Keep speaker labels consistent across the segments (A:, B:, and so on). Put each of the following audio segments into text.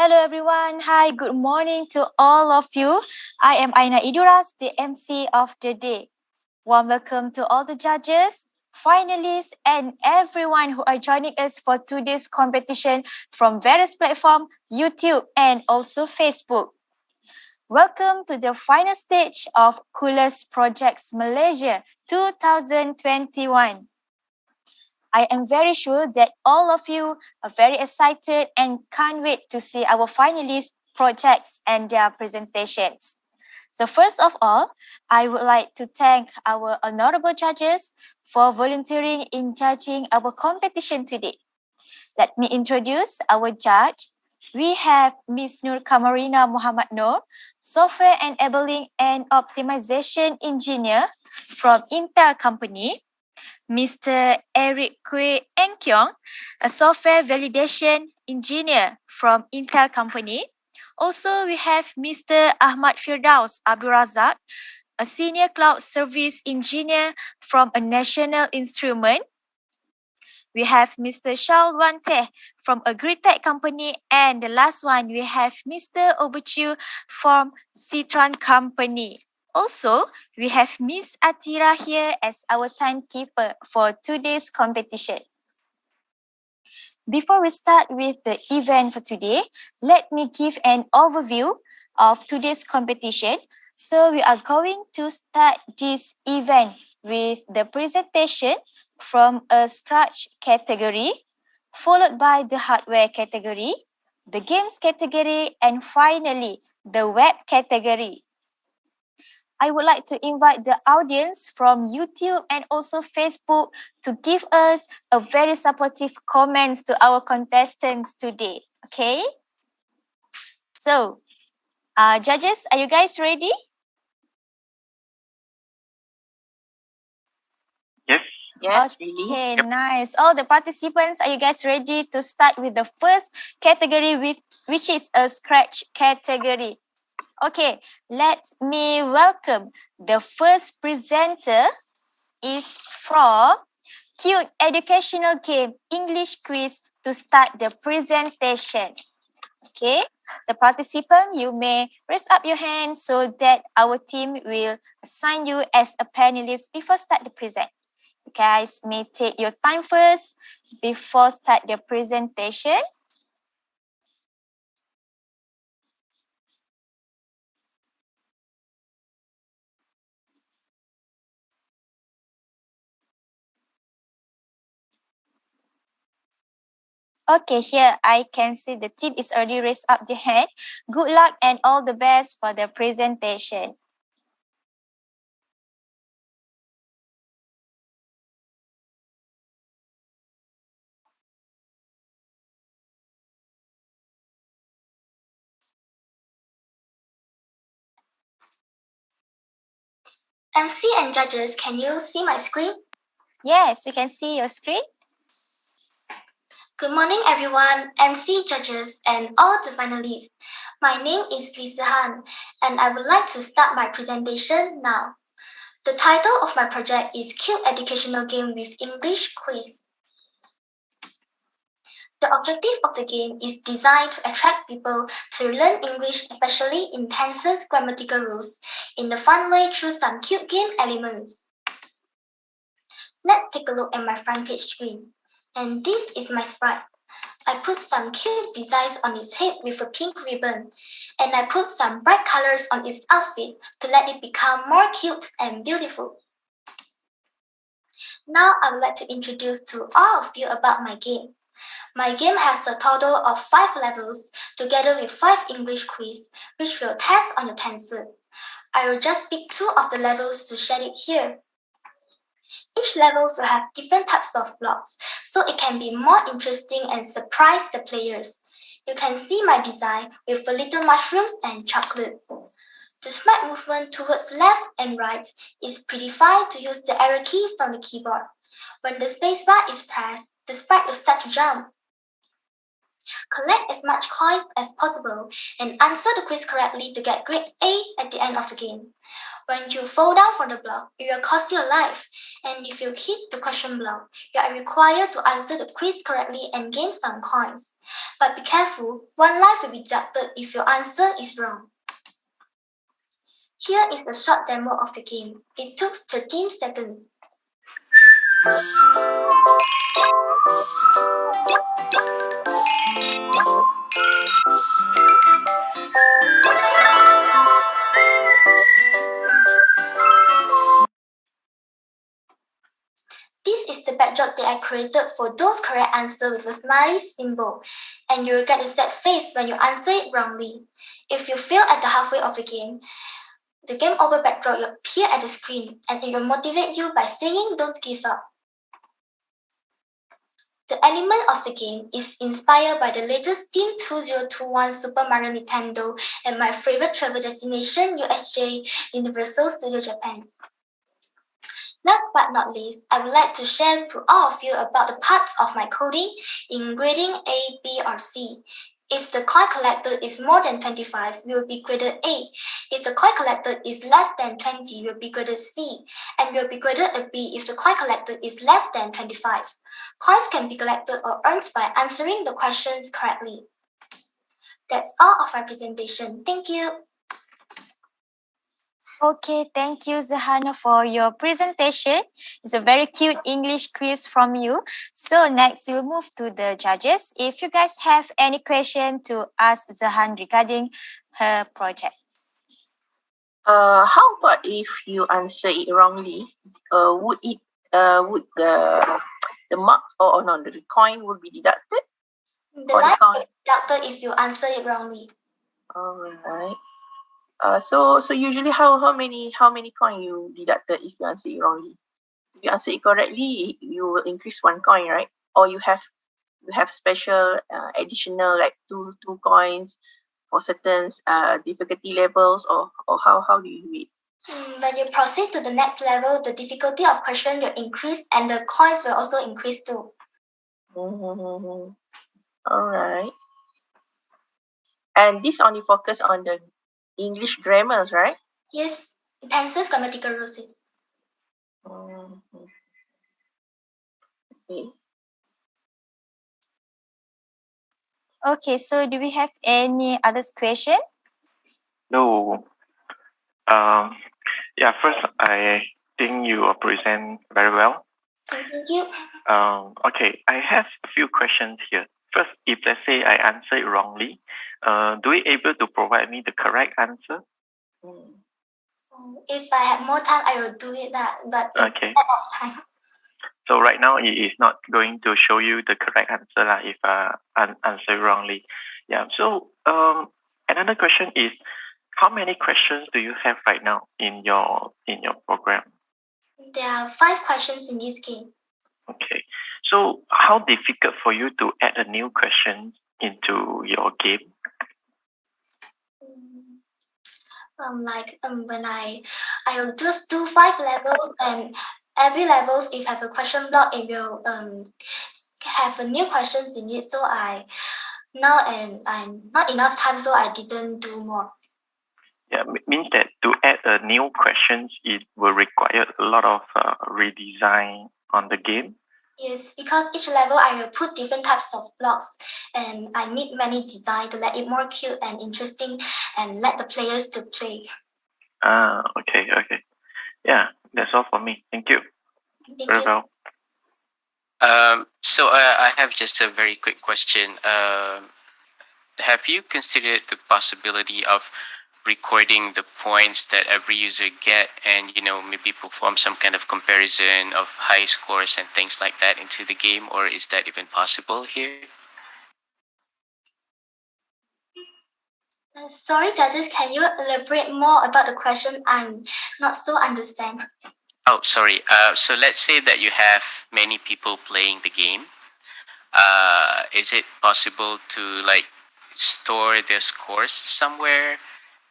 A: Hello everyone. Hi, good morning to all of you. I am Aina Iduras, the MC of the day. Warm welcome to all the judges, finalists, and everyone who are joining us for today's competition from various platforms, YouTube, and also Facebook. Welcome to the final stage of Coolest Projects Malaysia 2021. I am very sure that all of you are very excited and can't wait to see our finalist projects and their presentations. So first of all, I would like to thank our honorable judges for volunteering in judging our competition today. Let me introduce our judge. We have Ms. Nur Kamarina Muhammad Noor, Software Enabling and Optimization Engineer from Intel Company. Mr. Eric Kwee Eng Kyong, a software validation engineer from Intel Company. Also, we have Mr. Ahmad Firdaus Abdul Razak, a senior cloud service engineer from a national instrument. We have Mr. Shaul Wante from a Gritech company. And the last one, we have Mr. Obuchu from Citron Company. Also, we have Miss Atira here as our timekeeper for today's competition. Before we start with the event for today, let me give an overview of today's competition. So we are going to start this event with the presentation from a Scratch category, followed by the hardware category, the games category, and finally, the web category. I would like to invite the audience from YouTube and also Facebook to give us a very supportive comments to our contestants today. Okay? So, judges, are you guys ready?
B: Yes.
A: Yes, okay, really. Nice. All the participants, are you guys ready to start with the first category, which is a Scratch category? Okay, let me welcome the first presenter is from Cute Educational Game English Quiz to start the presentation. Okay, the participant, you may raise up your hand so that our team will assign you as a panelist before start the present. You guys may take your time first before start the presentation. Okay, here I can see the team is already raised up the hand. Good luck and all the best for the presentation.
C: MC and judges, can you see my screen?
A: Yes, we can see your screen.
C: Good morning, everyone, MC, judges, and all the finalists. My name is Lisa Han, and I would like to start my presentation now. The title of my project is Cute Educational Game with English Quiz. The objective of the game is designed to attract people to learn English, especially in tenses, grammatical rules, in a fun way through some cute game elements. Let's take a look at my front page screen. And this is my sprite. I put some cute designs on its head with a pink ribbon, and I put some bright colors on its outfit to let it become more cute and beautiful. Now I would like to introduce to all of you about my game. My game has a total of 5 levels together with 5 English quiz, which will test on your tenses. I will just pick 2 of the levels to share it here. Each level will have different types of blocks, so it can be more interesting and surprise the players. You can see my design with the little mushrooms and chocolates. The sprite movement towards left and right is predefined to use the arrow key from the keyboard. When the spacebar is pressed, the sprite will start to jump. Collect as much coins as possible and answer the quiz correctly to get grade A at the end of the game. When you fall down from the block, it will cost you a life, and if you hit the question block, you are required to answer the quiz correctly and gain some coins. But be careful, one life will be deducted if your answer is wrong. Here is a short demo of the game. It took 13 seconds. This is the backdrop that I created for those correct answers with a smiley symbol, and you will get a sad face when you answer it wrongly. If you fail at the halfway of the game over backdrop will appear at the screen, and it will motivate you by saying don't give up. The element of the game is inspired by the latest Team 2021 Super Mario Nintendo and my favorite travel destination, USJ, Universal Studio Japan. Last but not least, I would like to share to all of you about the parts of my coding in grading A, B, or C. If the coin collected is more than 25, we will be graded A. If the coin collected is less than 20, we will be graded C. And we will be graded a B if the coin collected is less than 25. Coins can be collected or earned by answering the questions correctly. That's all of my presentation. Thank you.
A: Okay, thank you, Zahana, for your presentation. It's a very cute English quiz from you. So next, we'll move to the judges. If you guys have any question to ask Zahan regarding her project.
B: How about if you answer it wrongly? Would the marks or no, the coin will be deducted?
C: The life will be deducted if you answer it wrongly.
B: All right. So usually how many coin you deducted if you answer it wrongly? If you answer it correctly, you will increase 1 coin, right? Or you have special additional like two coins for certain difficulty levels, or how do you do it?
C: When you proceed to the next level, the difficulty of question will increase and the coins will also increase too.
B: All right. And this only focus on the English grammars, right?
C: Yes, tenses, grammatical rules.
B: Okay.
A: Okay, so do we have any other question?
D: No. Yeah, first, I think you present very well.
C: Thank you.
D: Okay, I have a few questions here. First, if let's say I answer it wrongly, do you able to provide me the correct answer?
C: If I have more time, I will do it but
D: okay.
C: Instead of time.
D: So right now, it is not going to show you the correct answer if I answer wrongly. Yeah. So another question is, how many questions do you have right now in your program?
C: There are 5 questions in this game.
D: Okay. So how difficult for you to add a new question into your game?
C: When I will just do 5 levels, and every levels if have a question block, it will have a new questions in it. So I'm not enough time, so I didn't do more.
D: Yeah, means that to add a new questions, it will require a lot of redesign on the game.
C: Yes, because each level I will put different types of blocks, and I need many design to let it more cute and interesting, and let the players to play.
D: Okay. Yeah, that's all for me. Thank you.
C: Thank you.
D: Well.
E: So I have just a very quick question. Have you considered the possibility of recording the points that every user get, and maybe perform some kind of comparison of high scores and things like that into the game, or is that even possible here?
C: Sorry, judges, can you elaborate more about the question? I'm not so understand.
E: Oh, sorry. So let's say that you have many people playing the game. Is it possible to store their scores somewhere?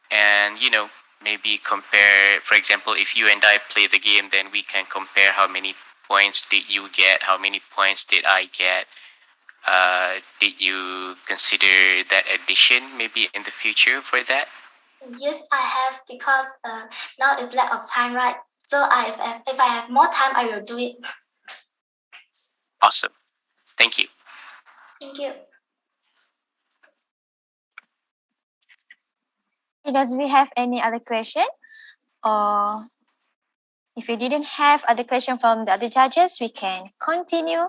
E: And maybe compare, for example, if you and I play the game, then we can compare how many points did you get, how many points did I get. Did you consider that addition maybe in the future for that?
C: Yes, I have, because now it's lack of time, right? So if I have more time, I will do it.
E: Awesome. Thank you.
C: Thank you.
A: Does we have any other question? Or if you didn't have other question from the other judges, we can continue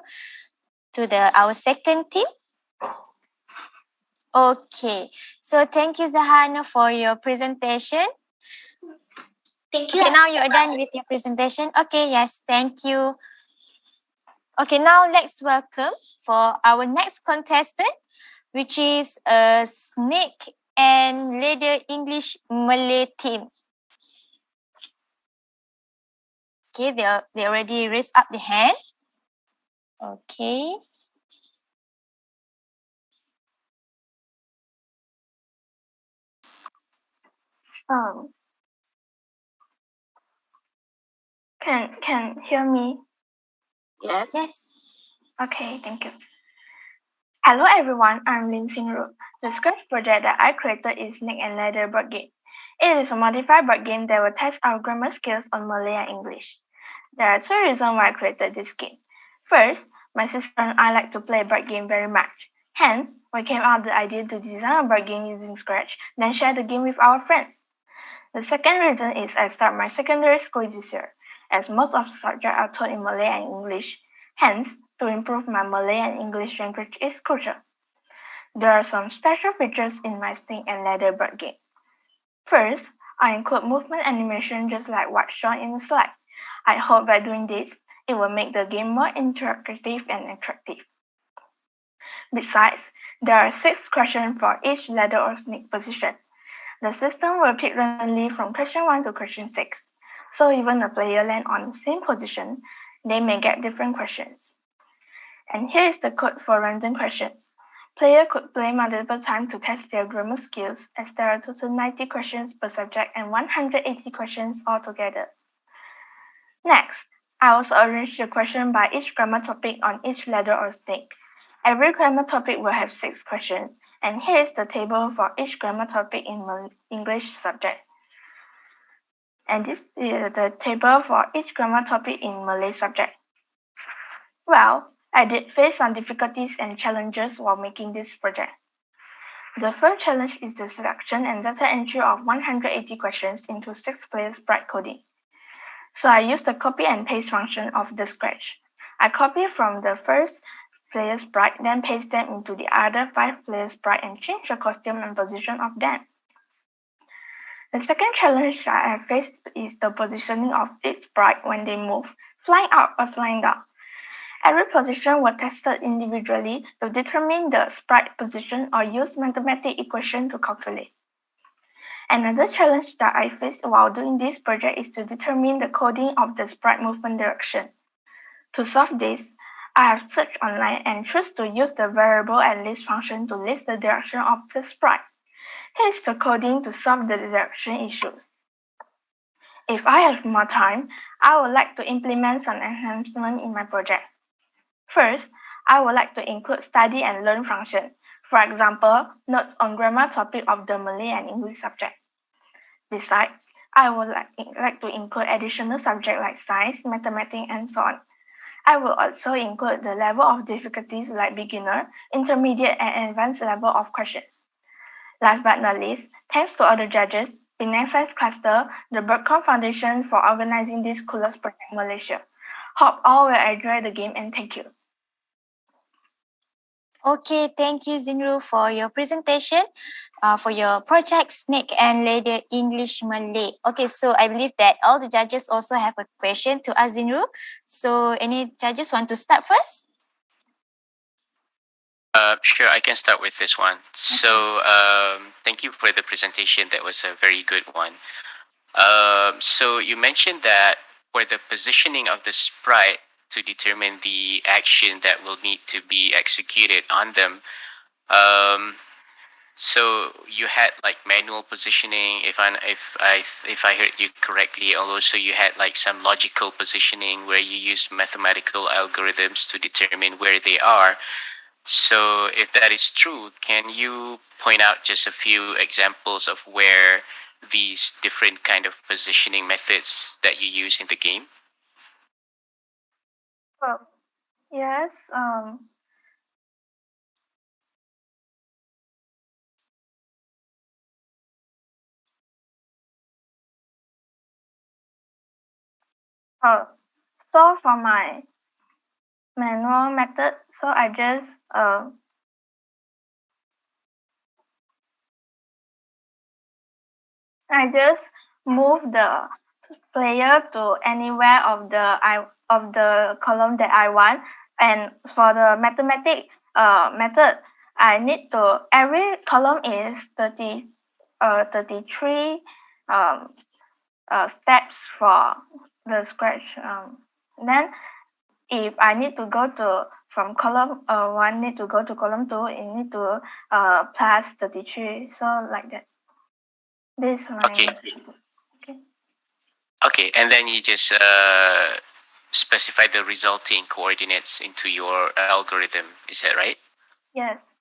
A: to our second team. Okay, so thank you, Zahana, for your presentation.
C: Thank you.
A: Okay, now you are done with your presentation. Okay, yes, thank you. Okay, now let's welcome for our next contestant, which is a Snake and Ladder English Malay team. Okay, they already raised up the hand. Okay.
F: Can hear me?
B: Yes.
A: Yes.
F: Okay, thank you. Hello everyone, I'm Lin Xingru. The Scratch project that I created is Snake and Ladder board game. It is a modified board game that will test our grammar skills on Malay and English. There are two reasons why I created this game. First, my sister and I like to play board game very much. Hence, we came up with the idea to design a board game using Scratch, then share the game with our friends. The second reason is I start my secondary school this year, as most of the subjects are taught in Malay and English. Hence, to improve my Malay and English language is crucial. There are some special features in my Snake and Ladder board game. First, I include movement animation just like what's shown in the slide. I hope by doing this, it will make the game more interactive and attractive. Besides, there are 6 questions for each ladder or snake position. The system will pick randomly from question 1 to question 6. So even a player land on the same position, they may get different questions. And here is the code for random questions. Player could play multiple times to test their grammar skills, as there are total 90 questions per subject and 180 questions altogether. Next, I also arranged the question by each grammar topic on each ladder or snake. Every grammar topic will have 6 questions, and here is the table for each grammar topic in English subject. And this is the table for each grammar topic in Malay subject. Well, I did face some difficulties and challenges while making this project. The first challenge is the selection and data entry of 180 questions into 6 players' sprite coding. So I used the copy and paste function of the Scratch. I copy from the first player's sprite, then paste them into the other 5 players' sprite and change the costume and position of them. The second challenge I have faced is the positioning of each sprite when they move, flying up or flying down. Every position was tested individually to determine the sprite position or use mathematical equation to calculate. Another challenge that I faced while doing this project is to determine the coding of the sprite movement direction. To solve this, I have searched online and chose to use the variable and list function to list the direction of the sprite. Here's the coding to solve the direction issues. If I have more time, I would like to implement some enhancements in my project. First, I would like to include study and learn function. For example, notes on grammar topic of the Malay and English subject. Besides, I would like to include additional subjects like science, mathematics, and so on. I will also include the level of difficulties like beginner, intermediate, and advanced level of questions. Last but not least, thanks to all the judges, Penang Science Cluster, the Broadcom Foundation for organizing this Coolest Projects Malaysia. Hope all will enjoy the game and thank you.
A: Okay, thank you, Zinru, for your presentation, for your project Snake and Ladder English Malay. Okay, so I believe that all the judges also have a question to ask Zinru. So any judges want to start first?
E: Sure, I can start with this one. So thank you for the presentation. That was a very good one. So you mentioned that for the positioning of the sprite to determine the action that will need to be executed on them. So you had like manual positioning, if I heard you correctly, and also you had like some logical positioning where you use mathematical algorithms to determine where they are. So if that is true, can you point out just a few examples of where these different kind of positioning methods that you use in the game?
F: Well, yes. So for my manual method, so I just move the player to anywhere of the column that I want. And for the mathematic method, I need to every column is 33 steps for the scratch. Then if I need to go to from column 1 need to go to column 2, it need to plus 33. So like that. This is my
E: Okay. Okay, and then you just specify the resulting coordinates into your algorithm. Is that right?
F: Yes.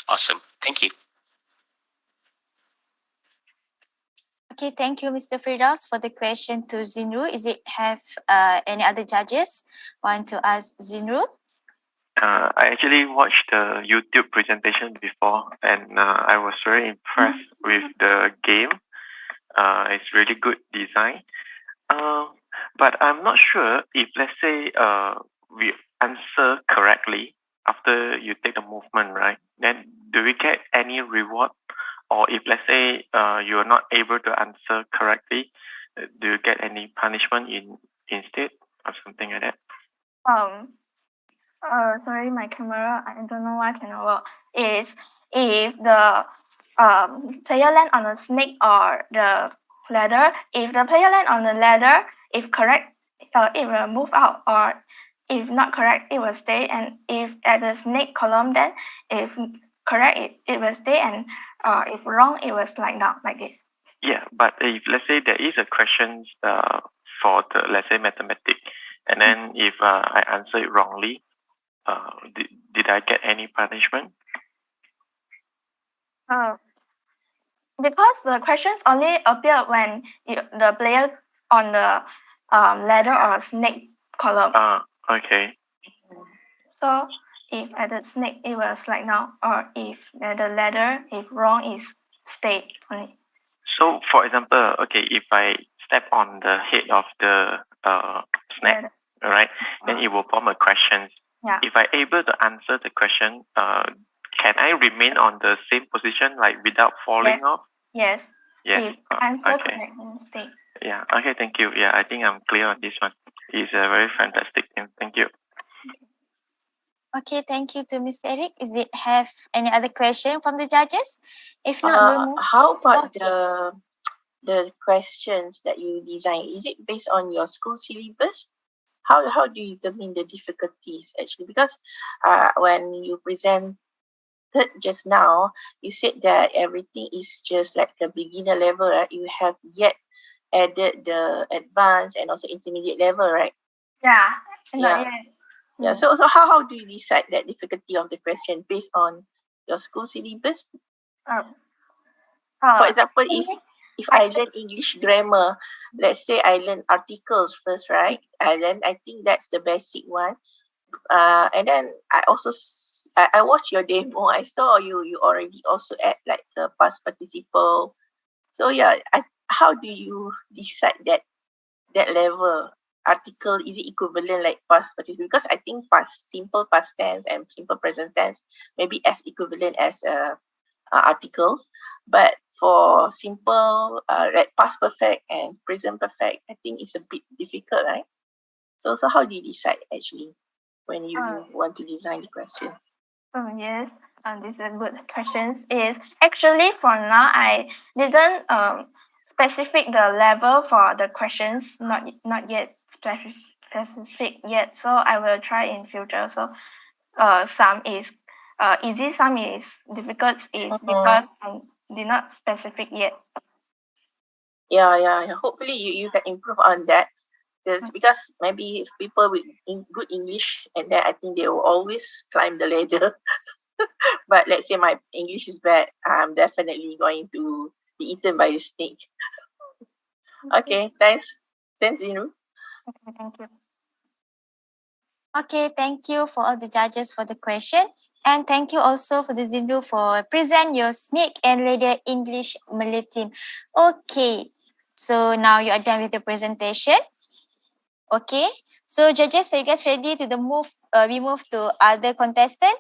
E: Awesome. Thank you.
A: Okay, thank you, Mr. Firdaus, for the question to Zinru. Is it have any other judges want to ask Zinru?
D: I actually watched the YouTube presentation before, and I was very impressed with the game. It's really good design. But I'm not sure if, let's say, we answer correctly after you take the movement, right? Then do we get any reward? Or if, let's say, you are not able to answer correctly, do you get any punishment instead or something like that?
F: Sorry, my camera, I don't know why cannot work. Is if the player land on a snake or the ladder, if the player land on the ladder, if correct, it will move out, or if not correct, it will stay. And if at the snake column, then if correct, it will stay, and if wrong, it will slide down like this.
D: Yeah, but if let's say there is a question for the, let's say, mathematics, and then if I answer it wrongly, did I get any punishment?
F: Because the questions only appear when the player on the ladder or snake column.
D: Okay.
F: So if at the snake, it will slide down, or if at the ladder, if wrong, is stay only.
D: So, for example, okay, if I step on the head of the snake, right, then it will form a question.
F: Yeah.
D: If I able to answer the question, can I remain on the same position, like without falling off?
F: Yes.
D: Yes.
F: If answer
D: Okay.
F: correct, then stay.
D: Yeah. Okay. Thank you. Yeah, I think I'm clear on this one. It's a very fantastic thing. Thank you.
A: Okay, thank you to Mr. Eric. Is it have any other question from the judges? If not, we'll move.
B: How about the questions that you design? Is it based on your school syllabus? How do you determine the difficulties actually? Because when you presented just now, you said that everything is just like the beginner level, right? You have yet added the advanced and also intermediate level, right?
F: Yeah.
B: Yeah. So how do you decide that difficulty of the question based on your school syllabus? For example, if I learn English grammar, let's say I learn articles first, right? And then I think that's the basic one. And then I also I watched your demo. I saw you already also add like the past participle. So yeah, how do you decide that level? Article, is it equivalent like past participle? Because I think simple past tense and simple present tense maybe as equivalent as articles, but for simple like past perfect and present perfect, I think it's a bit difficult, right? So how do you decide actually when you want to design the question?
F: Yes, this is a good question. Is actually for now I didn't specific the level for the questions, not yet specific yet. So I will try in future. So some is easy, some is difficult, is because I did not specific yet.
B: Yeah. Hopefully you can improve on that. Because maybe if people with good English, and then I think they will always climb the ladder. But let's say my English is bad, I'm definitely going to be eaten by the snake. Okay, thanks, Zinu.
F: Okay, thank you.
A: Okay, thank you for all the judges for the question. And thank you also for the Zindu for present your snake and ladder English Malay team. Okay, so now you are done with the presentation. Okay, so judges, are you guys ready to we move to other contestant?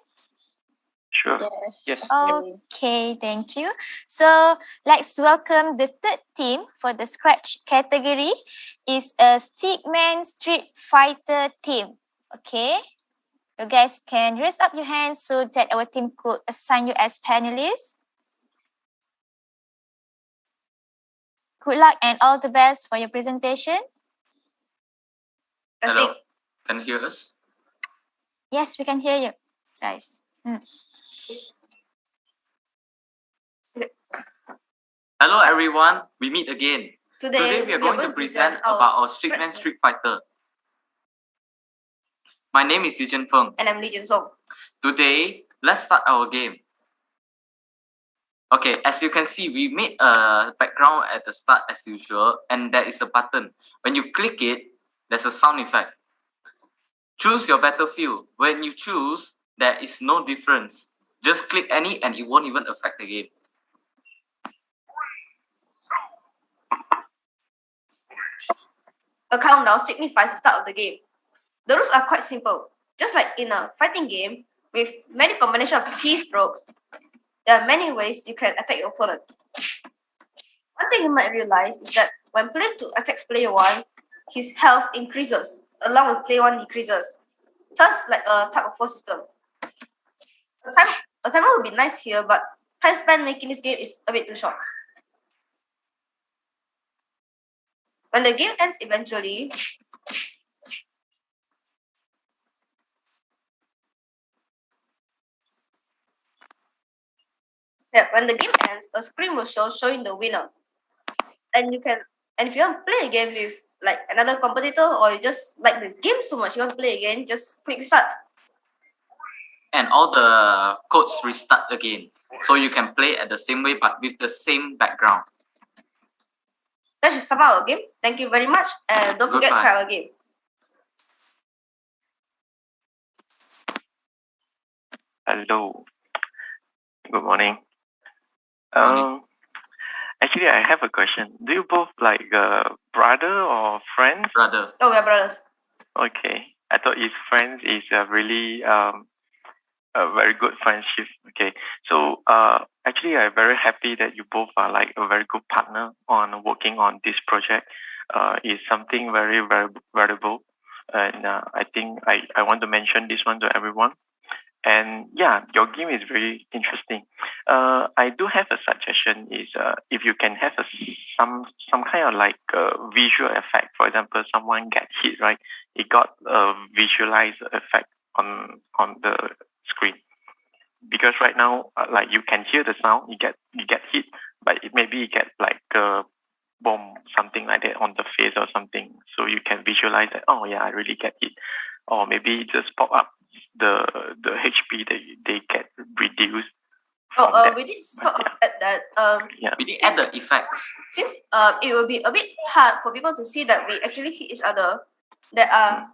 D: Sure.
B: Yes.
A: Okay, thank you. So let's welcome the third team for the scratch category. Is a Stickman Street Fighter team. Okay, you guys can raise up your hands so that our team could assign you as panelists. Good luck and all the best for your presentation.
G: Hello, can you hear us?
A: Yes, we can hear you, guys.
G: Hello everyone, we meet again. Today we are going to present about our Stickman Street Fighter. My name is Li Chen Feng.
H: And I'm Li Jun Song.
G: Today, let's start our game. Okay, as you can see, we made a background at the start as usual, and there is a button. When you click it, there's a sound effect. Choose your battlefield. When you choose, there is no difference. Just click any and it won't even affect the game.
H: A countdown signifies the start of the game. The rules are quite simple. Just like in a fighting game, with many combinations of keystrokes, there are many ways you can attack your opponent. One thing you might realize is that when player 2 attacks player 1, his health increases, along with player 1 decreases. Thus, like a tug of war system. A timer would be nice here, but time spent making this game is a bit too short. When the game ends eventually, a screen will show showing the winner. And if you want to play again with like another competitor, or you just like the game so much you want to play again, just click restart.
G: And all the codes restart again. So you can play at the same way but with the same background.
H: That should sum up our game. Thank you very much, and don't forget to try our game.
D: Hello. Good morning. Actually, I have a question. Do you both like brother or friends?
G: Brother.
H: Oh, we are brothers.
D: Okay. I thought his friends is really a very good friendship. Okay. So actually, I'm very happy that you both are like a very good partner on working on this project. It's something very, very valuable. And I think I want to mention this one to everyone. And yeah, your game is very interesting. I do have a suggestion is if you can have some kind of like visual effect. For example, someone get hit, right? It got a visualized effect on the screen. Because right now, like you can hear the sound, you get hit, but maybe you get like a bomb, something like that on the face or something. So you can visualize that. Oh yeah, I really get hit, or maybe just pop up the HP that they get reduced.
H: We did sort of add that.
G: We did add the effects.
H: Since it will be a bit hard for people to see that we actually hit each other, there are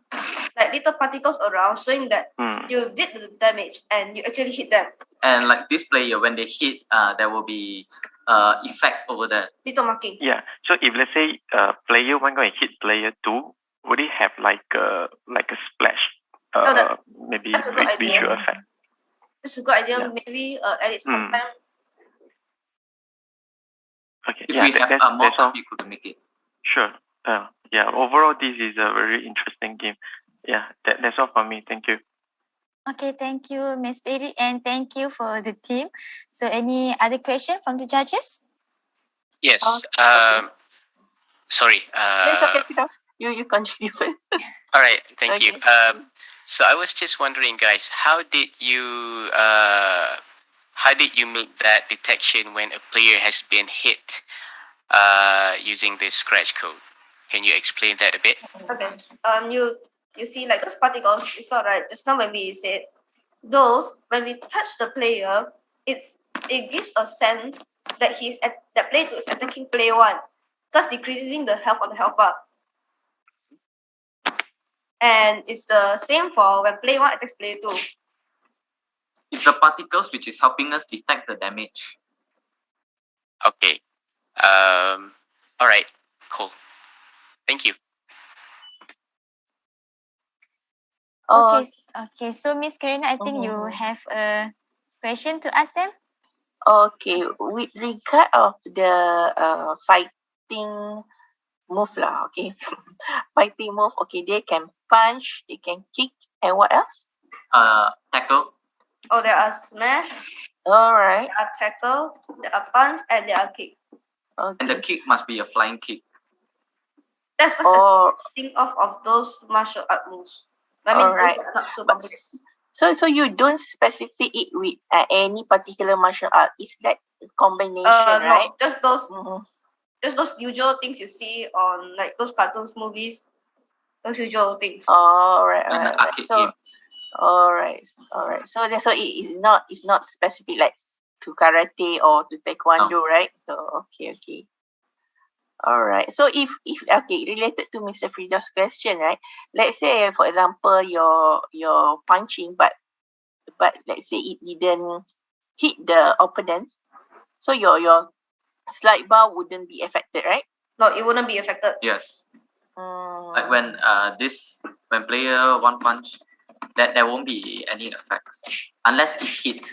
H: like little particles around showing that you did the damage and you actually hit them.
G: And like this player, when they hit, there will be effect over there.
H: Little marking.
D: Yeah. So if let's say player 1 going to hit player 2, would it have like a splash? Maybe
H: that's a good idea.
D: Visual effect.
H: It's a good idea. Yeah. Maybe edit sometime.
D: Okay.
G: If we have more time, we could make it.
D: Sure. Yeah. Overall, this is a very interesting game. Yeah. That's all for me. Thank you.
A: Okay. Thank you, Mr. Eric, and thank you for the team. So, any other question from the judges?
E: Yes. Sorry.
B: It's okay, you continue first.
E: All right. Thank
B: Okay.
E: you. So I was just wondering, guys, how did you make that detection when a player has been hit using this scratch code? Can you explain that a bit?
H: Okay. You see like those particles we saw right just now when we said those when we touch the player, it gives a sense that that player 2 is attacking player 1, thus decreasing the health on the health bar. And it's the same for when player 1 attacks player 2.
G: It's the particles which is helping us detect the damage.
E: Okay. All right. Cool. Thank you.
A: Okay,
B: Oh,
A: okay. So Miss Karina, I think you have a question to ask them.
B: okay. With regard of the fighting move lah, okay. Fighting move, okay, they can punch, they can kick, and what else?
G: Tackle.
H: Oh, there are smash,
B: Alright.
H: there are tackle, there are punch, and there are kick.
G: And the
B: Okay.
G: kick must be a flying kick.
H: That's just
B: Oh,
H: think of those martial art moves. I mean,
B: alright.
H: those are not too
B: But
H: complicated.
B: so you don't specify it with any particular martial art. It's like a combination, right?
H: No, just those
B: Mhm.
H: usual things you see on like those cartoons, movies. Those usual things.
B: Alright,
G: And
B: alright, alright.
G: arcade
B: So
G: games.
B: alright. So it's not specific like to karate or to taekwondo, right? So okay. Alright. So if okay, related to Mr. Frida's question, right? Let's say for example you're punching but let's say it didn't hit the opponent. So your slide bar wouldn't be affected, right?
H: No, it wouldn't be affected.
G: Yes.
B: Mm.
G: Like when when player one punch, that there won't be any effects unless it hit.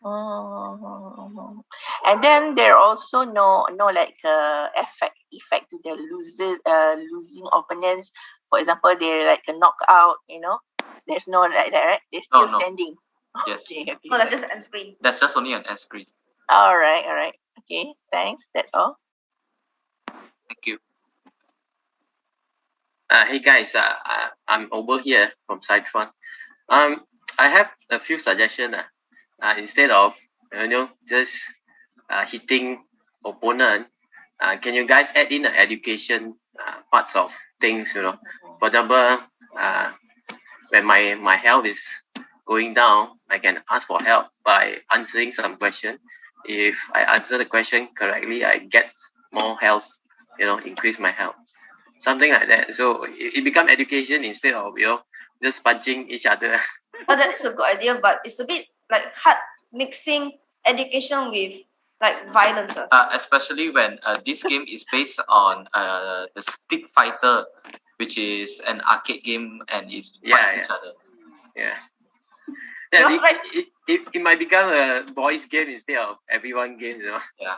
B: Mm. And then there also no like effect to the losing opponents. For example, they're like a knockout, There's no like that, right? They're still
G: No.
B: standing.
G: Yes.
B: Okay.
H: No, that's just an end screen.
G: That's just only an end screen.
B: All right. Okay, thanks. That's all.
G: Thank you.
I: Hey guys, I'm over here from Cytron. I have a few suggestions. Instead of just hitting opponent, can you guys add in education parts of things? For example, when my health is going down, I can ask for help by answering some question. If I answer the question correctly, I get more health. Increase my health. Something like that. So it become education instead of just punching each other.
H: But that is a good idea, but it's a bit like hard mixing education with like violence.
G: Especially when this game is based on the Stick Fighter, which is an arcade game, and it fights each other.
I: Yeah.
H: Because right-
I: It might become a boys game instead of everyone game.
G: Yeah.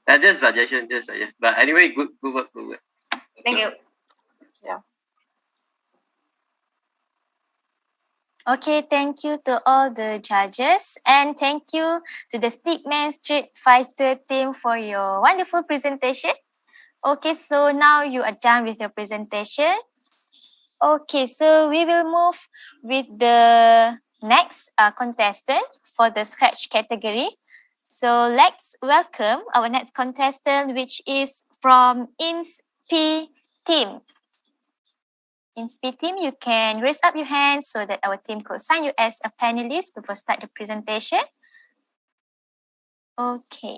I: That's just suggestion. But anyway, good work.
H: Thank you.
A: Okay, thank you to all the judges, and thank you to the Stickman Street Fighter team for your wonderful presentation. Okay, so now you are done with your presentation. Okay, so we will move with the next contestant for the scratch category. So let's welcome our next contestant, which is from InsP team. InsP team, you can raise up your hand so that our team could assign you as a panelist before start the presentation. Okay.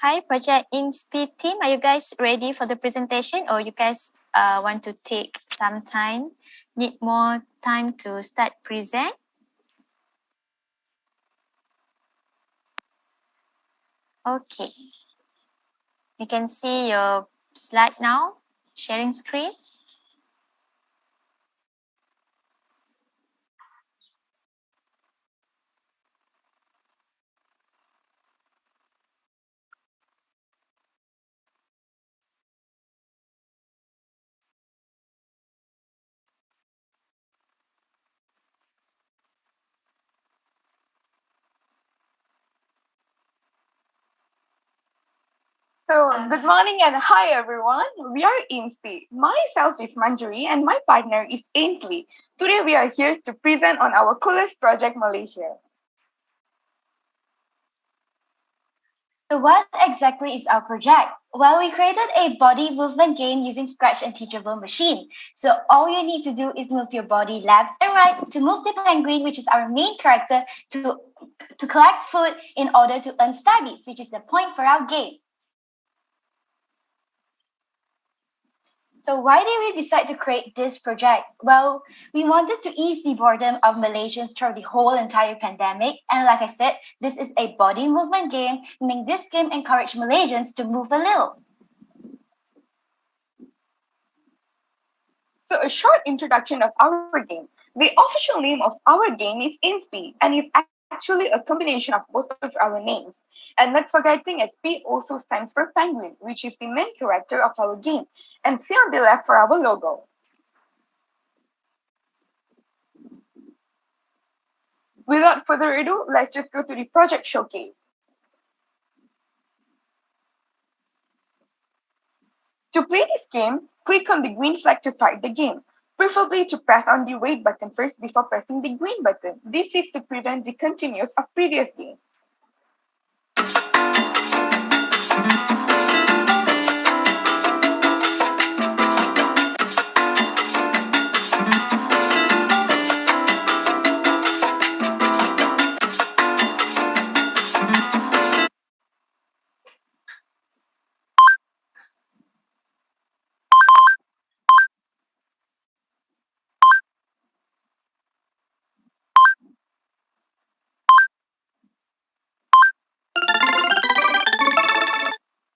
A: Hi, Project InsP team. Are you guys ready for the presentation, or you guys want to take some time, need more time to start present? Okay. You can see your slide now, sharing screen.
J: So, good morning and hi everyone. We are InsP. Myself is Manjuri and my partner is Ainsley. Today we are here to present on our Coolest Project Malaysia.
A: So what exactly is our project? Well, we created a body movement game using Scratch and Teachable Machine. So all you need to do is move your body left and right to move the penguin, which is our main character, to collect food in order to earn starbits, which is the point for our game. So why did we decide to create this project? Well, we wanted to ease the boredom of Malaysians through the whole entire pandemic. And like I said, this is a body movement game, meaning this game encouraged Malaysians to move a little.
J: So a short introduction of our game. The official name of our game is InsP, and it's actually a combination of both of our names. And not forgetting, SP also stands for penguin, which is the main character of our game, and C on the left for our logo. Without further ado, let's just go to the project showcase. To play this game, click on the green flag to start the game, preferably to press on the red button first before pressing the green button. This is to prevent the continuous of previous game.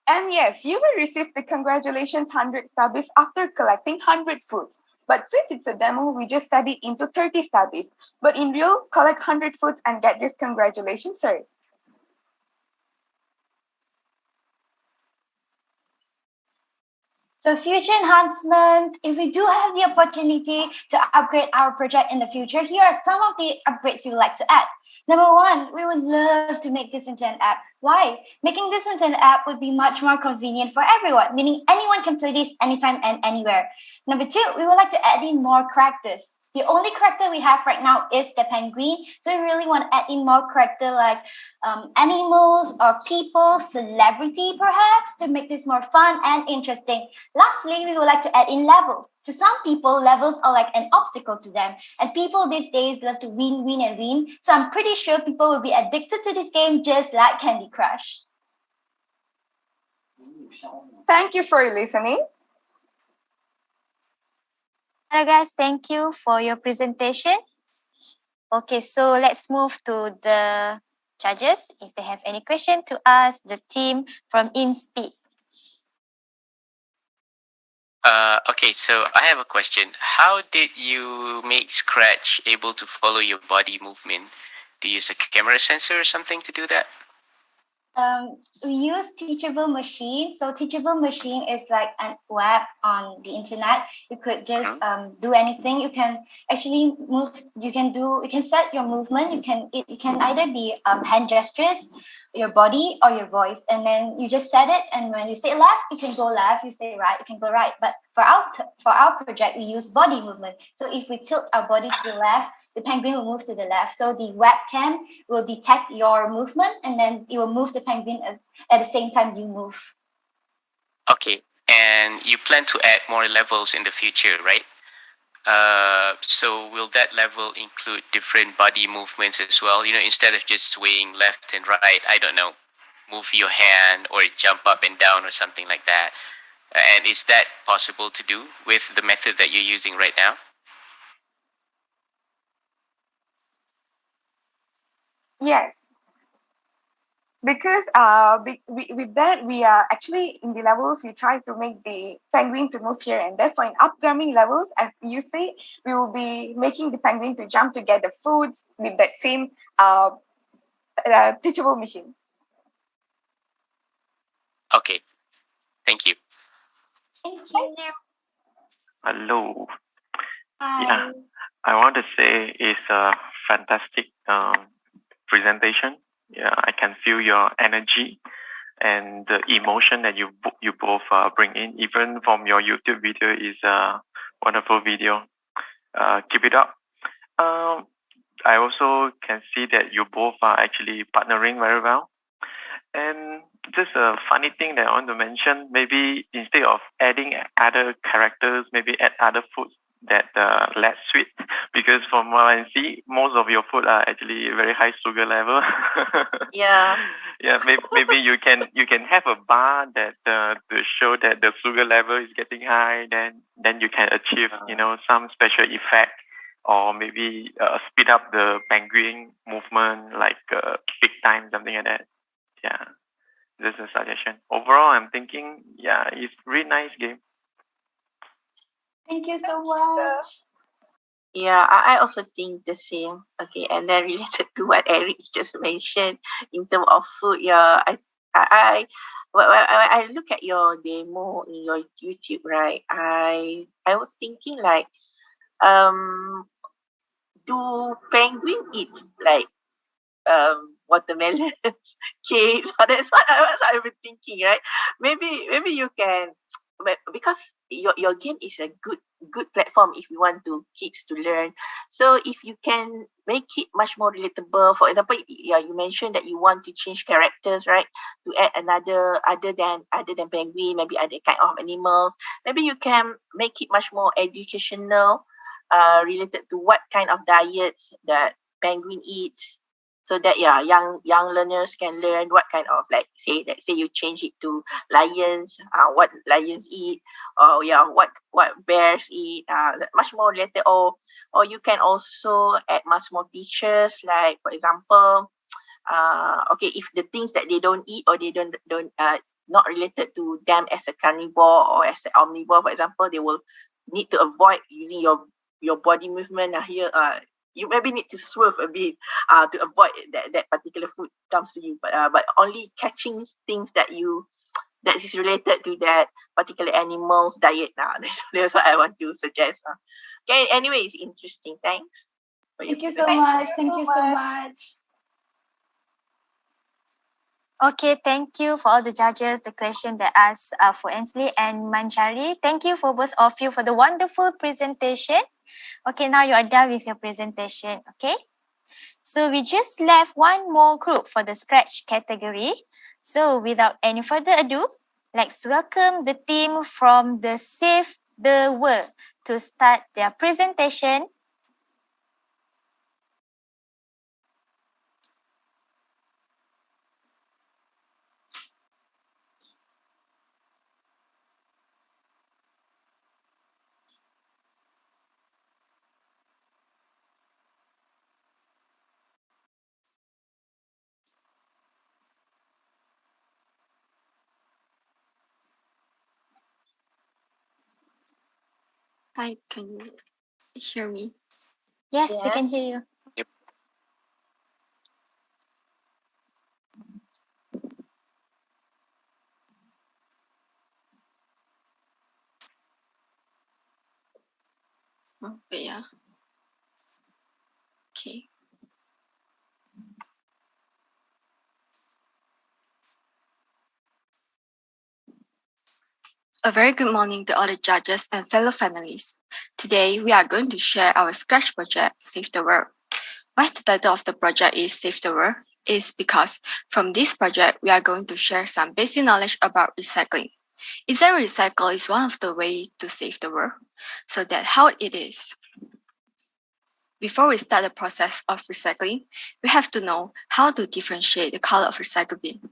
J: And yes, you will receive the congratulations 100 starbits after collecting 100 foods. But since it's a demo, we just set it into 30 starbits. But in real, collect 100 foods and get this congratulations cert.
A: So future enhancement, if we do have the opportunity to upgrade our project in the future, here are some of the upgrades we would like to add. Number one, we would love to make this into an app. Why? Making this into an app would be much more convenient for everyone, meaning anyone can play this anytime and anywhere. Number two, we would like to add in more characters. The only character we have right now is the penguin. So we really want to add in more character like animals or people, celebrity perhaps, to make this more fun and interesting. Lastly, we would like to add in levels. To some people, levels are like an obstacle to them. And people these days love to win, win, and win. So I'm pretty sure people will be addicted to this game just like Candy Crush.
J: Thank you for listening.
A: Hello guys, thank you for your presentation. Okay, so let's move to the judges. If they have any question to ask the team from InsP.
E: Okay, so I have a question. How did you make Scratch able to follow your body movement? Do you use a camera sensor or something to do that?
A: We use Teachable Machine. So Teachable Machine is like an web on the internet. You could just do anything. You can actually move. You can set your movement. It can either be hand gestures, your body, or your voice. And then you just set it. And when you say left, you can go left. You say right, you can go right. But for our project, we use body movement. So if we tilt our body to the left, the penguin will move to the left. So the webcam will detect your movement and then it will move the penguin at the same time you move.
E: Okay, and you plan to add more levels in the future, right? So will that level include different body movements as well? You know, instead of just swaying left and right, I don't know, move your hand or jump up and down or something like that. And is that possible to do with the method that you're using right now?
J: Yes, because with that, we are actually in the levels, we try to make the penguin to move here and there. For in upcoming levels, as you say, we will be making the penguin to jump to get the foods with that same teachable machine.
E: Okay, thank you.
A: Thank you.
D: Hello.
A: Hi.
D: Yeah, I want to say it's a fantastic presentation. Yeah, I can feel your energy and the emotion that you both bring in. Even from your YouTube video is a wonderful video. Keep it up. I also can see that you both are actually partnering very well. And just a funny thing that I want to mention. Maybe instead of adding other characters, maybe add other foods that less sweet, because from what I see, most of your food are actually very high sugar level.
B: Yeah.
D: Yeah, maybe you can have a bar that to show that the sugar level is getting high. Then you can achieve some special effect, or maybe speed up the penguin movement like big time, something like that. Yeah, this is a suggestion. Overall, I'm thinking, yeah, it's really nice game.
C: Thank you so much.
B: Yeah, I also think the same. Okay, and then related to what Eric just mentioned in terms of food, yeah, when I look at your demo in your YouTube, right? I was thinking like, do penguin eat like watermelon, cake? That's what I was thinking, right? Maybe you can, because your game is a good platform if you want to kids to learn. So if you can make it much more relatable, for example, yeah, you mentioned that you want to change characters, right? To add another other than penguin, maybe other kind of animals. Maybe you can make it much more educational, related to what kind of diets that penguin eats, so that young learners can learn what kind of, like, let's say you change it to lions, what lions eat, or what bears eat, much more related. Or you can also add much more features, like for example, okay, if the things that they don't eat, or they don't not related to them as a carnivore or as an omnivore, for example, they will need to avoid using your body movement here. You maybe need to swerve a bit to avoid that particular food comes to you, but only catching things that is related to that particular animal's diet. That's what I want to suggest. Okay, anyway, it's interesting. Thanks.
C: Thank you so much. Thank you so much.
A: Okay, thank you for all the judges, the question that asked for Ainsley and Manjari. Thank you for both of you for the wonderful presentation. Okay, now you are done with your presentation, okay? So we just left one more group for the scratch category. So without any further ado, let's welcome the team from the Save the World to start their presentation.
K: Hi, can you hear me?
A: Yes, we can hear you.
E: Yep.
K: Oh, wait, yeah. Okay. A very good morning to all the judges and fellow finalists. Today, we are going to share our Scratch project, Save the World. Why the title of the project is Save the World is because from this project, we are going to share some basic knowledge about recycling. Isn't recycle is one of the ways to save the world? So that's how it is. Before we start the process of recycling, we have to know how to differentiate the color of recycle bin.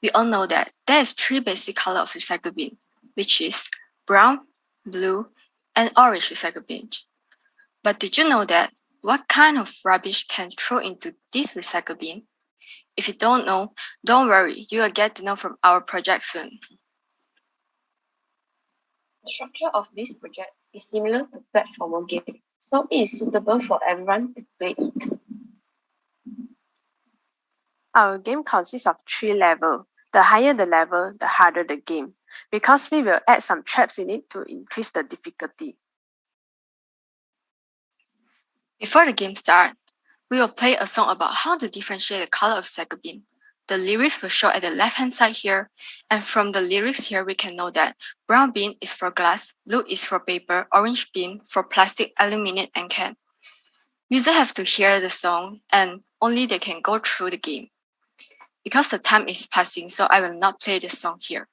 K: We all know that there is 3 basic colors of recycle bin, which is brown, blue, and orange recycle bin. But did you know that what kind of rubbish can throw into this recycle bin? If you don't know, don't worry, you will get to know from our project soon.
L: The structure of this project is similar to platformer game, so it is suitable for everyone to play it.
M: Our game consists of 3 levels. The higher the level, the harder the game, because we will add some traps in it to increase the difficulty.
K: Before the game starts, we will play a song about how to differentiate the color of recycle bin. The lyrics will show at the left-hand side here, and from the lyrics here we can know that brown bin is for glass, blue is for paper, orange bin for plastic, aluminum, and can. Users have to hear the song and only they can go through the game. Because the time is passing, so I will not play the song here.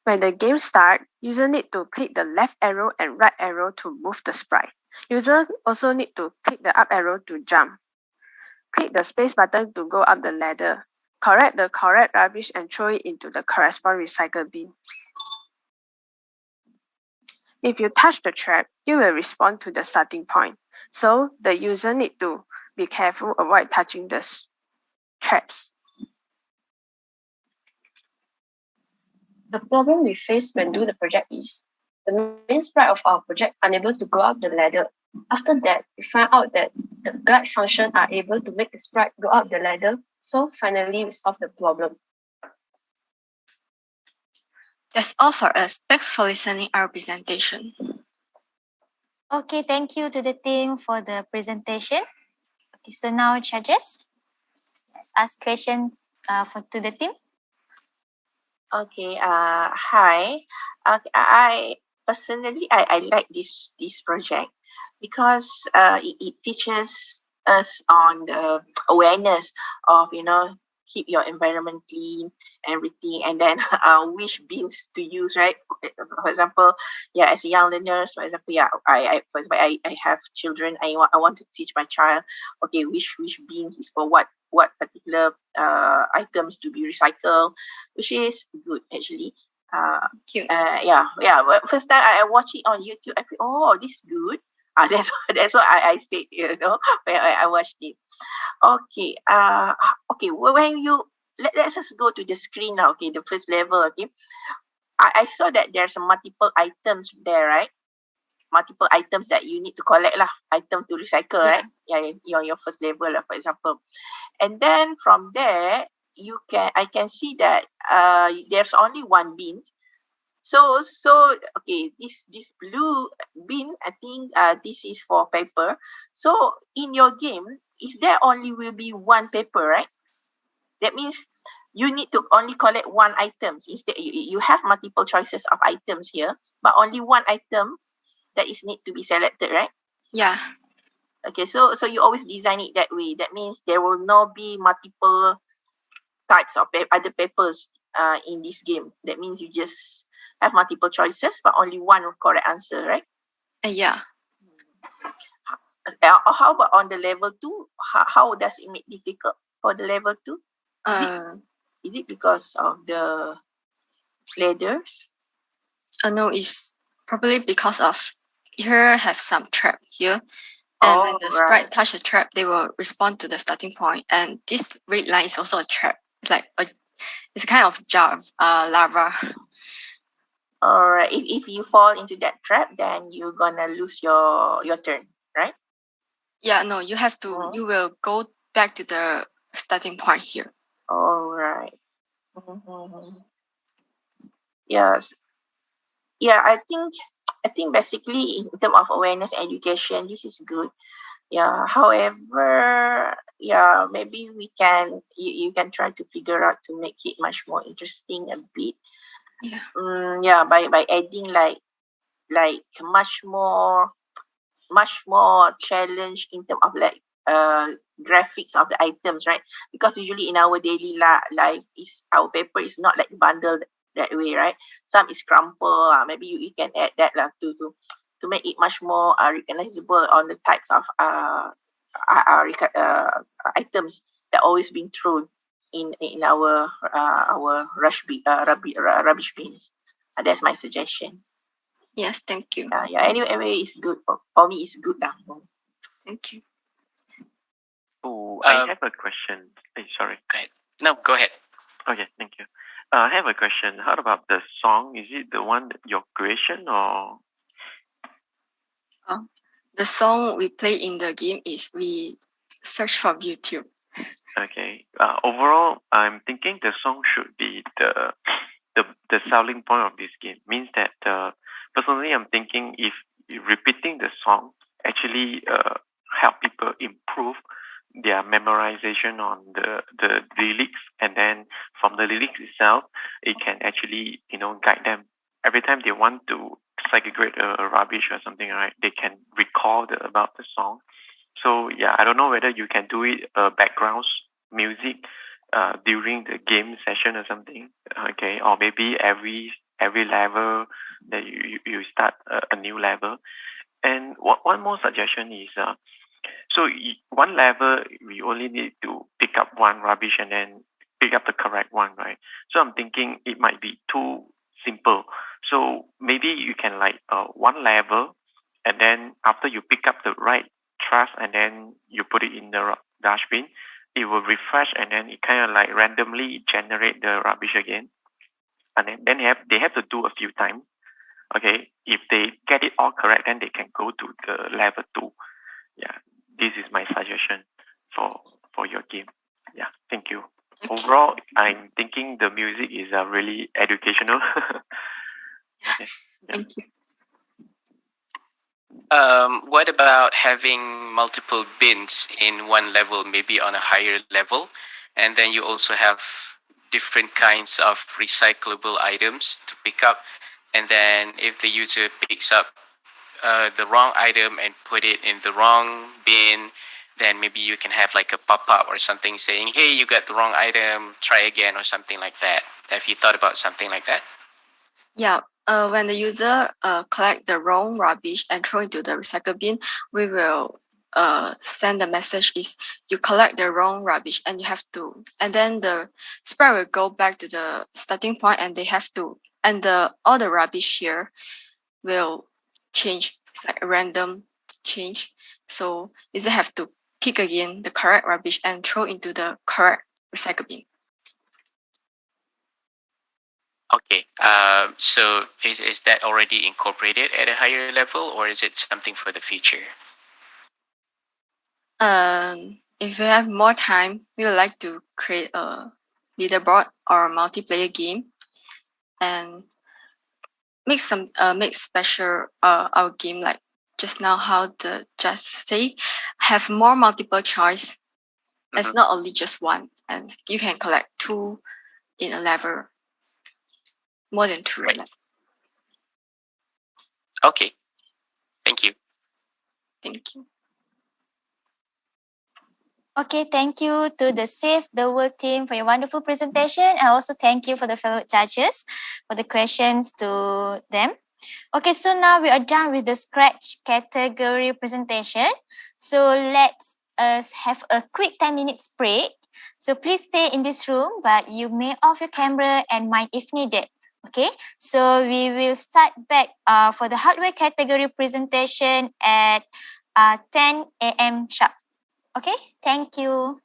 M: When the game starts, user need to click the left arrow and right arrow to move the sprite. User also need to click the up arrow to jump. Click the space button to go up the ladder. Collect the correct rubbish and throw it into the corresponding recycle bin. If you touch the trap, you will respawn to the starting point. So the user need to be careful, avoid touching the traps.
L: The problem we face when do the project is the main sprite of our project unable to go up the ladder. After that, we find out that the guide function are able to make the sprite go up the ladder. So finally, we solve the problem.
K: That's all for us. Thanks for listening our presentation.
A: Okay, thank you to the team for the presentation. Okay, so now judges, let's ask questions to the team.
B: Okay. Hi. I personally I like this project because it teaches us on the awareness of keep your environment clean, everything, and then which bins to use, right? For example, as a young learner, for example, I have children. I want to teach my child, okay, which bins is for what particular items to be recycled, which is good actually.
K: Cute.
B: Well, first time I watch it on YouTube, I feel, oh, this is good. That's what I said, when I watched this. Okay. When you let's just go to the screen now. Okay, the first level. Okay, I saw that there's multiple items there, right? Multiple items that you need to collect lah. Item to recycle, right? Yeah, on your first level, for example. And then from there, I can see that there's only one bin. So okay, this blue bin, I think this is for paper. So in your game, if there only will be one paper, right? That means you need to only collect one items. Instead, you have multiple choices of items here, but only one item that is need to be selected, right?
K: Yeah.
B: Okay, so you always design it that way. That means there will not be multiple types of other papers in this game. That means you just have multiple choices, but only one correct answer, right?
K: Yeah.
B: How about on the level 2? How does it make difficult for the level 2? Is it because of the ladders?
K: No, it's probably because of here have some trap here. And when the sprite touch the trap, they will respond to the starting point. And this red line is also a trap. It's like it's kind of jar of lava.
B: Alright, if you fall into that trap, then you're gonna lose your turn, right?
K: Yeah, no, you have to. You will go back to the starting point here.
B: Alright. Yes. Yeah, I think basically in terms of awareness education, this is good. Yeah. However, maybe we can you can try to figure out to make it much more interesting a bit. By adding like much more challenge in terms of like graphics of the items, right? Because usually in our daily life is our paper is not like bundled that way, right? Some is crumpled. Maybe you can add that to make it much more recognizable on the types of items that always been thrown in our rubbish bins. That's my suggestion.
K: Yes, thank you.
B: Anyway, it's good for me. It's good now.
K: Thank you.
D: Oh, I have a question. Sorry.
E: Go ahead. No, go ahead.
D: Okay, thank you. I have a question. How about the song? Is it the one your creation or?
K: The song we play in the game is we search from YouTube.
D: Okay. Overall, I'm thinking the song should be the selling point of this game. Means that personally, I'm thinking if repeating the song actually help people improve their memorization on the lyrics, and then from the lyrics itself, it can actually guide them every time they want to segregate a rubbish or something, right? They can recall about the song. So yeah, I don't know whether you can do it background music during the game session or something. Okay, or maybe every level that you start a new level. And one more suggestion is so one level we only need to pick up one rubbish and then pick up the correct one, right? So I'm thinking it might be too simple. So maybe you can like one level, and then after you pick up the right trash and then you put it in the dustbin, it will refresh and then it kind of like randomly generate the rubbish again. And then they have to do a few times. Okay, if they get it all correct, then they can go to the level 2. Yeah, this is my suggestion for your game. Yeah, thank you. Overall, I'm thinking the music is really educational. Okay, yeah.
K: Thank you.
E: What about having multiple bins in one level, maybe on a higher level, and then you also have different kinds of recyclable items to pick up, and then if the user picks up the wrong item and put it in the wrong bin, then maybe you can have like a pop-up or something saying, hey, you got the wrong item, try again, or something like that. Have you thought about something like that?
K: Yeah, when the user collect the wrong rubbish and throw into the recycle bin, we will send the message is you collect the wrong rubbish and you have to, and then the sprite will go back to the starting point and they have to, and all the rubbish here will change. It's like a random change. So user have to pick again the correct rubbish and throw into the correct recycle bin.
E: Okay, so is that already incorporated at a higher level, or is it something for the future?
K: If we have more time, we would like to create a leaderboard or a multiplayer game and make special our game, like just now how the judge say, have more multiple choice. It's not only just one, and you can collect 2 in a level, more than 2
E: Right.
K: levels.
E: Okay, thank you.
K: Thank you.
A: Okay, thank you to the Save the World team for your wonderful presentation. And also thank you for the fellow judges for the questions to them. Okay, so now we are done with the Scratch category presentation. So let's have a quick 10 minutes break. So please stay in this room, but you may off your camera and mic if needed. Okay, so we will start back for the hardware category presentation at 10 a.m. sharp. Okay, thank you.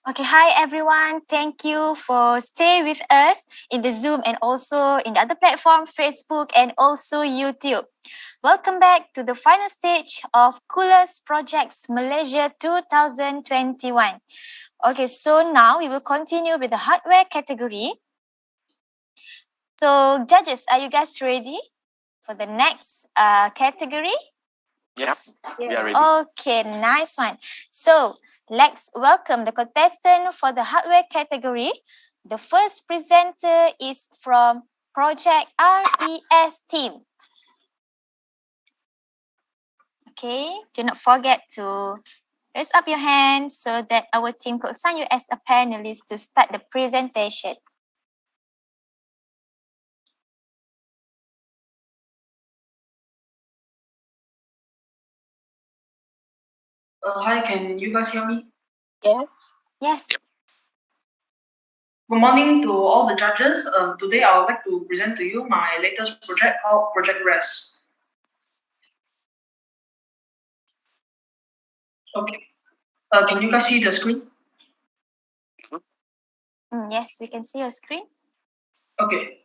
A: Okay, hi everyone. Thank you for stay with us in the Zoom and also in the other platform, Facebook and also YouTube. Welcome back to the final stage of Coolest Projects Malaysia 2021. Okay, so now we will continue with the hardware category. So judges, are you guys ready for the next category?
D: Yes, we are ready.
A: Okay, nice one. So let's welcome the contestant for the hardware category. The first presenter is from Project RES team. Okay, do not forget to raise up your hand so that our team could assign you as a panelist to start the presentation.
N: Hi, can you guys hear me?
B: Yes.
A: Yes.
N: Good morning to all the judges. Today I would like to present to you my latest project called Project RES. Okay. Can you guys see the screen?
A: Yes, we can see your screen.
N: Okay.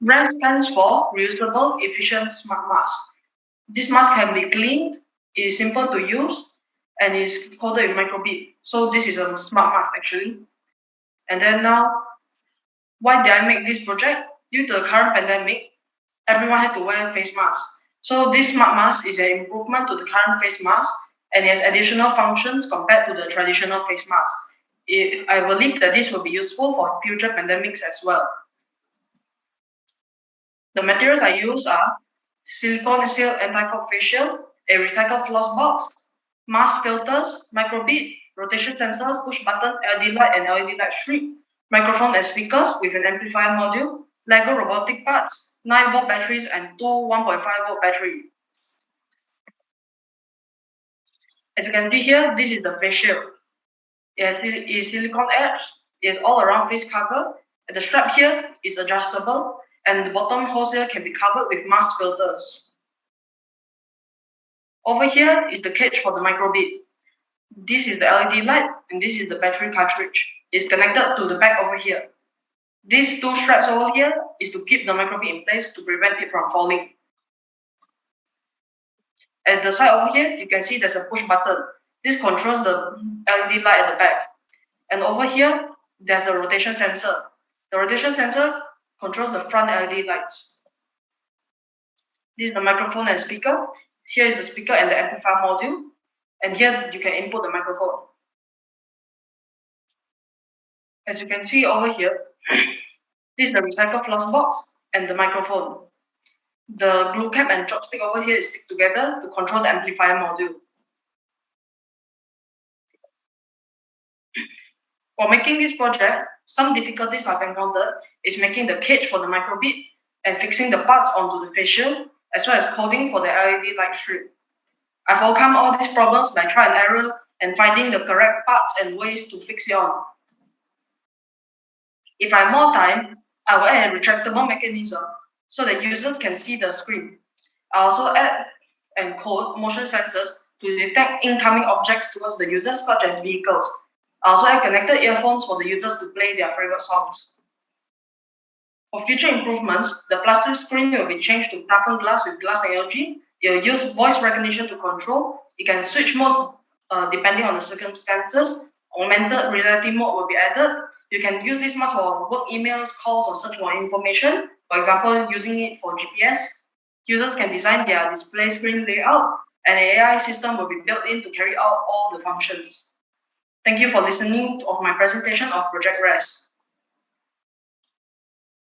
N: RES stands for Reusable Efficient Smart Mask. This mask can be cleaned, is simple to use, and is coded in microbit. So this is a smart mask actually. And then now, why did I make this project? Due to the current pandemic, everyone has to wear face masks. So this smart mask is an improvement to the current face mask and has additional functions compared to the traditional face mask. I believe that this will be useful for future pandemics as well. The materials I use are silicone seal anti-fog face shield, a recycled floss box, mask filters, microbit, rotation sensor, push button, LED light and LED light strip, microphone and speakers with an amplifier module, Lego robotic parts, 9-volt batteries and two 1.5-volt batteries. As you can see here, this is the face shield. It is silicone edge, it is all around face cover, and the strap here is adjustable, and the bottom hose here can be covered with mask filters. Over here is the cage for the microbit. This is the LED light, and this is the battery cartridge. It's connected to the back over here. These two straps over here is to keep the microbit in place to prevent it from falling. At the side over here, you can see there's a push button. This controls the LED light at the back. And over here, there's a rotation sensor. The rotation sensor controls the front LED lights. This is the microphone and speaker. Here is the speaker and the amplifier module. And here you can input the microphone. As you can see over here, this is the recycle floss box and the microphone. The glue cap and chopstick over here is stick together to control the amplifier module. For making this project, some difficulties I've encountered is making the cage for the microbit and fixing the parts onto the facial, as well as coding for the LED light strip. I've overcome all these problems by trial and error and finding the correct parts and ways to fix it on. If I have more time, I will add a retractable mechanism so that users can see the screen. I also add and code motion sensors to detect incoming objects towards the users, such as vehicles. I also add connected earphones for the users to play their favorite songs. For future improvements, the plastic screen will be changed to toughened glass with glass technology. It will use voice recognition to control. It can switch modes depending on the circumstances. Augmented reality mode will be added. You can use this mask for work emails, calls, or search for information. For example, using it for GPS. Users can design their display screen layout, and an AI system will be built in to carry out all the functions. Thank you for listening to my presentation of Project REST.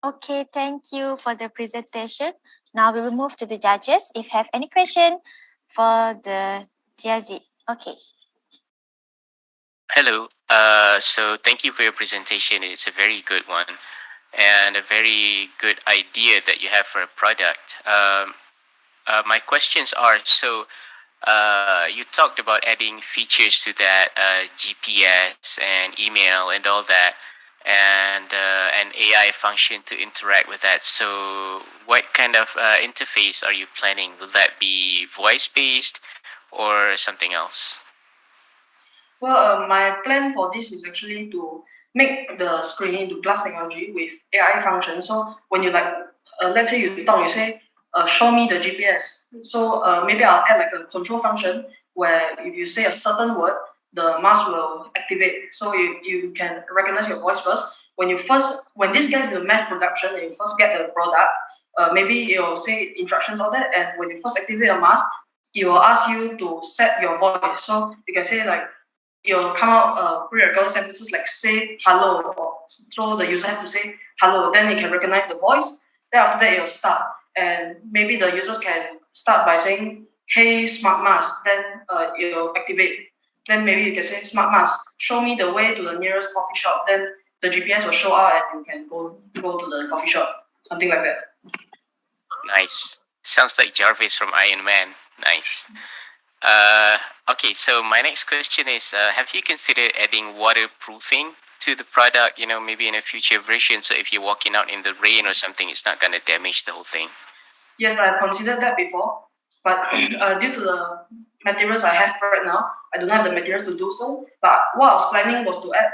A: Okay, thank you for the presentation. Now we will move to the judges. If you have any question for the GRZ. Okay.
E: Hello. So thank you for your presentation. It's a very good one and a very good idea that you have for a product. My questions are, so you talked about adding features to that, GPS and email and all that, and an AI function to interact with that. So what kind of interface are you planning? Will that be voice-based or something else?
N: Well, my plan for this is actually to make the screen into glass technology with AI function. So when you let's say you say, show me the GPS. So maybe I'll add like a control function where if you say a certain word, the mask will activate. So you can recognize your voice first. When this gets into mass production and you first get the product, maybe it will say instructions on that. And when you first activate a mask, it will ask you to set your voice. So you can say like, you'll come out pre-recorded sentences like say hello, so the user have to say hello, then it can recognize the voice. Then after that, it'll start, and maybe the users can start by saying, hey, smart mask, then it'll activate. Then maybe you can say, smart mask, show me the way to the nearest coffee shop. Then the GPS will show up and you can go to the coffee shop, something like that.
E: Nice. Sounds like Jarvis from Iron Man. Nice. Okay, so my next question is, have you considered adding waterproofing to the product, maybe in a future version, so if you're walking out in the rain or something, it's not going to damage the whole thing?
N: Yes, I've considered that before, but due to the materials I have right now, I don't have the materials to do so. But what I was planning was to add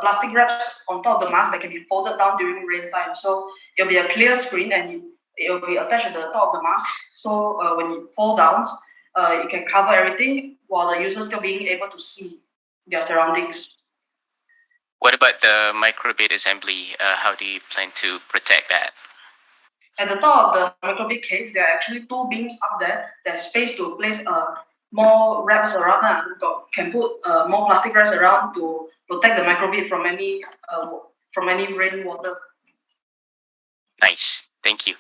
N: plastic wraps on top of the mask that can be folded down during rain time. So it'll be a clear screen and it'll be attached to the top of the mask. So when you fall down, you can cover everything while the user still being able to see their surroundings.
E: What about the microbit assembly? How do you plan to protect that?
N: At the top of the microbit cage, there are actually two beams up there. There's space to place more wraps around and can put more plastic wraps around to protect the microbit from any rainwater.
E: Nice, thank you.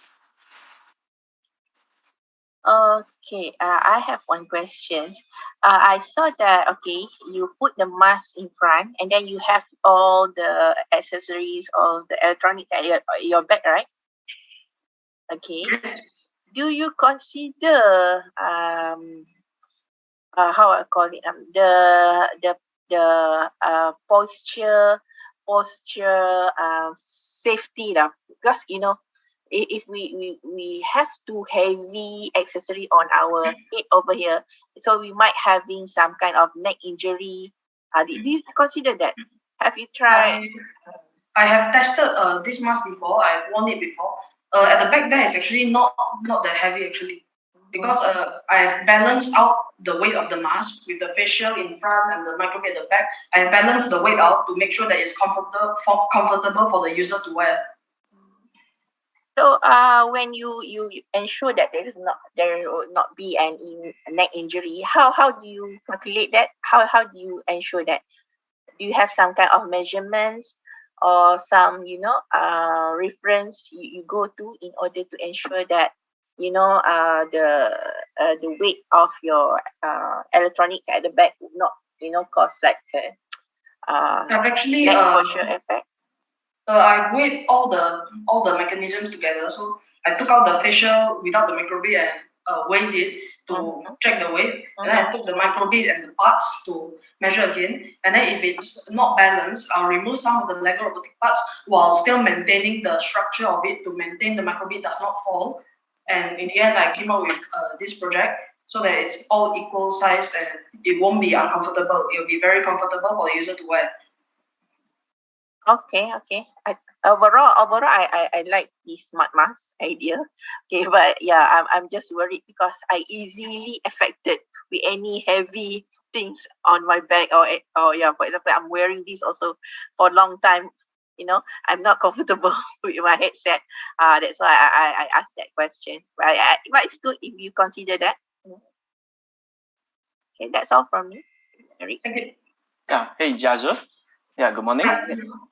B: Okay, I have one question. I saw that, okay, you put the mask in front and then you have all the accessories, all the electronics at your back, right? Okay. Do you consider, how I call it, the posture safety, because, if we have too heavy accessory on our head over here, so we might having some kind of neck injury. Do you consider that? Have you tried?
N: I have tested this mask before. I've worn it before. At the back there is actually not that heavy actually, because I have balanced out the weight of the mask with the facial in front and the microphone at the back. I have balanced the weight out to make sure that it's comfortable for the user to wear.
B: So when you ensure that there will not be an neck injury, how do you calculate that? How do you ensure that? Do you have some kind of measurements or some reference you go to in order to ensure that the weight of your electronics at the back would not cause like
N: I've actually
B: neck exposure effect?
N: I weighed all the mechanisms together. So I took out the facial without the microbead and weighed it to check the weight. And then I took the microbead and the parts to measure again. And then if it's not balanced, I'll remove some of the Lego robotic parts while still maintaining the structure of it to maintain the microbead does not fall. And in the end, I came up with this project so that it's all equal size and it won't be uncomfortable. It will be very comfortable for the user to wear.
B: Okay. Overall, I like this smart mask idea. Okay, but yeah, I'm just worried because I easily affected with any heavy things on my back or yeah. For example, I'm wearing this also for a long time. I'm not comfortable with my headset. That's why I asked that question. But it's good if you consider that. Okay, that's all from me. Eric.
N: Thank you.
O: Yeah. Hey, Jazza. Yeah, good morning.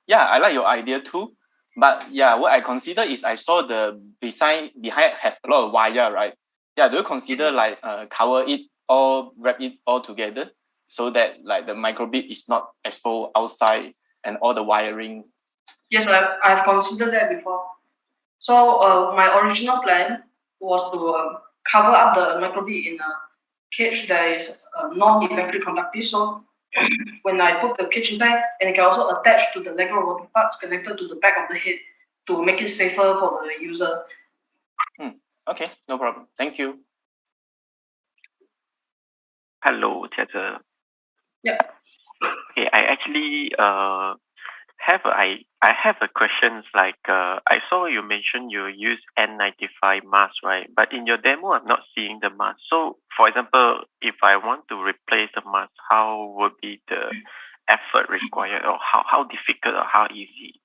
O: Yeah, I like your idea too. But yeah, what I consider is I saw the design behind have a lot of wire, right? Yeah, do you consider like cover it or wrap it all together so that like the microbead is not exposed outside and all the wiring?
N: Yes, I've considered that before. So my original plan was to cover up the microbead in a cage that is non-electric conductive. So when I put the cage inside, and it can also attach to the Lego robotic parts connected to the back of the head to make it safer for the user.
O: Okay, no problem. Thank you.
D: Hello, Jazza.
N: Yeah.
D: Okay, I actually I have a question. Like I saw you mentioned you use N95 mask, right? But in your demo, I'm not seeing the mask. So, for example, if I want to replace the mask, how would be the effort required, or how difficult or how easy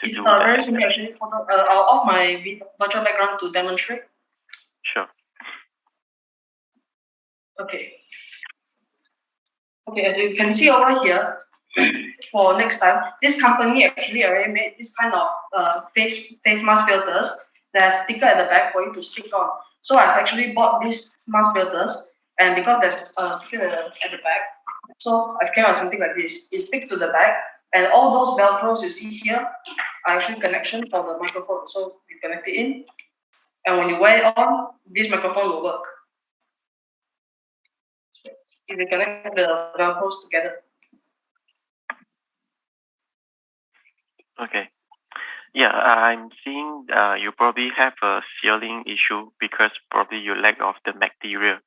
D: to do that?
N: Very simple actually. I'll off my virtual background to demonstrate.
D: Sure.
N: Okay, as you can see over here, for next time, this company actually already made this kind of face mask filters that sticker at the back for you to stick on. So I've actually bought these mask filters, and because there's a sticker at the back, so I've came out something like this. It sticks to the back, and all those velcros you see here are actually connection for the microphone. So you connect it in, and when you wear it on, this microphone will work. So if you connect the velcros together.
D: Okay. Yeah, I'm seeing you probably have a sealing issue because probably you lack of the material.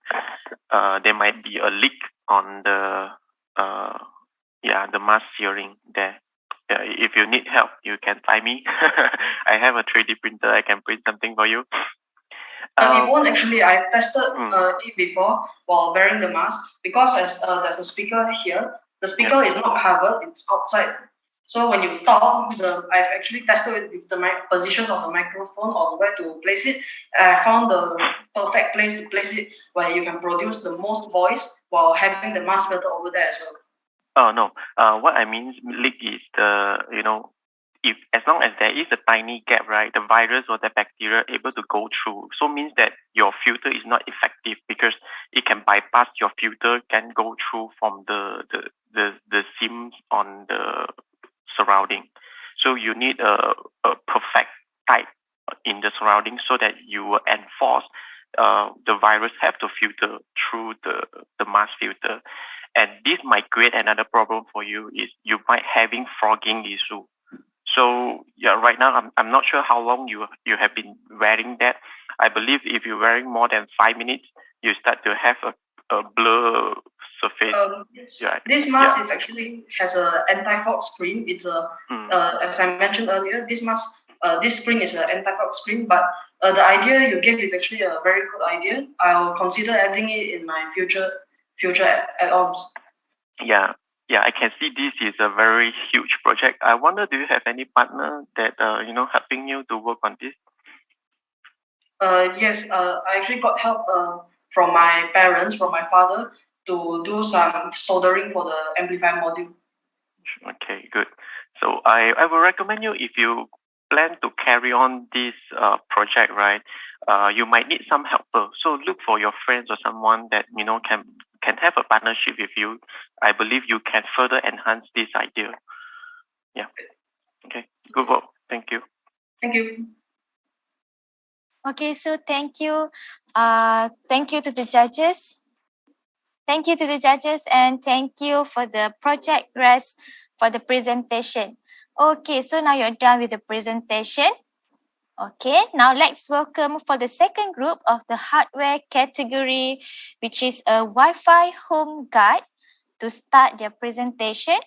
D: There might be a leak on the mask sealing there. If you need help, you can find me. I have a 3D printer. I can print something for you.
N: It won't actually. I've tested it before while wearing the mask because there's a speaker here. The speaker is not covered; it's outside. So when you talk, I've actually tested it with the positions of the microphone or where to place it. And I found the perfect place to place it where you can produce the most voice while having the mask filter over there as well.
D: Oh no. What I mean leak is if as long as there is a tiny gap, right, the virus or the bacteria able to go through. So means that your filter is not effective because it can bypass your filter, can go through from the seams on the surrounding. So you need a perfect type in the surrounding so that you will enforce the virus have to filter through the mask filter. And this might create another problem for you is you might having frogging issue. So yeah, right now I'm not sure how long you have been wearing that. I believe if you're wearing more than 5 minutes, you start to have a blur surface.
N: This mask is actually has a anti-fog screen. It's a as I mentioned earlier, this screen is an anti-fog screen, but the idea you gave is actually a very good idea. I'll consider adding it in my future add-ons.
D: Yeah, I can see this is a very huge project. I wonder, do you have any partner that helping you to work on this?
N: Yes, I actually got help from my parents, from my father, to do some soldering for the amplifier module.
D: Okay, good. So I will recommend you, if you plan to carry on this project, right? You might need some helper. So look for your friends or someone that can have a partnership with you. I believe you can further enhance this idea. Yeah. Okay. Good work. Thank you.
N: Thank you.
A: Okay, so thank you. Thank you to the judges. Thank you to the judges, and thank you for the project rest for the presentation. Okay, so now you're done with the presentation. Okay, now let's welcome for the second group of the hardware category, which is a Wi-Fi home guard, to start their presentation.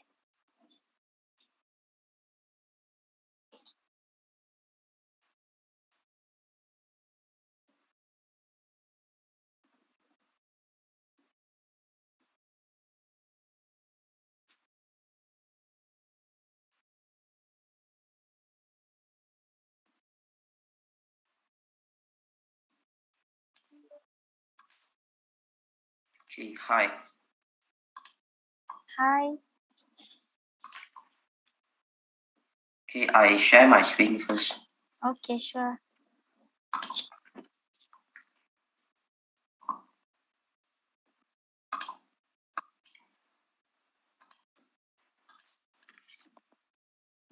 P: Okay, hi.
A: Hi.
P: Okay, I share my screen first.
A: Okay, sure.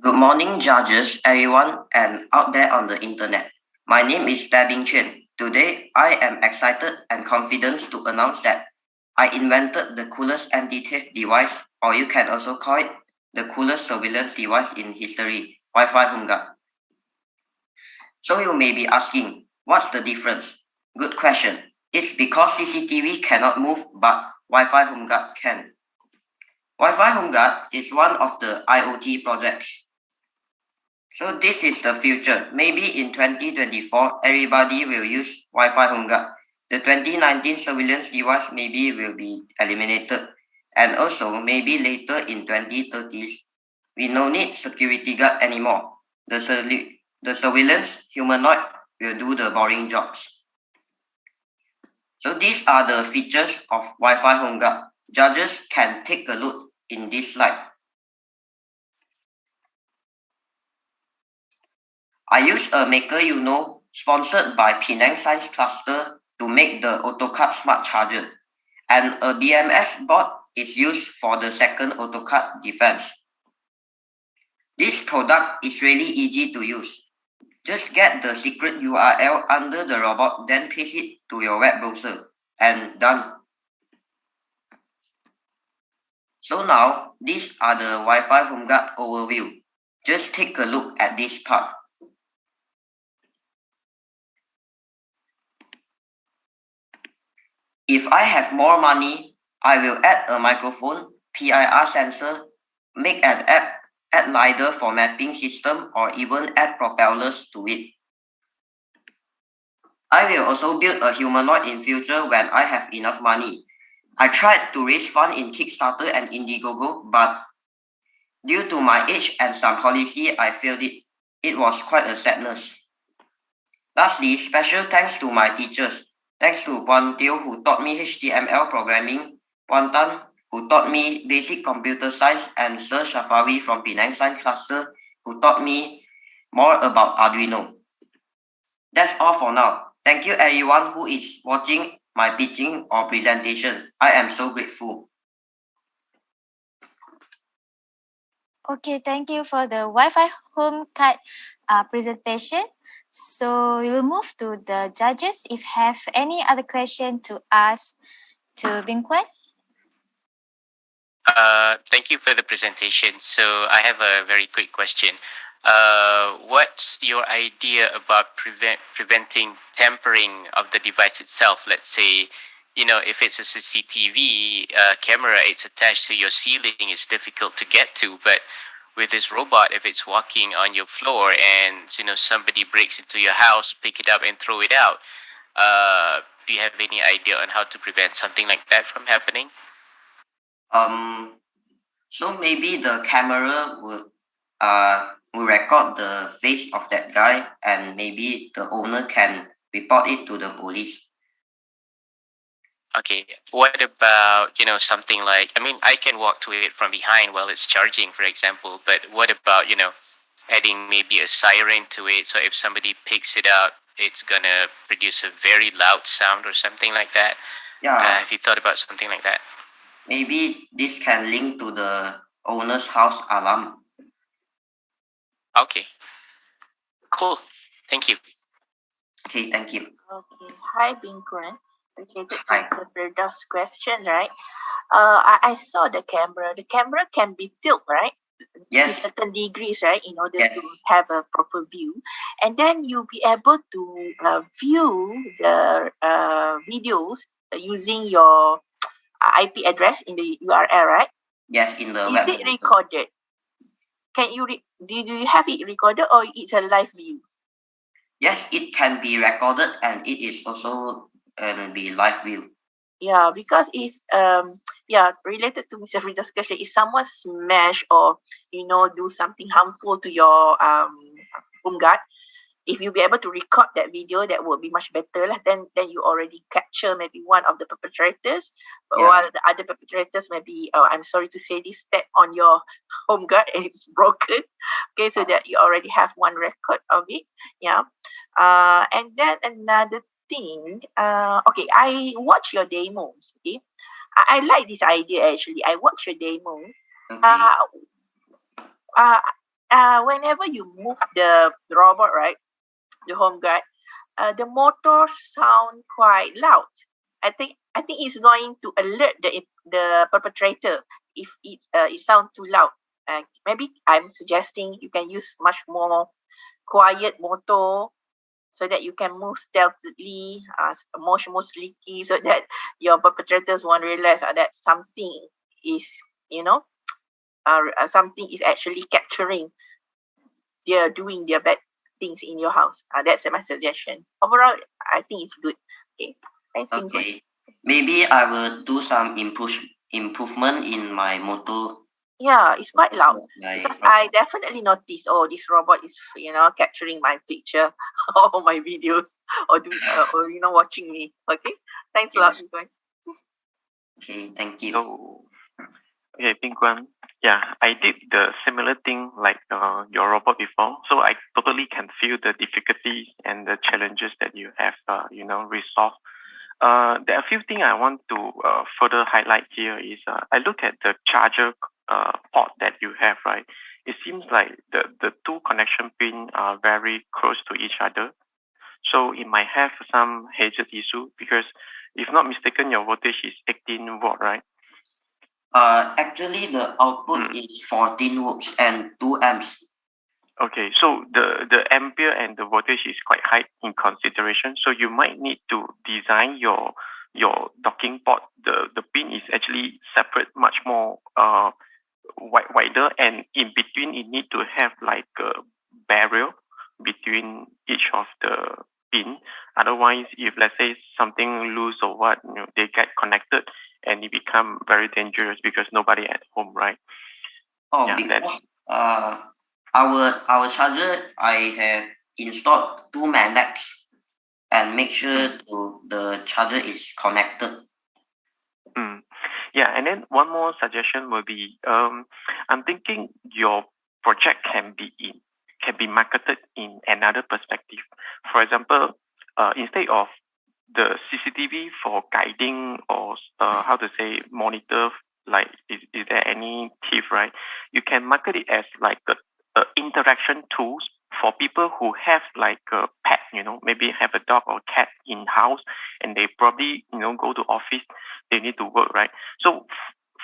P: Good morning, judges, everyone, and out there on the internet. My name is Tabing Chen. Today, I am excited and confident to announce that I invented the coolest anti-theft device, or you can also call it the coolest surveillance device in history, Wi-Fi home guard. So you may be asking, what's the difference? Good question. It's because CCTV cannot move, but Wi-Fi home guard can. Wi-Fi home guard is one of the IoT projects. So this is the future. Maybe in 2024, everybody will use Wi-Fi home guard. The 2019 surveillance device maybe will be eliminated. And also maybe later in 2030s, we no need security guard anymore. The surveillance humanoid will do the boring jobs. So these are the features of Wi-Fi home guard. Judges can take a look in this slide. I use a maker sponsored by Penang Science Cluster to make the AutoCAD Smart Charger, and a BMS board is used for the second AutoCAD defense. This product is really easy to use. Just get the secret URL under the robot, then paste it to your web browser, and done. So now, these are the Wi-Fi home guard overview. Just take a look at this part. If I have more money, I will add a microphone, PIR sensor, make an app, add LiDAR for mapping system, or even add propellers to it. I will also build a humanoid in future when I have enough money. I tried to raise funds in Kickstarter and Indiegogo, but due to my age and some policy, I failed it. It was quite a sadness. Lastly, special thanks to my teachers. Thanks to Puan Teo, who taught me HTML programming, Puan Tan, who taught me basic computer science, and Sir Shafawi from Penang Science Cluster, who taught me more about Arduino. That's all for now. Thank you everyone who is watching my pitching or presentation. I am so grateful.
A: Okay, thank you for the Wi-Fi home guard presentation. So we will move to the judges. If have any other question to ask to Bing Kwan.
E: Thank you for the presentation. So I have a very quick question. What's your idea about preventing tampering of the device itself? Let's say if it's a CCTV camera, it's attached to your ceiling, it's difficult to get to. But with this robot, if it's walking on your floor and somebody breaks into your house, pick it up and throw it out, do you have any idea on how to prevent something like that from happening?
P: So maybe the camera will record the face of that guy, and maybe the owner can report it to the police.
E: Okay, what about, something like, I can walk to it from behind while it's charging, for example, but what about, adding maybe a siren to it, so if somebody picks it up, it's gonna produce a very loud sound or something like that?
P: Yeah.
E: Have you thought about something like that?
P: Maybe this can link to the owner's house alarm.
E: Okay, cool, thank you.
P: Okay, thank you.
B: Okay, hi Bingkwan. Okay, that's a Firdaus question, right? I saw the camera. The camera can be tilted, right?
P: Yes.
B: To certain degrees, right? In order to have a proper view. And then you'll be able to view the videos using your IP address in the URL, right?
P: Yes, in the
B: Is
P: web.
B: it recorded? Can you do you have it recorded, or it's a live view?
P: Yes, it can be recorded, and it is also be live view.
B: Yeah, because if related to Mr. Frida's question, if someone smash or do something harmful to your home guard, if you be able to record that video, that would be much better lah. Then you already capture maybe one of the perpetrators, while the other perpetrators maybe, I'm sorry to say this, step on your home guard and it's broken. Okay, so that you already have one record of it. Yeah. And then another thing, okay, I watch your demos. Okay, I like this idea actually. I watch your demos. Whenever you move the robot, right, the home guard, the motor sound quite loud. I think it's going to alert the perpetrator if it sounds too loud. Maybe I'm suggesting you can use much more quiet motor, so that you can move stealthily, more sleeky, so that your perpetrators won't realize that something is, something is actually capturing. They're doing their bad things in your house. That's my suggestion. Overall, I think it's good. Okay, thanks.
P: Okay, maybe I will do some improvement in my motor.
B: Yeah, it's quite loud because I definitely noticed. Oh, this robot is capturing my picture or my videos or watching me. Okay, thanks a lot.
P: Okay, thank you.
D: So, okay, Bingkwan. Yeah, I did the similar thing like your robot before. So I totally can feel the difficulties and the challenges that you have, resolved. There are a few things I want to further highlight here is I look at the charger port that you have, right? It seems like the two connection pins are very close to each other. So it might have some hazard issue because if not mistaken, your voltage is 18 volt, right?
P: Actually the output is 14 volts and 2 amps.
D: Okay, so the ampere and the voltage is quite high in consideration. So you might need to design your docking port. The pin is actually separate much more wider, and in between it need to have like a barrier between each of the pin. Otherwise, if let's say something loose or what, they get connected and it become very dangerous because nobody at home, right?
P: Oh, yeah, because our charger, I have installed 2 magnets and make sure the charger is connected.
D: Yeah, and then one more suggestion will be, I'm thinking your project can be marketed in another perspective. For example, instead of the CCTV for guiding or monitor, like is there any thief, right? You can market it as like a interaction tools for people who have like a pet, maybe have a dog or cat in house, and they probably go to office, they need to work, right? So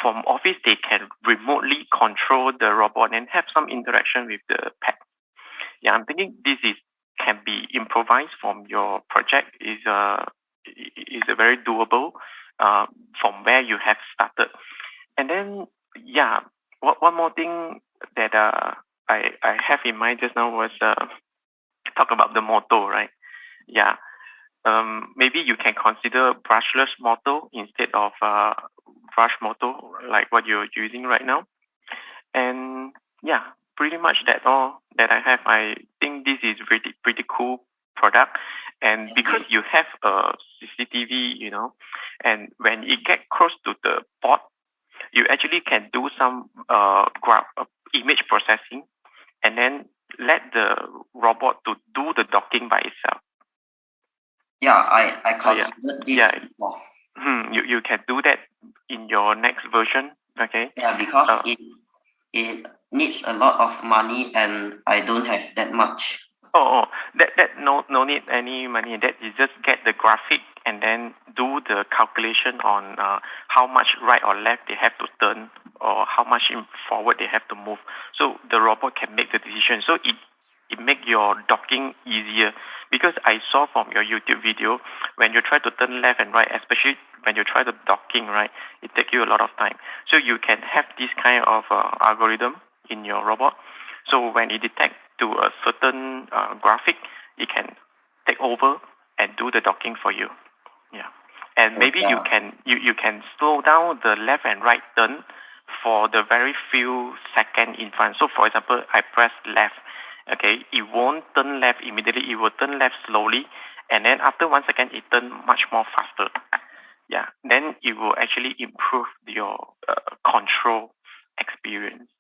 D: from office they can remotely control the robot and have some interaction with the pet. Yeah, I'm thinking this can be improvised from your project. Is a very doable. from where you have started. And then, yeah, one more thing that I have in mind just now was talk about the motto, right? Yeah. Maybe you can consider brushless motto instead of brush motto, like what you're using right now. And yeah, pretty much that's all that I have. I think this is pretty cool product. And because you have a CCTV, you know, and when it get close to the board, you actually can do some image processing, and then let the robot to do the docking by itself.
P: Yeah, I considered this.
D: Yeah. You can do that in your next version. Okay.
P: Yeah, because it needs a lot of money, and I don't have that much.
D: That no need any money. That is just get the graphic and then do the calculation on how much right or left they have to turn, or how much forward they have to move. So the robot can make the decision. So it make your docking easier, because I saw from your YouTube video, when you try to turn left and right, especially when you try the docking, right, it takes you a lot of time. So you can have this kind of algorithm in your robot. So when it detects to a certain graphic, it can take over and do the docking for you. Yeah, and maybe you can slow down the left and right turn for the very few seconds in front. So for example, I press left. Okay, it won't turn left immediately. It will turn left slowly, and then after 1 second, it turn much more faster. Yeah, then it will actually improve your control experience.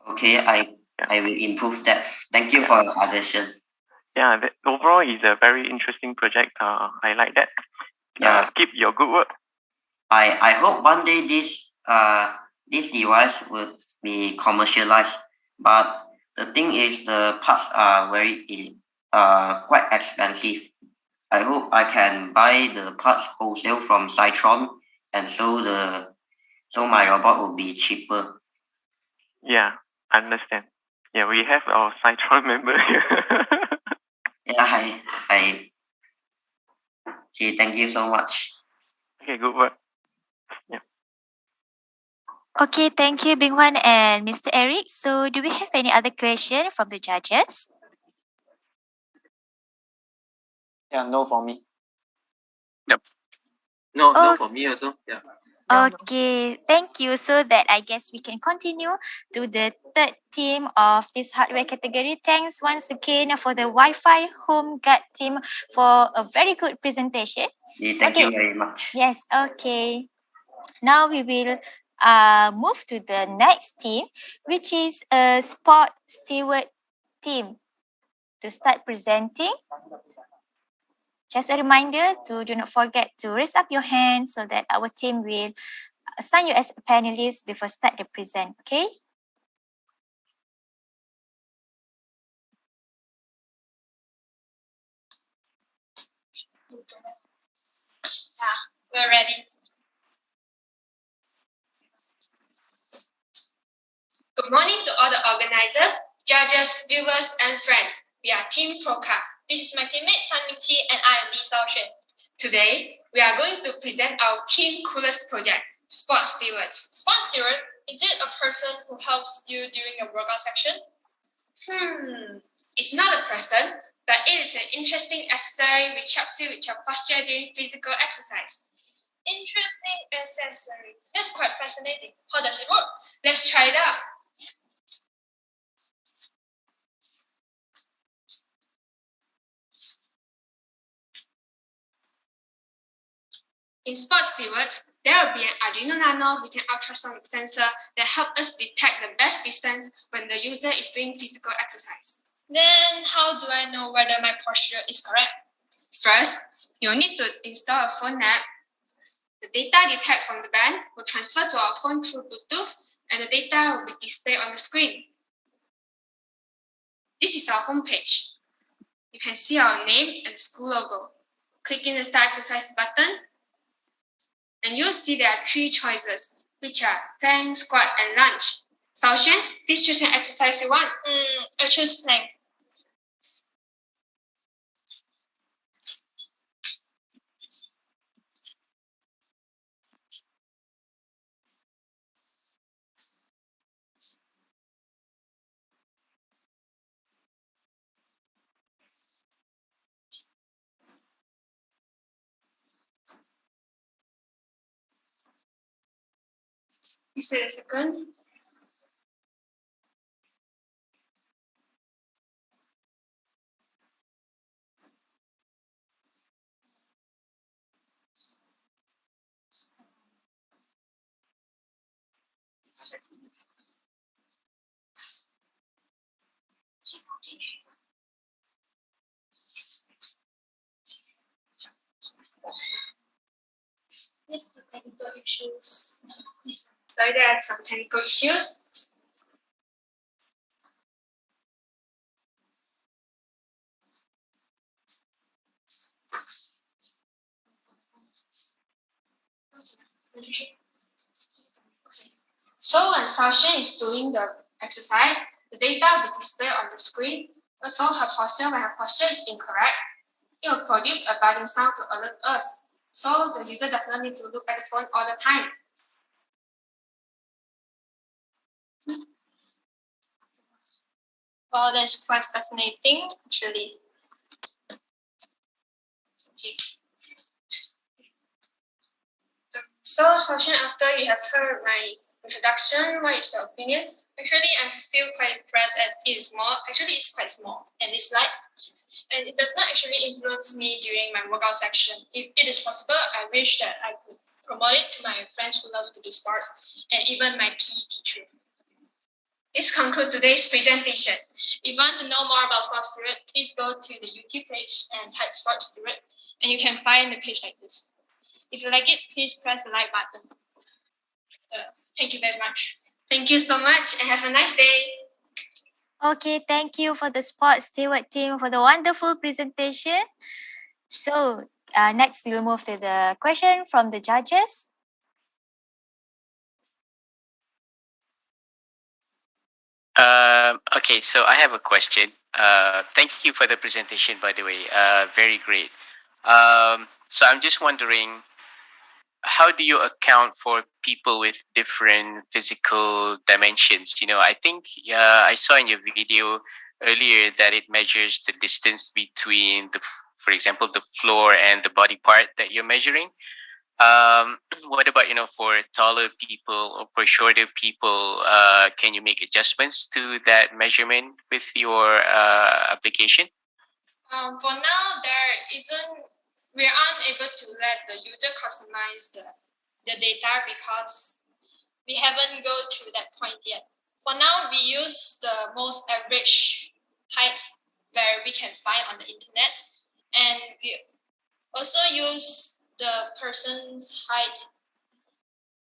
P: Okay, I will improve that. Thank you for your suggestion.
D: Yeah, overall is a very interesting project. I like that. Keep your good work.
P: I hope one day this device will be commercialized, but the thing is the parts are very quite expensive. I hope I can buy the parts wholesale from Cytron, and so my robot will be cheaper.
D: Yeah, I understand. Yeah, we have our Cytron member here.
P: Yeah, I okay, thank you so much.
D: Okay, good work. Yeah.
A: Okay, thank you, Bing-Wan and Mr. Eric. So do we have any other question from the judges?
O: Yeah, no for me.
D: Yep.
I: No for me also. Yeah.
A: Okay, thank you. So that I guess we can continue to the third team of this hardware category. Thanks once again for the Wi-Fi home guard team for a very good presentation.
P: Yeah, thank you very much.
A: Yes, okay. Now we will move to the next team, which is a sport steward team. To start presenting, just a reminder to do not forget to raise up your hand so that our team will assign you as a panelist before start the present, okay?
Q: Yeah, we're ready. Good morning to all the organizers, judges, viewers, and friends. We are Team Proca. This is my teammate Tan Ming-Chi, and I am Lee Sao-Shen. Today, we are going to present our team coolest project, Sport Stewards. Sport Steward, is it a person who helps you during your workout section? It's not a person, but it is an interesting accessory which helps you with your posture during physical exercise. Interesting accessory. That's quite fascinating. How does it work? Let's try it out. In Sport Stewards, there will be an Arduino Nano with an ultrasonic sensor that helps us detect the best distance when the user is doing physical exercise. Then, how do I know whether my posture is correct? First, you'll need to install a phone app. The data detected from the band will transfer to our phone through Bluetooth, and the data will be displayed on the screen. This is our homepage. You can see our name and the school logo. Clicking the Start Exercise button, and you'll see there are 3 choices, which are plank, squat, and lunge. Sao-Shen, please choose an exercise you want. I'll choose plank. Please wait a second. Technical issues. Sorry, there are some technical issues. Okay. So when Sasha is doing the exercise, the data will be displayed on the screen. Also, her posture, when her posture is incorrect, it will produce a buzzing sound to alert us. So the user does not need to look at the phone all the time. Well, that's quite fascinating, actually. Okay. So, Sasha, after you have heard my introduction, what is your opinion? Actually, I feel quite impressed at it is small. Actually, it's quite small and it's light. And it does not actually influence me during my workout section. If it is possible, I wish that I could promote it to my friends who love to do sports and even my PE teacher. This concludes today's presentation. If you want to know more about Sports Steward, please go to the YouTube page and type Sports Steward, and you can find the page like this. If you like it, please press the like button. Thank you very much. Thank you so much and have a nice day.
A: Okay, thank you for the Sports Steward team for the wonderful presentation. So next we'll move to the question from the judges.
E: Okay, so I have a question. Thank you for the presentation, by the way. Very great. So I'm just wondering, how do you account for people with different physical dimensions? You know, I think I saw in your video earlier that it measures the distance between for example, the floor and the body part that you're measuring. What about, for taller people or for shorter people, can you make adjustments to that measurement with your application?
Q: For now, we aren't able to let the user customize the data because we haven't go to that point yet. For now, we use the most average height where we can find on the internet, and we also use the person's height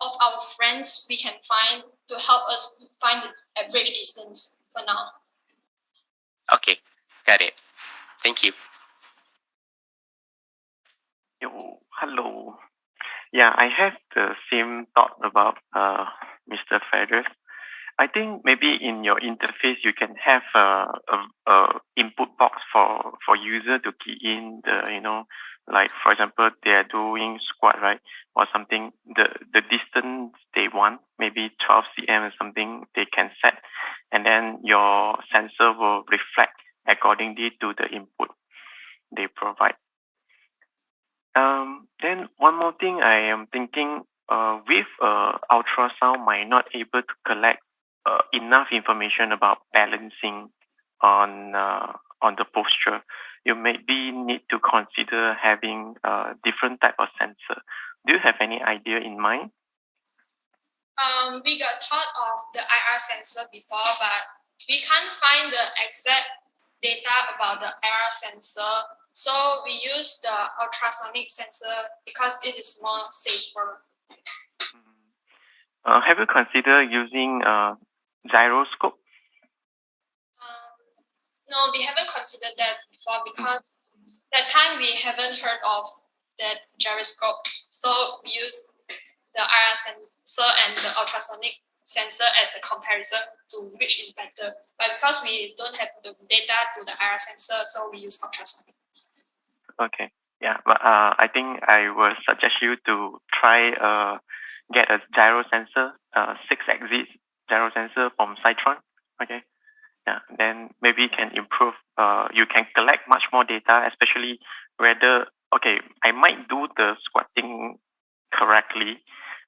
Q: of our friends we can find to help us find the average distance for now.
E: Okay, got it. Thank you.
D: Yo, hello. Yeah, I have the same thought about Mr. Feathers. I think maybe in your interface you can have a input box for user to key in the like for example they are doing squat, right, or something, the distance they want, maybe 12 cm or something they can set, and then your sensor will reflect accordingly to the input they provide. Then one more thing I am thinking, with ultrasound might not able to collect enough information about balancing on the posture. You maybe need to consider having a different type of sensor. Do you have any idea in mind?
Q: We got thought of the IR sensor before, but we can't find the exact data about the IR sensor. So we use the ultrasonic sensor because it is more safer.
D: Have you considered using gyroscope?
Q: No, we haven't considered that before because that time we haven't heard of that gyroscope. So we use the IR sensor and the ultrasonic sensor as a comparison to which is better. But because we don't have the data to the IR sensor, so we use ultrasonic.
D: Okay, yeah, but I think I will suggest you to try get a gyro sensor, 6-axis gyro sensor from Cytron. Okay, yeah, then maybe you can improve. You can collect much more data, especially whether I might do the squatting correctly,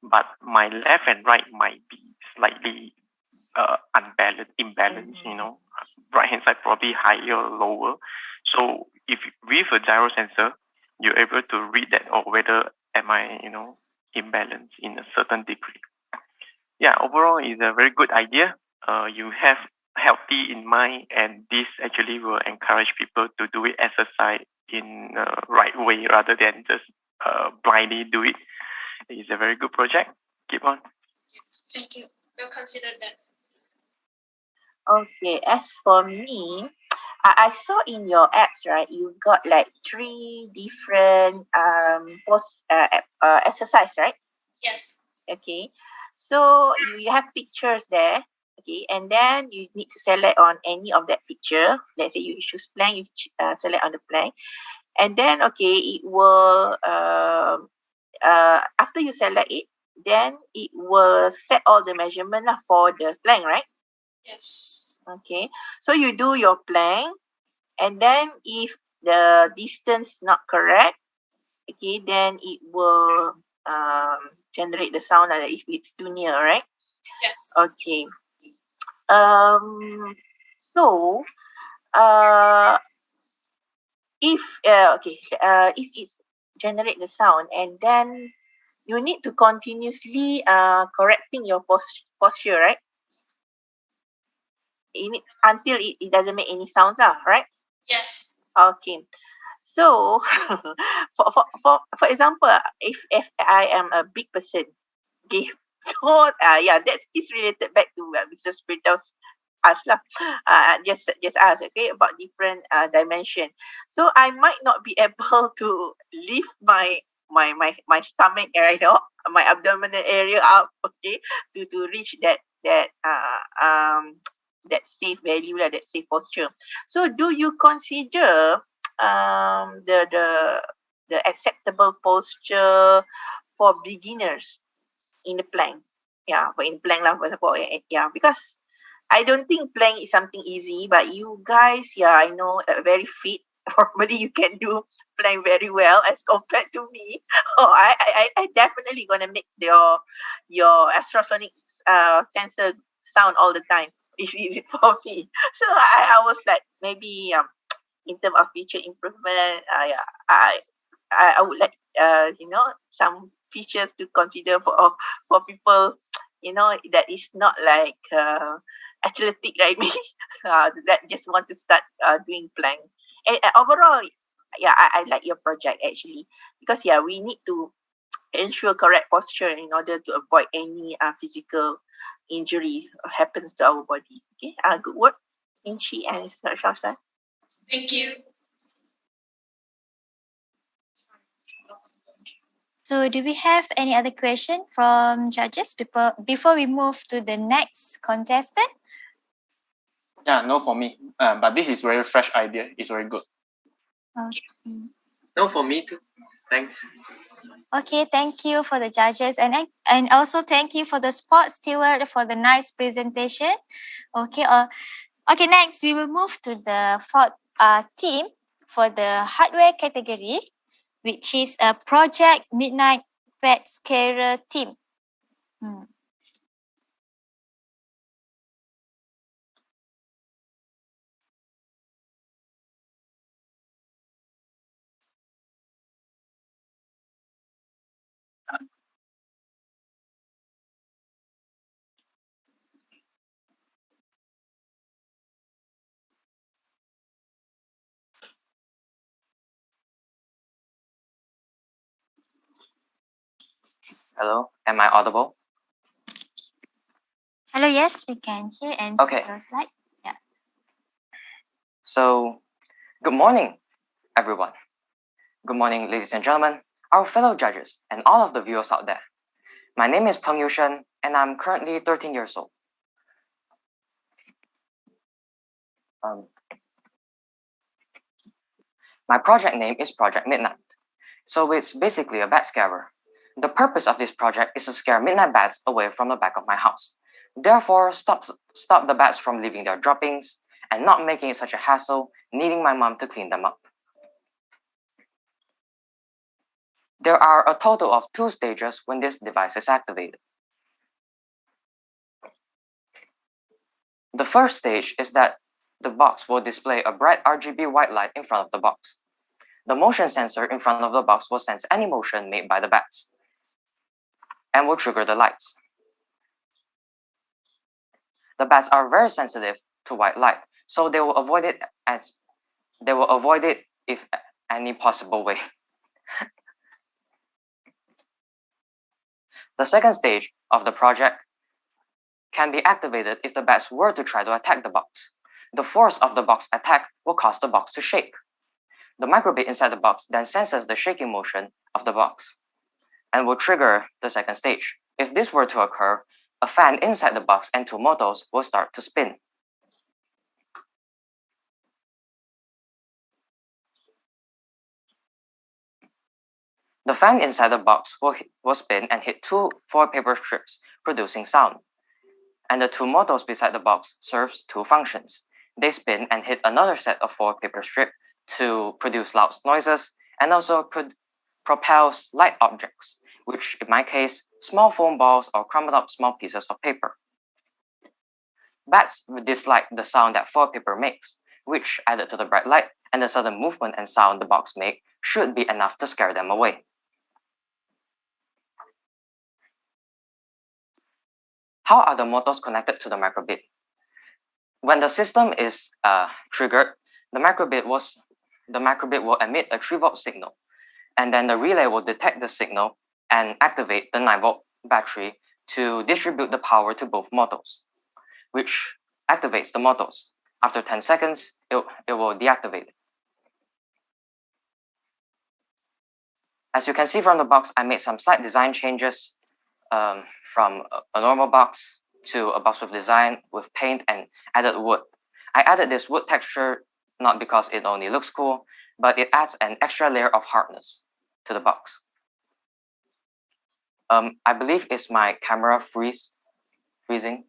D: but my left and right might be slightly imbalanced, you know. Right hand side probably higher or lower. So if with a gyro sensor, you're able to read that, or whether am I, you know, imbalanced in a certain degree. Yeah, overall is a very good idea. You have healthy in mind, and this actually will encourage people to do it exercise in the right way rather than just blindly do it. It's a very good project. Keep on.
Q: Thank you. We'll consider that.
B: Okay, as for me, I saw in your apps, right, you got like 3 different exercise, right?
Q: Yes.
B: Okay, so you have pictures there. Okay, and then you need to select on any of that picture. Let's say you choose plank, you select on the plank, and then okay, it will after you select it, then it will set all the measurement for the plank, right?
Q: Yes.
B: Okay, so you do your plank, and then if the distance not correct, okay, then it will generate the sound if it's too near, right?
Q: Yes.
B: Okay. So if if it generate the sound, and then you need to continuously correcting your posture, right? Until it doesn't make any sounds, right?
Q: Yes.
B: Okay. So for example, if I am a big person, okay, so that is related back to Mr. Spirito's ask lah. Just ask, okay, about different dimension. So I might not be able to lift my stomach area, my abdominal area up, okay, to reach that safe value, that safe posture. So do you consider the acceptable posture for beginners in the plank? Yeah, for in plank lah, for example, because I don't think plank is something easy, but you guys, I know, very fit. Normally you can do plank very well as compared to me. Oh, I definitely gonna make your ultrasonic sensor sound all the time. It's easy for me. So I was like, maybe in terms of feature improvement, I would like some features to consider for people, that is not like athletic like me, that just want to start doing plank. And overall, I like your project actually, because we need to ensure correct posture in order to avoid any physical injury happens to our body. Okay, good work, Inchi and Shasha.
Q: Thank you.
A: So do we have any other question from judges before we move to the next contestant?
O: Yeah, no for me. But this is very fresh idea. It's very good.
A: Okay.
I: No for me too. Thanks.
A: Okay, thank you for the judges, and also thank you for the sports steward for the nice presentation. Okay, okay. Next, we will move to the fourth team for the hardware category, which is a Project Midnight Pet Scarer team.
R: Hello, am I audible?
A: Hello, yes, we can hear and
R: Okay.
A: see your slide. Yeah.
R: So, good morning, everyone. Good morning, ladies and gentlemen, our fellow judges, and all of the viewers out there. My name is Peng Yushen, and I'm currently 13 years old. My project name is Project Midnight. So it's basically a bat scarer. The purpose of this project is to scare midnight bats away from the back of my house. Therefore, stop the bats from leaving their droppings and not making it such a hassle, needing my mom to clean them up. There are a total of 2 stages when this device is activated. The first stage is that the box will display a bright RGB white light in front of the box. The motion sensor in front of the box will sense any motion made by the bats and will trigger the lights. The bats are very sensitive to white light, so they will avoid it if any possible way. The second stage of the project can be activated if the bats were to try to attack the box. The force of the box attack will cause the box to shake. The microbit inside the box then senses the shaking motion of the box and will trigger the second stage. If this were to occur, a fan inside the box and 2 motors will start to spin. The fan inside the box will spin and hit 2 4-paper strips, producing sound. And the 2 motors beside the box serves 2 functions. They spin and hit another set of 4-paper strips to produce loud noises and also propels light objects, which in my case, small foam balls or crumbled up small pieces of paper. Bats dislike the sound that 4-paper makes, which added to the bright light and the sudden movement and sound the box make should be enough to scare them away. How are the motors connected to the microbit? When the system is triggered, the microbit will emit a 3-volt signal, and then the relay will detect the signal and activate the 9-volt battery to distribute the power to both motors, which activates the motors. After 10 seconds, it will deactivate it. As you can see from the box, I made some slight design changes from a normal box to a box with design with paint and added wood. I added this wood texture not because it only looks cool, but it adds an extra layer of hardness to the box. I believe it's my camera freezing.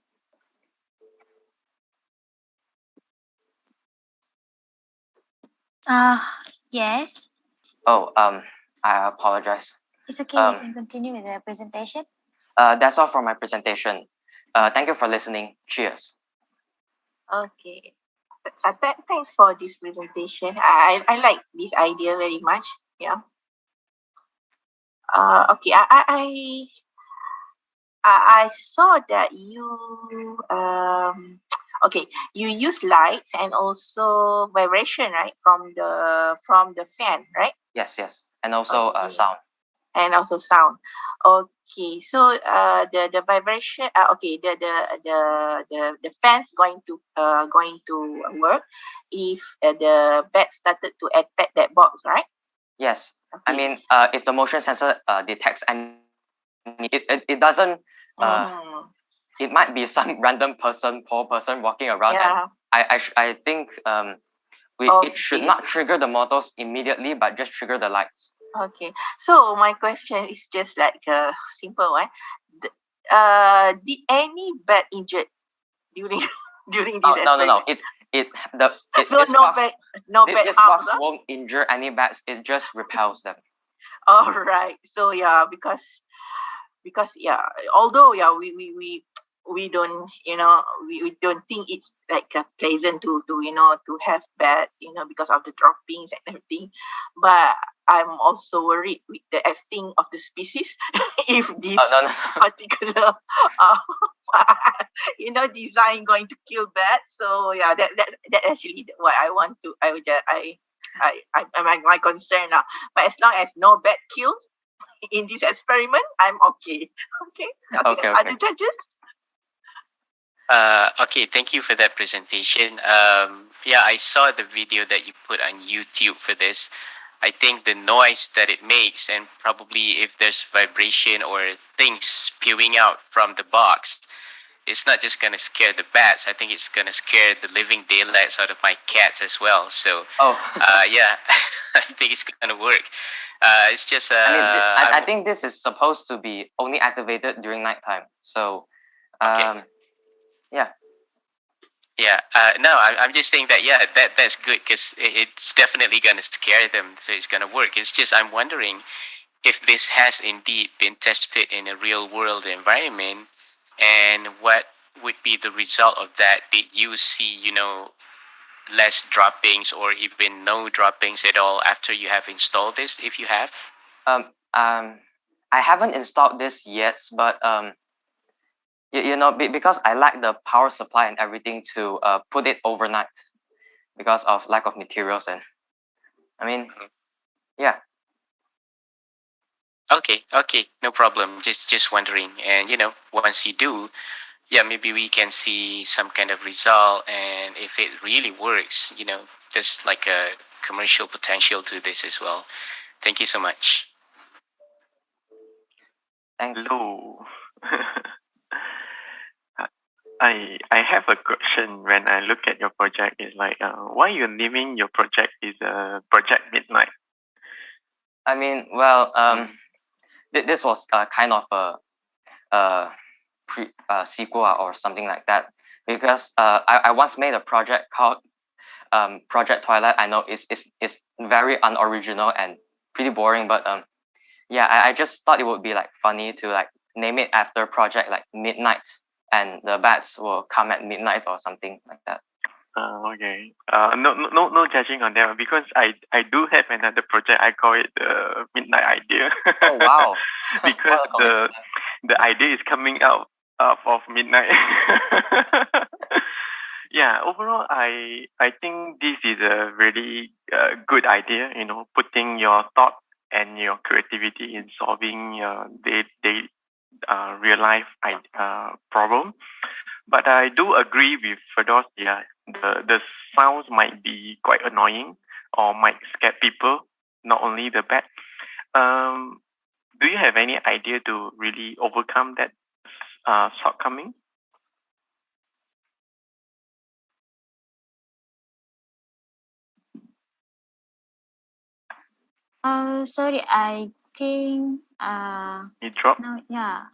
A: Yes.
R: Oh, I apologize.
A: It's okay, you can continue with the presentation.
R: That's all for my presentation. Thank you for listening. Cheers.
B: Okay. Thanks for this presentation. I like this idea very much. Yeah. Okay. I saw that you you use lights and also vibration, right, from the fan, right?
R: Yes, and also sound.
B: And also sound. Okay, so the vibration. The fan's going to work if the bat started to attack that box, right?
R: Yes. Okay. I mean, if the motion sensor detects and it doesn't. It might be some random poor person walking around. Yeah. And I think it should not trigger the motors immediately, but just trigger the lights.
B: Okay. So my question is just like a simple one. Did any bat injured during this experiment?
R: No. This box won't injure any bats. It just repels them.
B: All right. So yeah, because although we don't we don't think it's like pleasant to have bats because of the droppings and everything, but I'm also worried with the extinct of the species if this particular design going to kill bats. So yeah, that actually what I want to my concern now. But as long as no bat kills in this experiment, I'm okay. Okay. Other judges?
E: Okay, thank you for that presentation. I saw the video that you put on YouTube for this. I think the noise that it makes, and probably if there's vibration or things spewing out from the box, it's not just going to scare the bats. I think it's going to scare the living daylights out of my cats as well. So, I think it's going to work. It's just...
R: I think this is supposed to be only activated during nighttime. So,
E: okay. I'm just saying that, that's good because it's definitely going to scare them. So it's going to work. It's just I'm wondering if this has indeed been tested in a real world environment, and what would be the result of that? Did you see, less droppings or even no droppings at all after you have installed this, if you have?
R: I haven't installed this yet, but because I lack the power supply and everything to put it overnight because of lack of materials, and yeah.
E: Okay, no problem. Just wondering. And once you do, maybe we can see some kind of result, and if it really works, there's like a commercial potential to this as well. Thank you so much.
R: Thanks.
D: Hello. I have a question. When I look at your project, it's like, why you're naming your project is Project Midnight?
R: This was kind of a sequel or something like that, because I once made a project called Project Twilight. I know it's very unoriginal and pretty boring, but I just thought it would be like funny to like name it after Project like Midnight, and the bats will come at midnight or something like that.
D: Okay. No judging on that, because I do have another project. I call it the Midnight Idea.
R: Oh wow!
D: Because the idea is coming out of midnight. Yeah. Overall, I think this is a really good idea. Putting your thought and your creativity in solving real life problem. But I do agree with Firdaus. Yeah, the sounds might be quite annoying or might scare people. Not only the bat. Do you have any idea to really overcome that shortcoming?
A: Sorry, I think
D: it dropped.
A: now, yeah.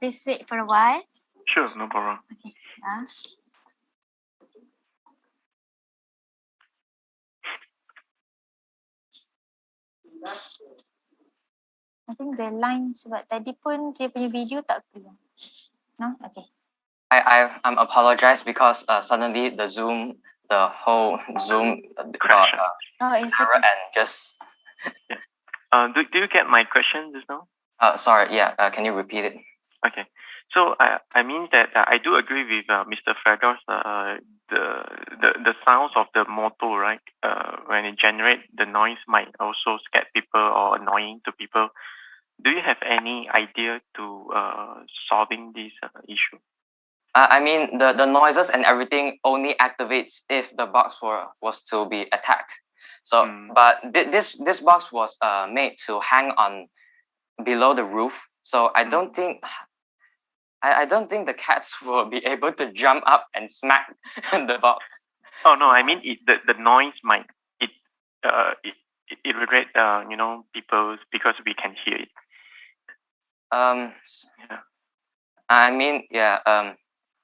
A: Please wait for a while.
D: Sure, no problem.
A: Okay. I think the line sebab tadi pun dia punya video tak clear. No? Okay.
R: I'm apologize because suddenly the whole Zoom got error and just.
D: Do you get my question just now?
R: Sorry. Yeah. Can you repeat it?
D: Okay. So I mean that I do agree with Mr. Firdaus. The sounds of the motor, right? When it generates, the noise might also scare people or annoying to people. Do you have any idea to solving this issue?
R: The noises and everything only activates if the box was to be attacked. So, but this box was made to hang on below the roof. So I don't think the cats will be able to jump up and smack the box.
D: Oh no, I mean the noise might irritate people because we can hear it.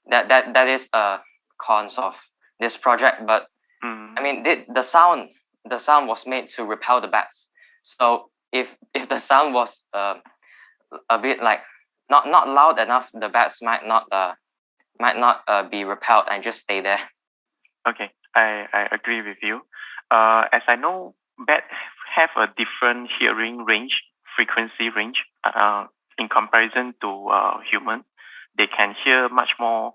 R: That is cons of this project, but the sound was made to repel the bats. So if the sound was a bit like not loud enough, the bats might not be repelled and just stay there.
D: Okay, I agree with you. As I know, bats have a different hearing range, frequency range, in comparison to human. They can hear much more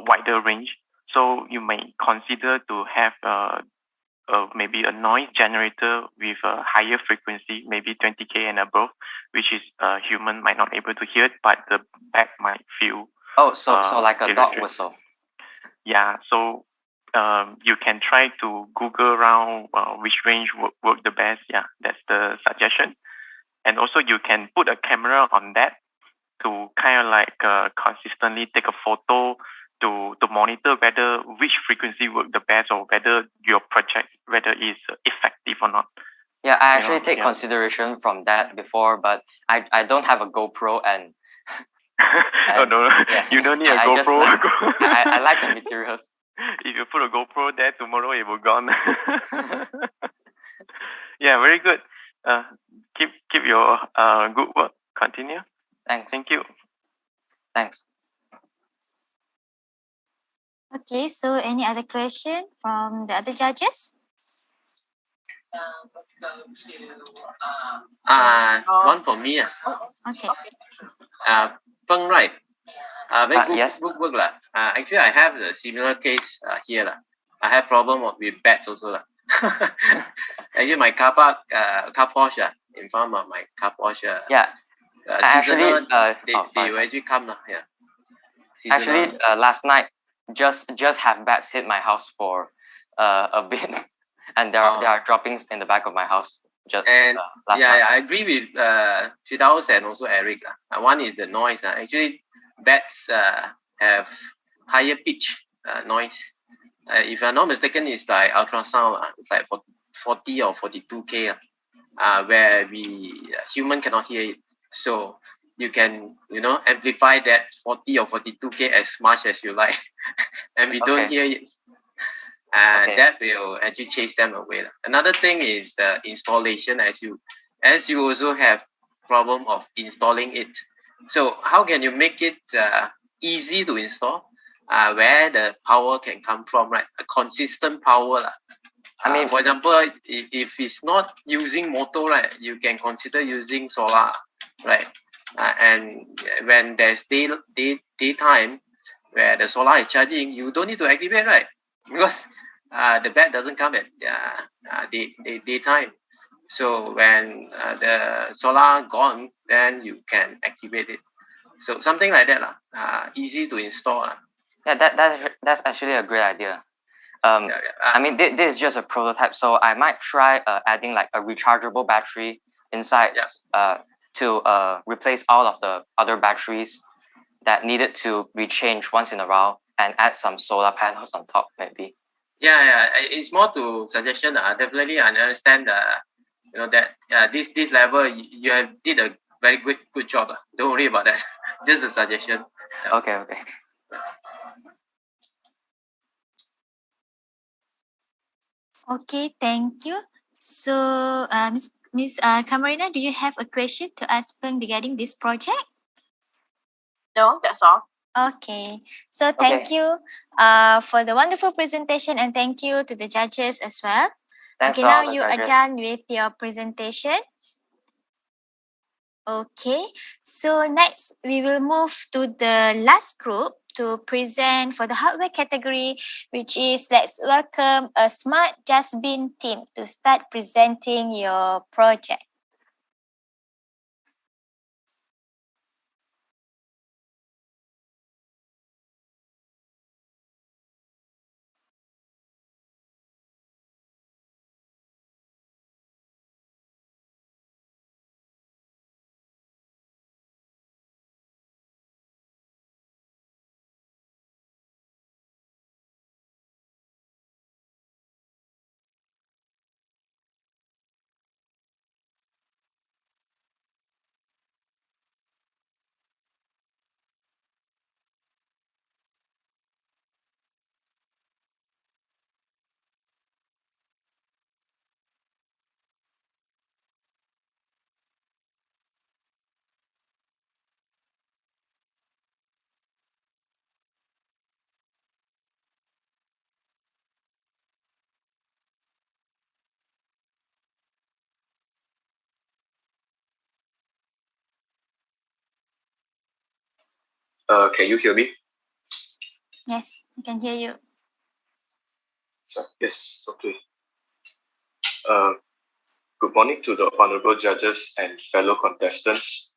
D: wider range. So you may consider to have maybe a noise generator with a higher frequency, maybe 20K and above, which is human might not able to hear it, but the bat might feel.
R: Oh, so like a dog whistle.
D: Yeah, so you can try to Google around which range work the best. Yeah, that's the suggestion. And also you can put a camera on that to kind of like consistently take a photo to monitor whether which frequency work the best or whether your project is effective or not.
R: Yeah, I actually take consideration from that before, but I don't have a GoPro and
D: oh no, you don't need a GoPro.
R: I like the materials.
D: If you put a GoPro there, tomorrow it will gone. Yeah, very good. Keep your good work. Continue.
R: Thanks.
D: Thank you.
R: Thanks.
A: Okay, so any other question from the other judges?
I: Let's go to one for me.
A: Okay.
I: Peng, right? Very good,
R: yes.
I: good work lah. Actually, I have a similar case here lah. I have problem with bats also lah. Actually, my car wash in front of my car wash.
R: Yeah.
I: Seasonal,
R: actually,
I: they will actually come lah. Yeah.
R: Actually, last night just have bats hit my house for a bit, and there are droppings in the back of my house. Just last night.
I: I agree with Firdaus and also Eric lah. One is the noise. Actually, bats have higher pitch noise. If I'm not mistaken, it's like ultrasound. It's like 40 or 42K, where human cannot hear it. So you can, amplify that 40 or 42K as much as you like, and we don't hear it. And that will actually chase them away. Another thing is the installation, as you also have problem of installing it. So how can you make it easy to install? Where the power can come from, right? A consistent power. For example, if it's not using motor, right, you can consider using solar, right? And when there's daytime where the solar is charging, you don't need to activate, right? Because the bat doesn't come at daytime. So when the solar gone, then you can activate it. So something like that, easy to install.
R: Yeah, that's actually a great idea. This is just a prototype, so I might try adding like a rechargeable battery inside to replace all of the other batteries that needed to be changed once in a while, and add some solar panels on top, maybe.
I: Yeah, it's more to suggestion. Definitely, I understand that this level you did a very good job. Don't worry about that. Just a suggestion.
R: Okay.
A: Okay, thank you. So, Ms. Camarina, do you have a question to ask Peng regarding this project?
B: No, that's all.
A: Okay, so thank you for the wonderful presentation, and thank you to the judges as well.
R: Thanks
A: okay, now you are done with your presentation. Okay, so next we will move to the last group to present for the hardware category, which is let's welcome a smart Dustbin team to start presenting your project.
S: Can you hear me?
A: Yes, I can hear you.
S: Yes, okay. Good morning to the honorable judges and fellow contestants.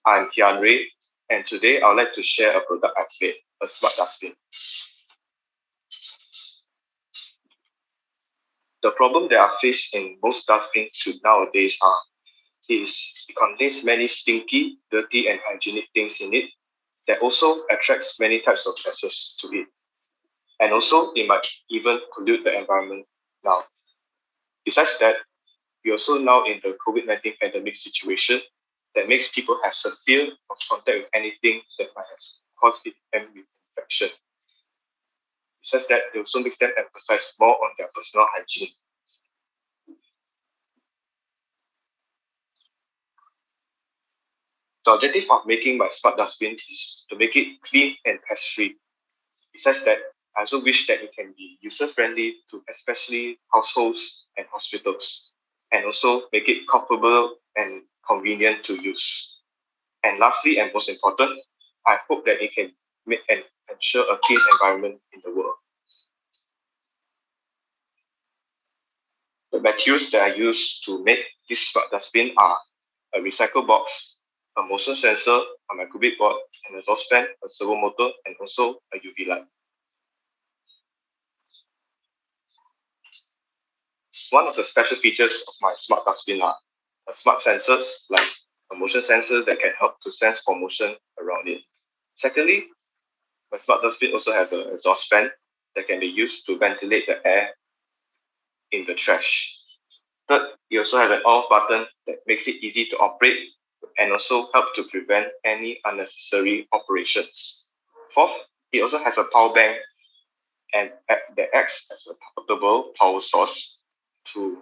S: I'm Hyun Ray, and today I'd like to share a product I've made, a smart dustbin. The problem that I face in most dustbins nowadays is it contains many stinky, dirty, and hygienic things in it that also attracts many types of pests to it. And also, it might even pollute the environment now. Besides that, we're also now in the COVID-19 pandemic situation that makes people have a fear of contact with anything that might have caused them with infection. It's just that it also makes them emphasize more on their personal hygiene. The objective of making my smart dustbin is to make it clean and pest-free. Besides that, I also wish that it can be user-friendly to especially households and hospitals, and also make it comfortable and convenient to use. And lastly, and most important, I hope that it can make and ensure a clean environment in the world. The materials that I use to make this smart dustbin are a recycle box, a motion sensor, a microbit board, an exhaust fan, a servo motor, and also a UV light. One of the special features of my smart dustbin are smart sensors like a motion sensor that can help to sense for motion around it. Secondly, my smart dustbin also has an exhaust fan that can be used to ventilate the air in the trash. Third, it also has an on-off button that makes it easy to operate and also help to prevent any unnecessary operations. Fourth, it also has a power bank and that acts as a portable power source to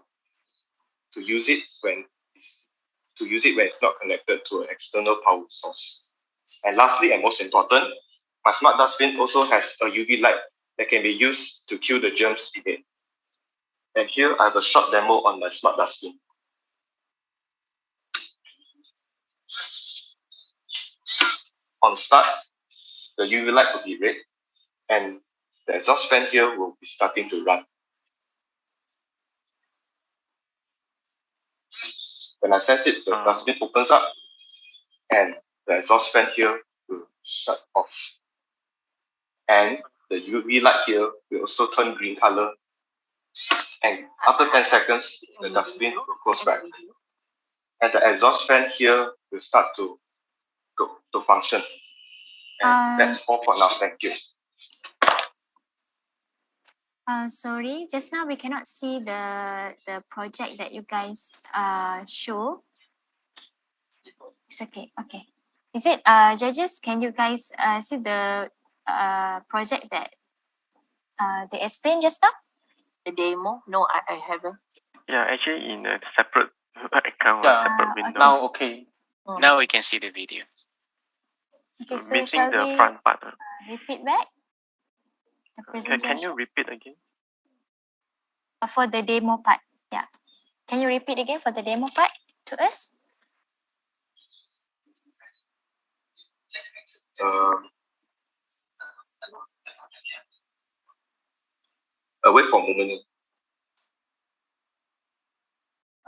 S: use it when it's not connected to an external power source. And lastly, and most important, my smart dustbin also has a UV light that can be used to kill the germs in it. And here I have a short demo on my smart dustbin. On start, the UV light will be red and the exhaust fan here will be starting to run. When I sense it, the dustbin opens up and the exhaust fan here will shut off. And the UV light here will also turn green color. And after 10 seconds, the dustbin will close back. And the exhaust fan here will start to function. And that's all for now. Thank you.
A: Sorry, just now we cannot see the project that you guys show. It's okay. Okay. Is it judges? Can you guys see the project that they explained just now?
B: The demo? No, I haven't.
D: Yeah, actually in a separate account, separate window.
O: Now okay.
E: Now we can see the video.
A: Okay, so
D: missing
A: shall
D: the
A: we
D: front part.
A: repeat back the presentation?
D: Can you repeat again?
A: For the demo part, yeah. Can you repeat again for the demo part to us?
S: Wait for a moment.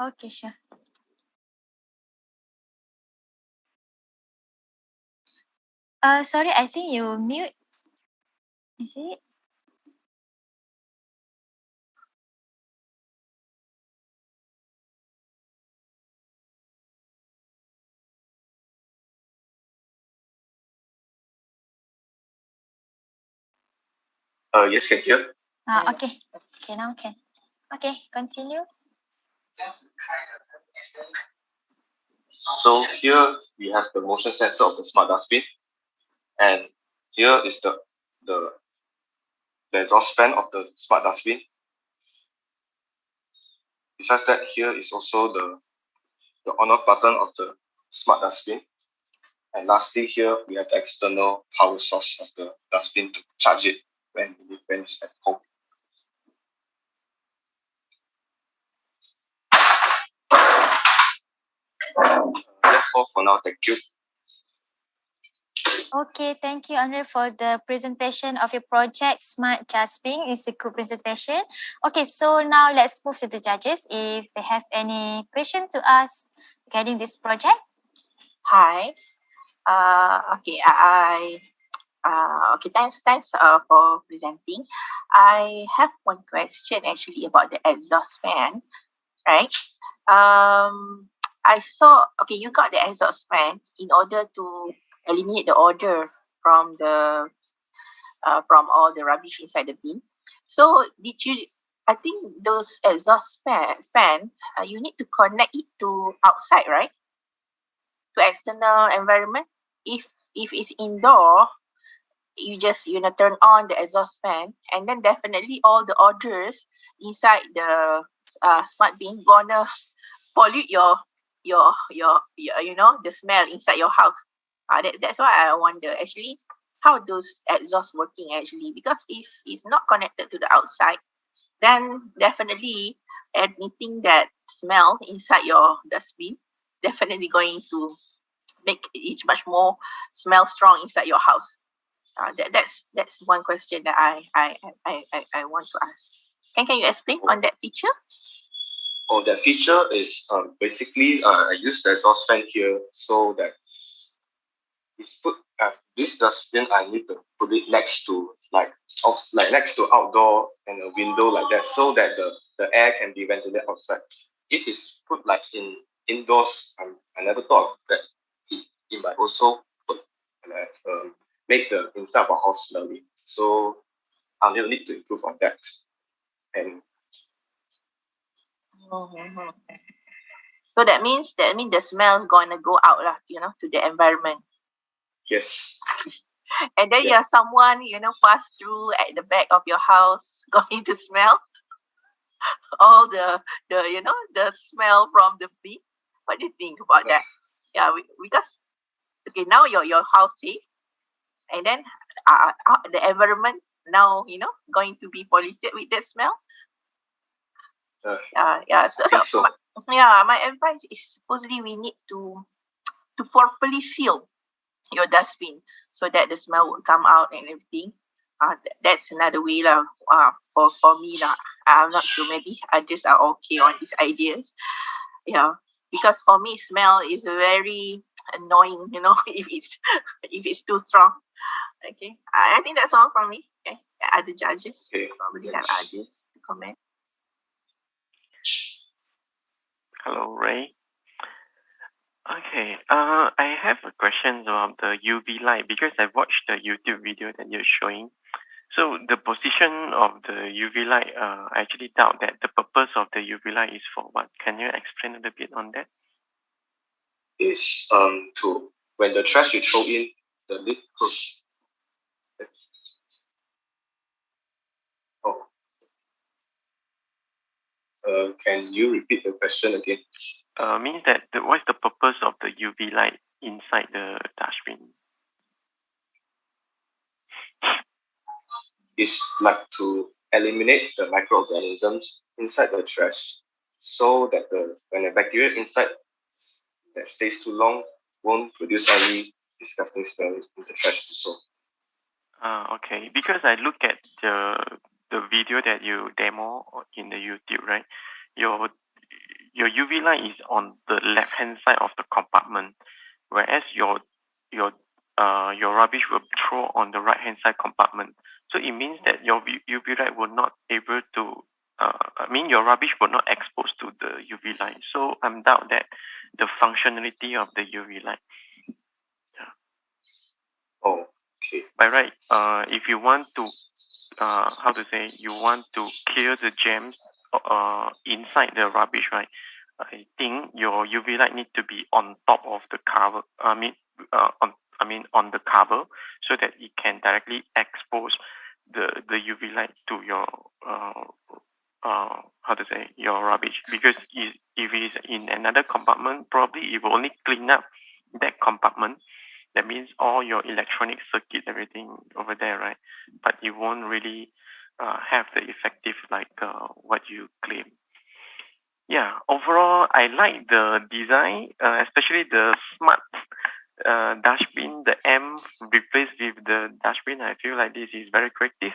A: Okay, sure. Sorry, I think you mute. Is it?
S: Yes, can hear.
A: Okay. Okay, now can. Okay, continue.
S: So here we have the motion sensor of the smart dustbin, and here is the exhaust fan of the smart dustbin. Besides that, here is also the on-off button of the smart dustbin. And lastly, here we have the external power source of the dustbin to charge it when it's at home. That's all for now. Thank you.
A: Okay, thank you, Andre, for the presentation of your project, Smart Dustbin. It's a good presentation. Okay, so now let's move to the judges if they have any question to ask regarding this project.
B: Hi. Okay, okay, thanks for presenting. I have one question actually about the exhaust fan, right? I saw, okay, you got the exhaust fan in order to eliminate the odor from the from all the rubbish inside the bin. So did you I think those exhaust fan, you need to connect it to outside, right? To external environment. If it's indoor, you just turn on the exhaust fan, and then definitely all the odors inside the smart bin gonna pollute your the smell inside your house. That's why I wonder actually how those exhaust working actually, because if it's not connected to the outside, then definitely anything that smell inside your dustbin definitely going to make it much more smell strong inside your house. That's one question that I want to ask. Can you explain on that feature?
S: Oh, that feature is basically I use the exhaust fan here so that it's put this dustbin. I need to put it next to next to outdoor and a window like that, so that the air can be ventilated outside. If it's put like indoors, I never thought that it might also put make the inside of a house smelly. So I will need to improve on that. And
B: so that means the smell is gonna go out lah, to the environment.
S: Yes.
B: And then you're someone, pass through at the back of your house, going to smell all the smell from the bee. What do you think about that? Yeah, because okay, now your house safe, and then the environment now going to be polluted with that smell. So. My advice is supposedly we need to properly seal your dustbin so that the smell will come out and everything. That's another way lah. For me lah, I'm not sure. Maybe others are okay on these ideas. Yeah, because for me, smell is very annoying. If it's too strong. Okay, I think that's all from me. Okay, other judges probably have others to comment.
D: Hello, Ray. Okay, I have a question about the UV light because I watched the YouTube video that you're showing. So the position of the UV light, I actually doubt that the purpose of the UV light is for what? Can you explain a little bit on that?
S: Is to when the trash you throw in, the lid close. Can you repeat the question again?
D: Means that what's the purpose of the UV light inside the dustbin?
S: It's like to eliminate the microorganisms inside the trash, so that when the bacteria inside that stays too long won't produce any disgusting smell in the trash also.
D: Okay, because I look at the video that you demo in the YouTube, right? Your UV light is on the left hand side of the compartment, whereas your rubbish will throw on the right hand side compartment. So it means that your UV light will not able to. Your rubbish will not expose to the UV light. So I'm doubt that the functionality of the UV light. Yeah.
S: Oh, okay.
D: By right, if you want to, you want to clear the germs inside the rubbish, right? I think your UV light need to be on top of the cover. On the cover, so that it can directly expose the UV light to your your rubbish. Because if it's in another compartment, probably it will only clean up that compartment. That means all your electronic circuit, everything over there, right? But you won't really have the effective like what you claim. Yeah, overall, I like the design, especially the smart dustbin, the M replaced with the dustbin. I feel like this is very creative.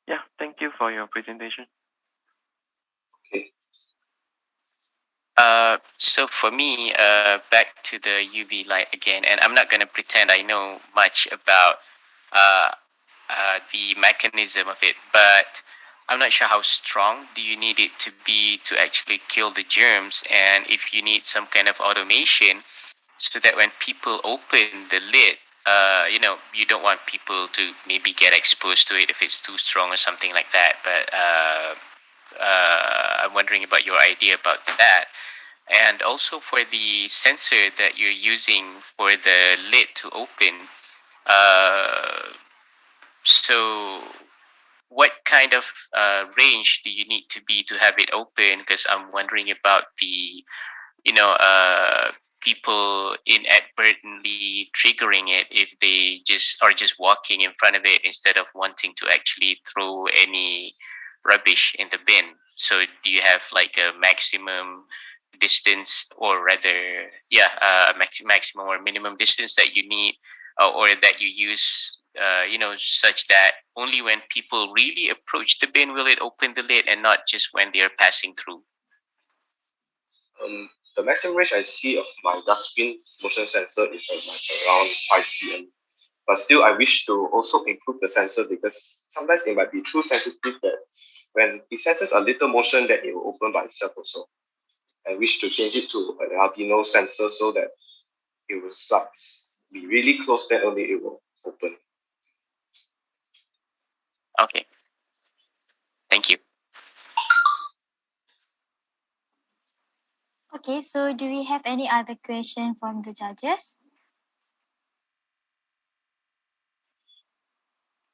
D: Yeah, thank you for your presentation.
S: Okay.
E: So for me, back to the UV light again, and I'm not going to pretend I know much about the mechanism of it, but I'm not sure how strong do you need it to be to actually kill the germs, and if you need some kind of automation so that when people open the lid, you don't want people to maybe get exposed to it if it's too strong or something like that. But wondering about your idea about that. And also for the sensor that you're using for the lid to open, so what kind of range do you need to be to have it open? Because I'm wondering about the, people inadvertently triggering it if they just are just walking in front of it instead of wanting to actually throw any rubbish in the bin. So do you have like a maximum distance, or rather, maximum or minimum distance that you need, or that you use, such that only when people really approach the bin will it open the lid, and not just when they are passing through?
S: The maximum range I see of my dustbin motion sensor is around 5 cm. But still, I wish to also improve the sensor, because sometimes it might be too sensitive that when it senses a little motion, that it will open by itself also. I wish to change it to an Arduino sensor so that it will start be really close, then only it will open.
E: Okay. Thank you.
A: Okay, so do we have any other question from the judges?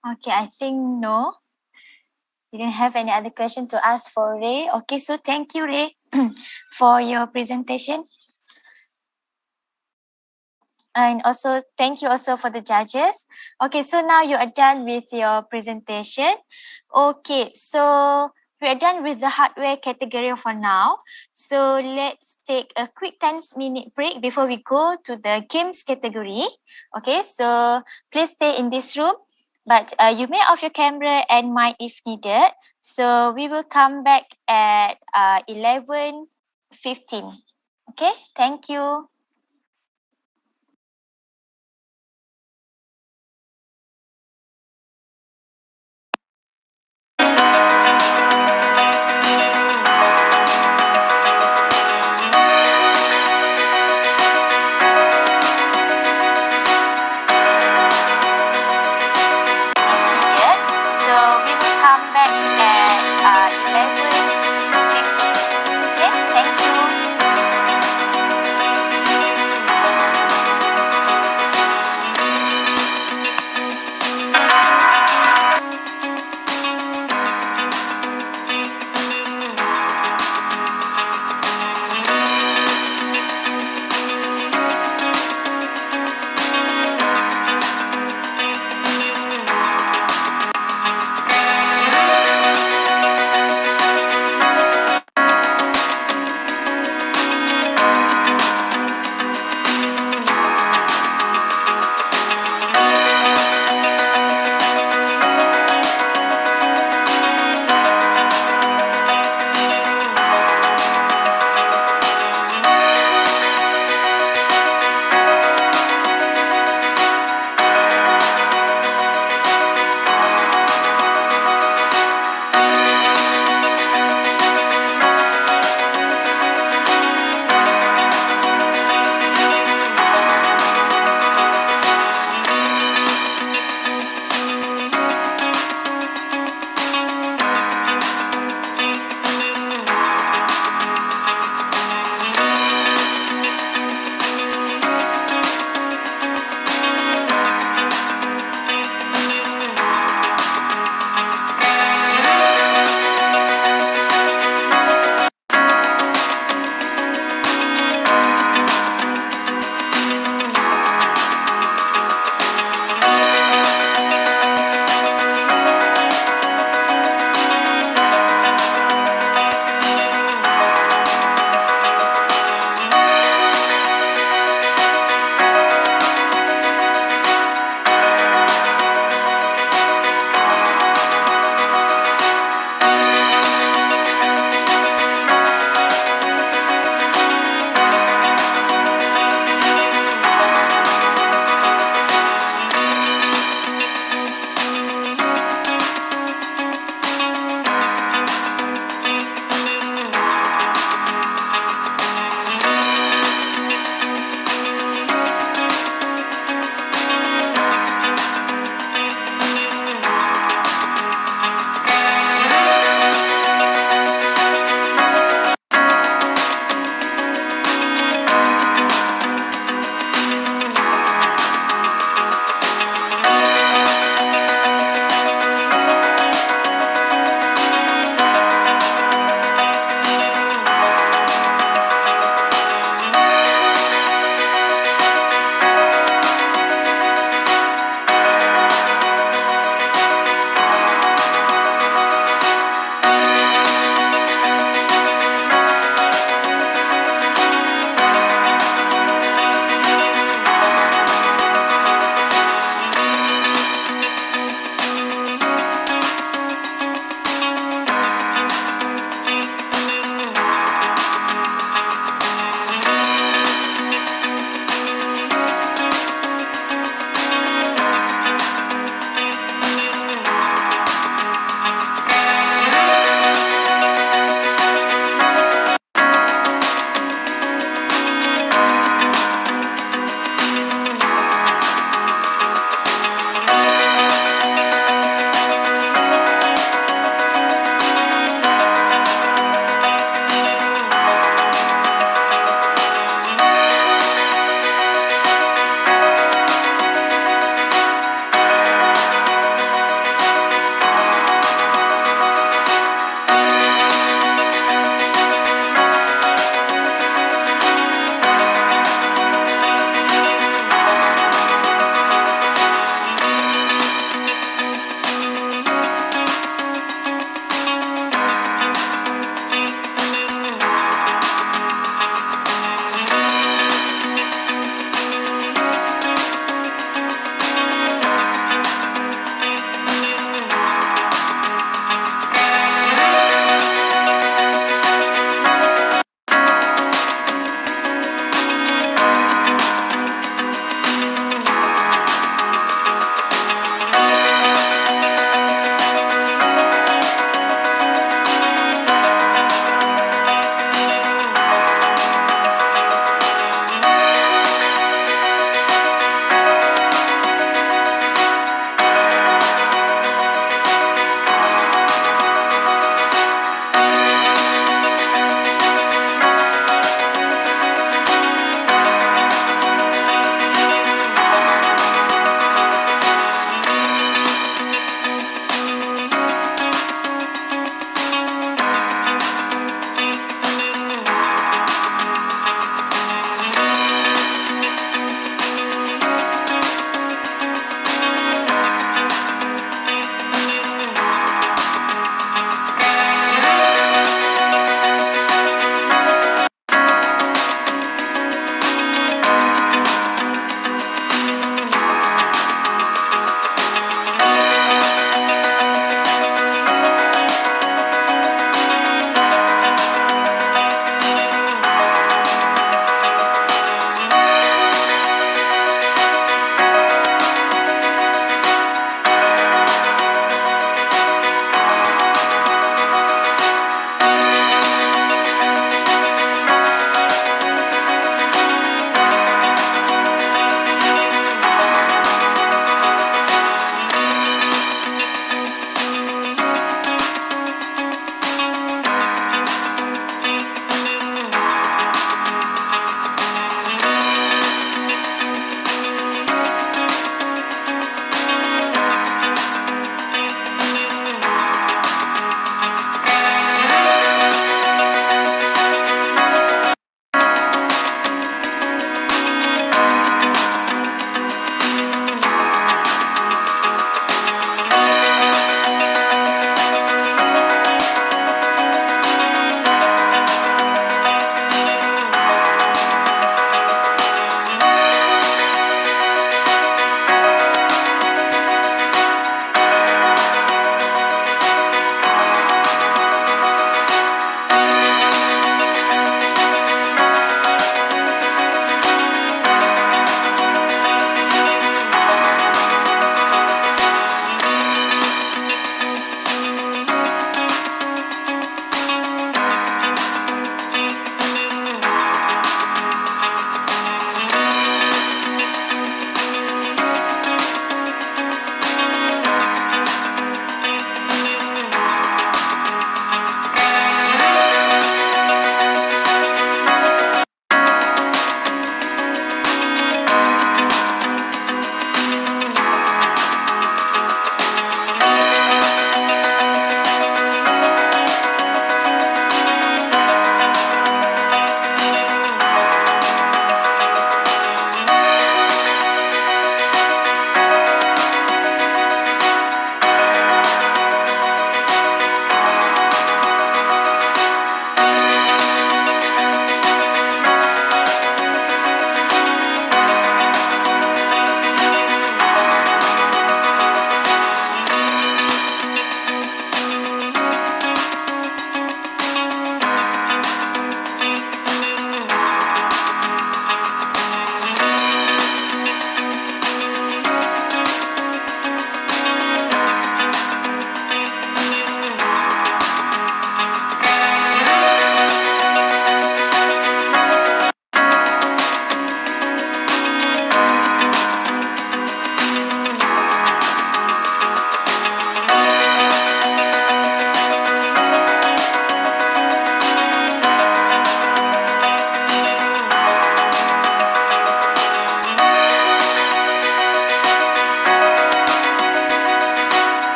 A: Okay, I think no. You don't have any other question to ask for Ray. Okay, so thank you, Ray, for your presentation. And also, thank you also for the judges. Okay, so now you are done with your presentation. Okay, so we are done with the hardware category for now. So let's take a quick 10-minute break before we go to the games category. Okay, so please stay in this room, but you may off your camera and mic if needed. So we will come back at 11:15. Okay, thank you. So we will come back at 11:15. Okay, thank you.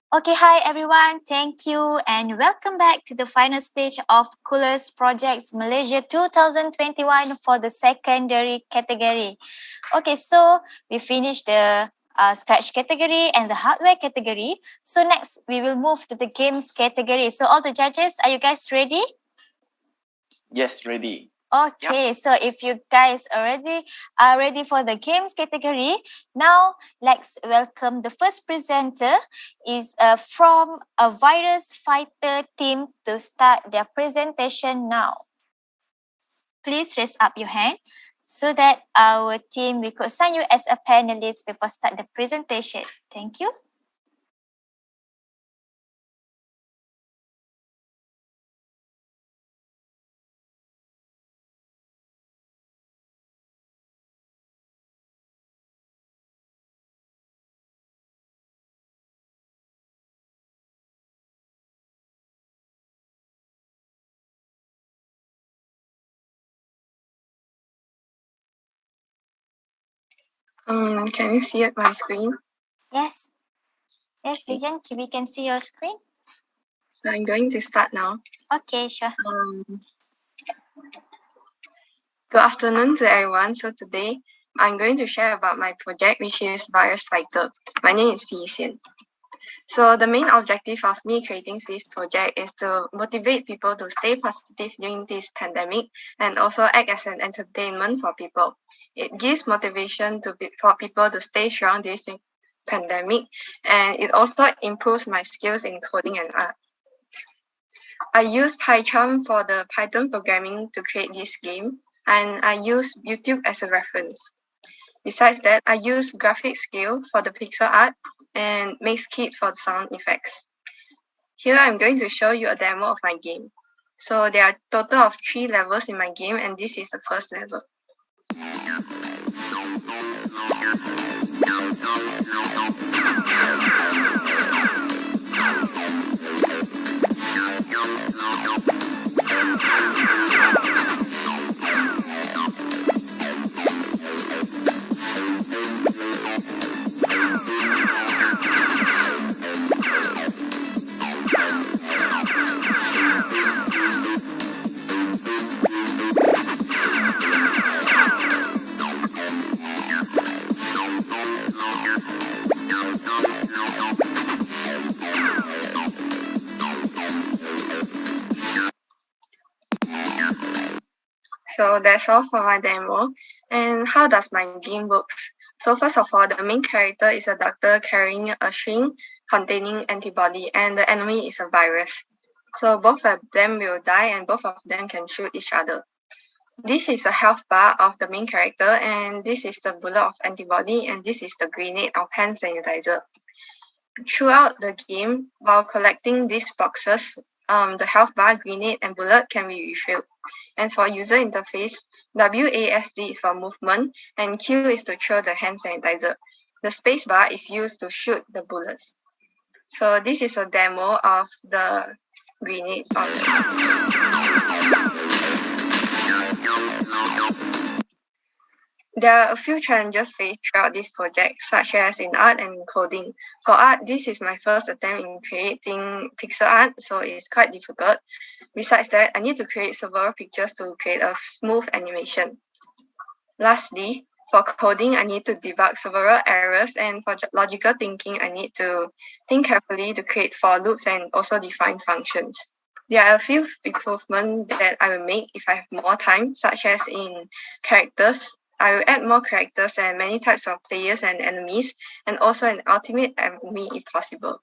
A: Okay, hi everyone. Thank you and welcome back to the final stage of Coolest Projects Malaysia 2021 for the secondary category. Okay, so we finished the scratch category and the hardware category. So next we will move to the games category. So all the judges, are you guys ready?
O: Yes, ready.
A: Okay, so if you guys already are ready for the games category, now let's welcome the first presenter is from a virus fighter team to start their presentation now. Please raise up your hand so that our team we could assign you as a panelist before start the presentation. Thank you.
F: Can you see it my screen?
A: Yes. Yes, Dijan, we can see your screen.
F: So I'm going to start now.
A: Okay, sure.
F: Good afternoon to everyone. So today I'm going to share about my project, which is Virus Fighter. My name is Pi Xian. So the main objective of me creating this project is to motivate people to stay positive during this pandemic and also act as an entertainment for people. It gives motivation for people to stay strong during this pandemic, and it also improves my skills in coding and art. I use Python for the Python programming to create this game, and I use YouTube as a reference. Besides that, I use graphic scale for the pixel art and Mixkit for the sound effects. Here I'm going to show you a demo of my game. So there are a total of 3 levels in my game, and this is the first level. So that's all for my demo. And how does my game work? So first of all, the main character is a doctor carrying a syringe containing antibody, and the enemy is a virus. So both of them will die and both of them can shoot each other. This is a health bar of the main character, and this is the bullet of antibody, and this is the grenade of hand sanitizer. Throughout the game, while collecting these boxes, the health bar, grenade, and bullet can be refilled. And for user interface, WASD is for movement, and Q is to throw the hand sanitizer. The space bar is used to shoot the bullets. So this is a demo of the grenade. There are a few challenges faced throughout this project, such as in art and coding. For art, this is my first attempt in creating pixel art, so it's quite difficult. Besides that, I need to create several pictures to create a smooth animation. Lastly, for coding, I need to debug several errors, and for logical thinking, I need to think carefully to create for loops and also define functions. There are a few improvements that I will make if I have more time, such as in characters. I will add more characters and many types of players and enemies, and also an ultimate enemy if possible.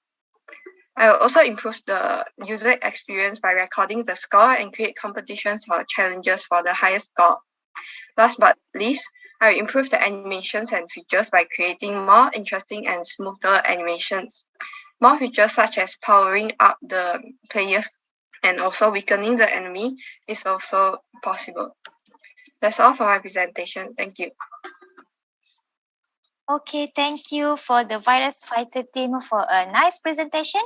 F: I will also improve the user experience by recording the score and create competitions or challenges for the highest score. Last but least, I will improve the animations and features by creating more interesting and smoother animations. More features such as powering up the players and also weakening the enemy is also possible. That's all for my presentation. Thank you.
A: Okay, thank you for the virus fighter team for a nice presentation.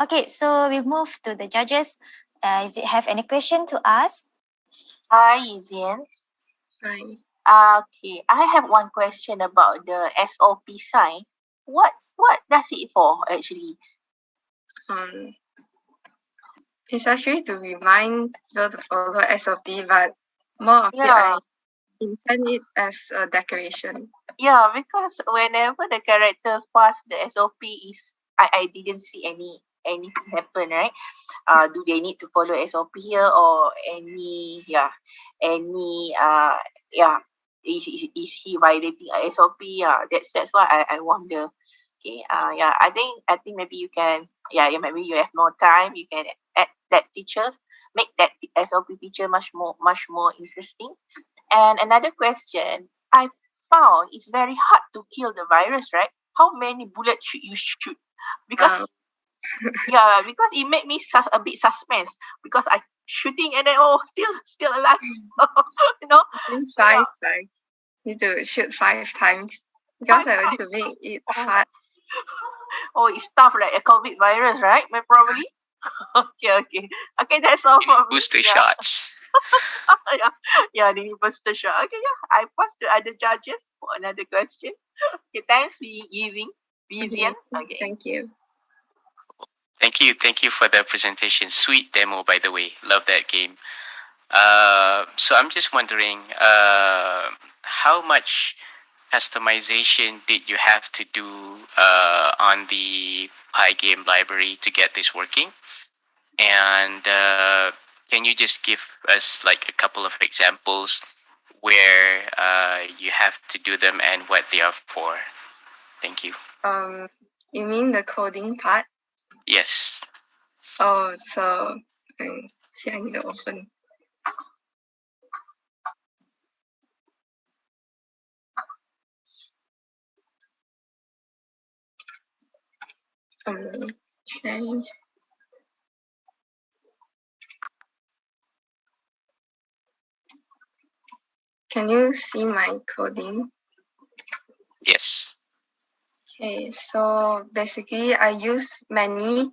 A: Okay, so we move to the judges. Does it have any question to ask?
B: Hi, Izian.
F: Hi.
B: Okay, I have one question about the SOP sign. What does it for actually?
F: It's actually to remind people to follow SOP, but more of it,
B: Yeah.
F: I intend it as a decoration.
B: Yeah, because whenever the characters pass the SOP is I didn't see anything happen, right? Do they need to follow SOP here or any is he violating a SOP? Yeah, that's why I wonder. Okay, I think maybe you can maybe you have more time, you can add that features, make that SOP feature much more interesting. And another question, I found it's very hard to kill the virus, right? How many bullets should you shoot? Because because it made me a bit suspense because I shooting and then still alive. You know?
F: Five. Need to shoot 5 times because I want to make it hard.
B: Oh, it's tough like a COVID virus, right? Probably. Okay, that's all for me.
E: Booster shots.
B: They need booster shot. Okay, I pass to other judges for another question. Okay, thanks, Yizing. Okay.
F: Thank you.
E: Thank you for the presentation. Sweet demo, by the way. Love that game. So I'm just wondering, how much customization did you have to do on the Pygame library to get this working? And can you just give us like a couple of examples where you have to do them and what they are for? Thank you.
F: You mean the coding part?
E: Yes.
F: Oh, so I need to open. Change. Can you see my coding?
E: Yes.
F: Okay, so basically I use many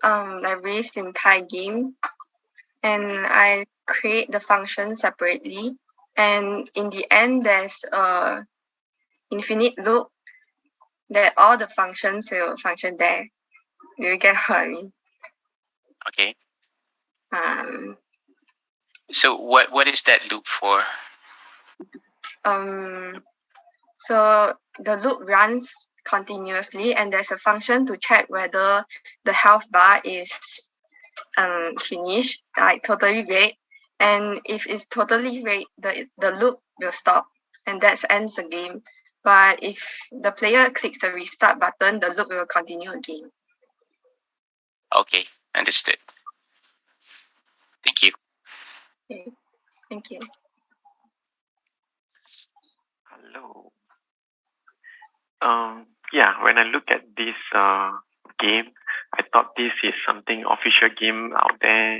F: libraries in Pygame, and I create the function separately, and in the end there's a infinite loop that all the functions will function there. Do you get what I mean?
E: Okay. So what is that loop for?
F: So the loop runs continuously, and there's a function to check whether the health bar is finished, like totally red. And if it's totally red, the loop will stop, and that ends the game. But if the player clicks the restart button, the loop will continue again.
E: Okay, understood. Thank you.
F: Okay. Thank you.
D: Hello. When I look at this game, I thought this is something official game out there.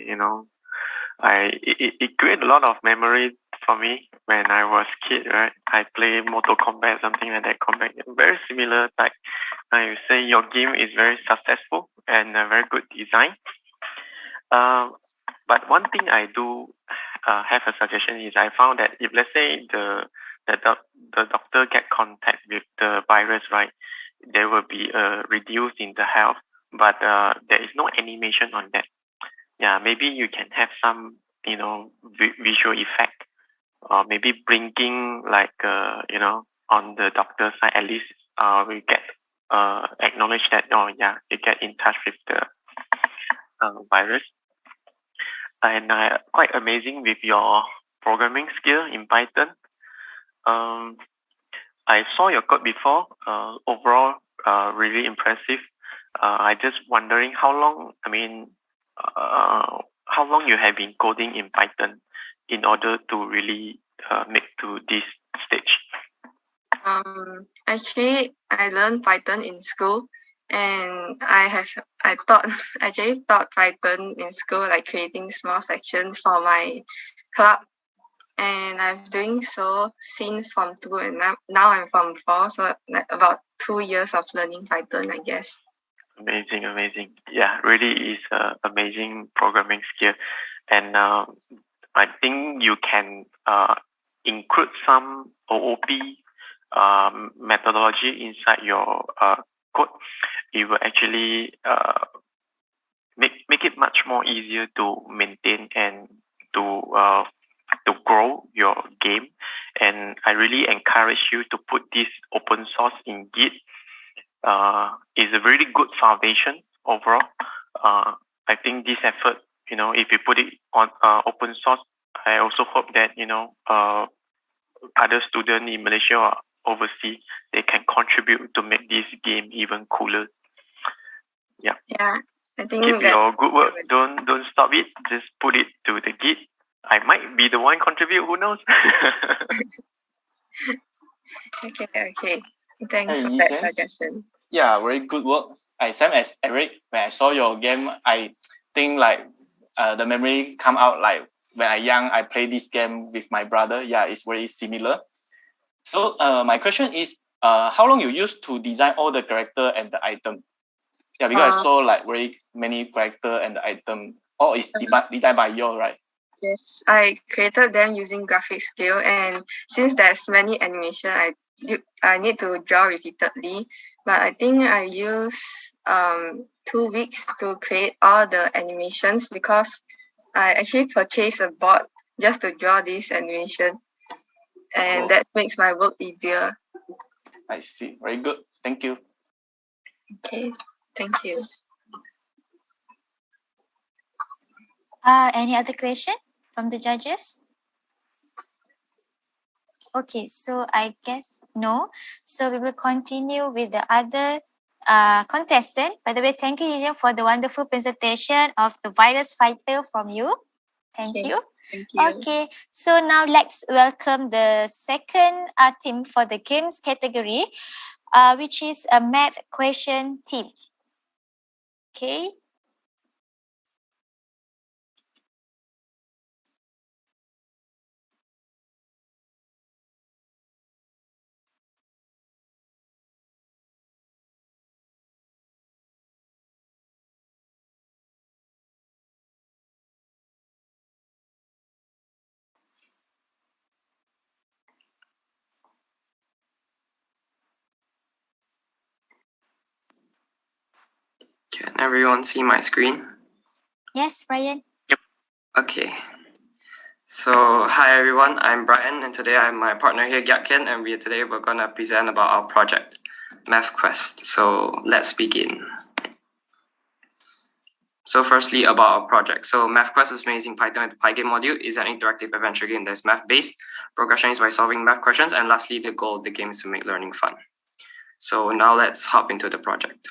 D: It created a lot of memory for me when I was kid. Right, I play Mortal Kombat, something like that. Combat, very similar type. I would say your game is very successful and very good design. But one thing I do have a suggestion is I found that if let's say the doctor get contact with the virus, right, there will be a reduce in the health, but there is no animation on that. Yeah, maybe you can have some visual effect, or maybe blinking like on the doctor's side. At least we get acknowledge that you get in touch with the virus. And quite amazing with your programming skill in Python. I saw your code before. Overall, really impressive. I just wondering how long you have been coding in Python in order to really make to this stage.
F: Actually, I learned Python in school, and I taught Python in school, like creating small sections for my club. And I'm doing so since Form 2, and now I'm Form 4, so like about 2 years of learning Python, I guess.
D: Amazing. Yeah, really is amazing programming skill. And I think you can include some OOP methodology inside your code. It will actually make it much more easier to maintain and to grow your game. And I really encourage you to put this open source in Git. Is a really good foundation overall. I think this effort, if you put it on open source, I also hope that other students in Malaysia or overseas, they can contribute to make this game even cooler. Yeah.
M: Yeah, I think
D: Keep your good work. Don't stop it. Just put it to the Git. I might be the one contribute. Who knows?
M: Okay. Thanks
O: Hey,
M: for
O: Yi
M: that
O: Sam.
M: suggestion.
O: Yeah, very good work. Same as Eric. When I saw your game, I think the memory come out like when I young, I played this game with my brother. Yeah, it's very similar. So my question is, how long you used to design all the character and the item? Yeah, because I saw very many character and the item. All is designed by you, right?
M: Yes, I created them using graphic skill, and since there's many animation, I need to draw repeatedly. But I think I use 2 weeks to create all the animations because I actually purchased a board just to draw this animation, and that makes my work easier.
O: I see. Very good. Thank you.
M: Okay, thank you.
A: Any other question from the judges? Okay, so I guess no. So we will continue with the other contestant. By the way, thank you, Eugene, for the wonderful presentation of the virus fighter from you. Thank you.
M: Thank you.
A: Okay, so now let's welcome the second team for the games category, which is a math question team. Okay.
T: Can everyone see my screen?
A: Yes, Brian.
T: Okay. So, hi everyone, I'm Brian, and today I'm my partner here, Gyatkin, and today we're gonna present about our project, Math Quest. So, let's begin. So, firstly, about our project. So, Math Quest is made using Python and the Pygame module. Is an interactive adventure game that's math-based. Progression is by solving math questions, and lastly, the goal of the game is to make learning fun. So, now let's hop into the project.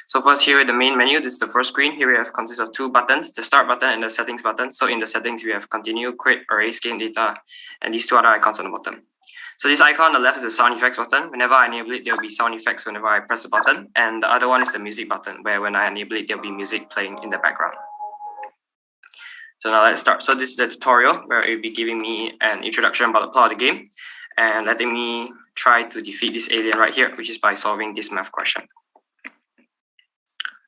T: So first, here in the main menu, this is the first screen. Here we have consists of 2 buttons, the start button and the settings button. So in the settings, we have continue, quit, erase, gain data, and these 2 other icons on the bottom. So this icon on the left is the sound effects button. Whenever I enable it, there'll be sound effects whenever I press the button. And the other one is the music button, where when I enable it, there'll be music playing in the background. So now let's start. So this is the tutorial where it will be giving me an introduction about the plot of the game and letting me try to defeat this alien right here, which is by solving this math question.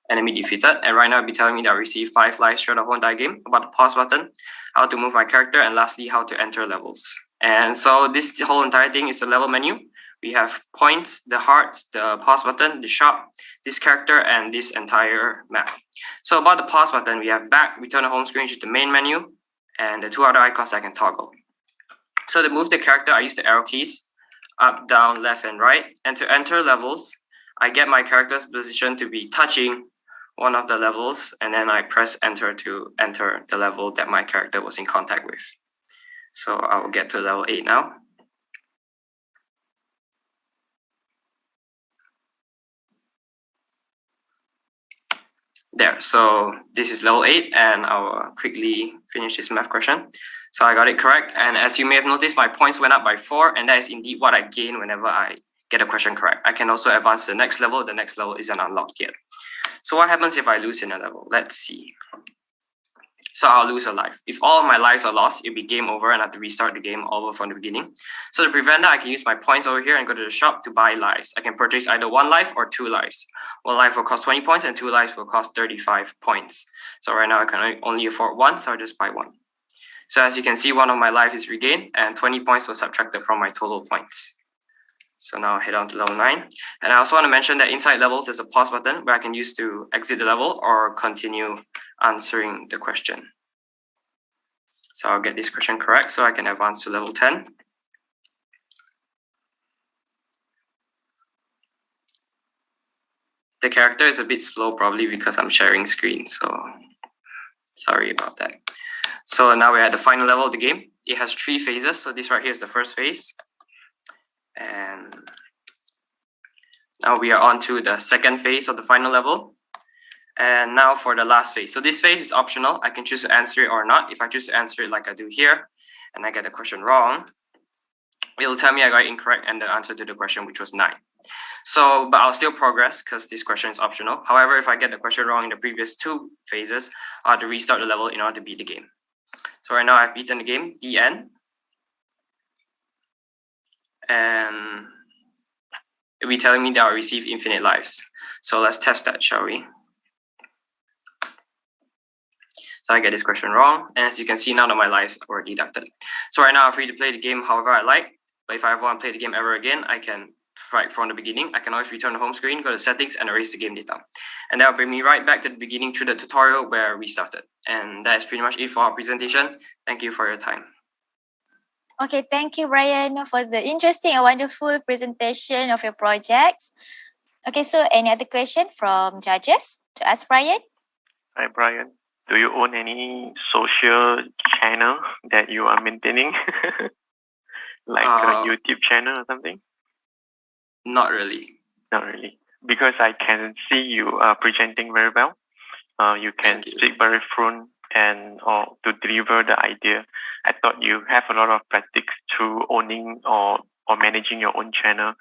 T: Enemy defeated, and right now it'll be telling me that I received 5 lives throughout the whole entire game, about the pause button, how to move my character, and lastly, how to enter levels. And so this whole entire thing is a level menu. We have points, the hearts, the pause button, the shop, this character, and this entire map. So about the pause button, we have back, return to home screen, which is the main menu, and the 2 other icons I can toggle. So to move the character, I use the arrow keys, up, down, left, and right. And to enter levels, I get my character's position to be touching one of the levels, and then I press enter to enter the level that my character was in contact with. So I will get to level 8 now. There, so this is level 8, and I will quickly finish this math question. So I got it correct, and as you may have noticed, my points went up by 4, and that is indeed what I gain whenever I get a question correct. I can also advance to the next level. The next level isn't unlocked yet. So what happens if I lose in a level? Let's see. So I'll lose a life. If all of my lives are lost, it'll be game over and I have to restart the game all over from the beginning. So to prevent that, I can use my points over here and go to the shop to buy lives. I can purchase either 1 life or 2 lives. 1 life will cost 20 points and 2 lives will cost 35 points. So right now I can only afford 1, so I'll just buy 1. So as you can see, 1 of my life is regained and 20 points was subtracted from my total points. So now I'll head on to level 9. And I also want to mention that inside levels, there's a pause button where I can use to exit the level or continue answering the question. So I'll get this question correct so I can advance to level 10. The character is a bit slow probably because I'm sharing screen, so sorry about that. So now we're at the final level of the game. It has 3 phases. So this right here is the first phase. And now we are on to the second phase of the final level. And now for the last phase. So this phase is optional. I can choose to answer it or not. If I choose to answer it like I do here, and I get the question wrong, it will tell me I got it incorrect and the answer to the question, which was 9. So, but I'll still progress because this question is optional. However, if I get the question wrong in the previous 2 phases, I have to restart the level in order to beat the game. So right now I've beaten the game, the end. And it'll be telling me that I'll receive infinite lives. So let's test that, shall we? So I get this question wrong. And as you can see, none of my lives were deducted. So right now I'm free to play the game however I like. But if I ever want to play the game ever again, I can, right from the beginning, I can always return the home screen, go to settings and erase the game data. And that will bring me right back to the beginning through the tutorial where we started. And that is pretty much it for our presentation. Thank you for your time.
A: Okay, thank you, Brian, for the interesting and wonderful presentation of your projects. Okay, so any other question from judges to ask Brian?
D: Hi, Brian. Do you own any social channel that you are maintaining? Like a YouTube channel or something?
T: Not really.
D: Not really. Because I can see you are presenting very well. You can speak very fluent and or to deliver the idea. I thought you have a lot of practice through owning or managing your own channel.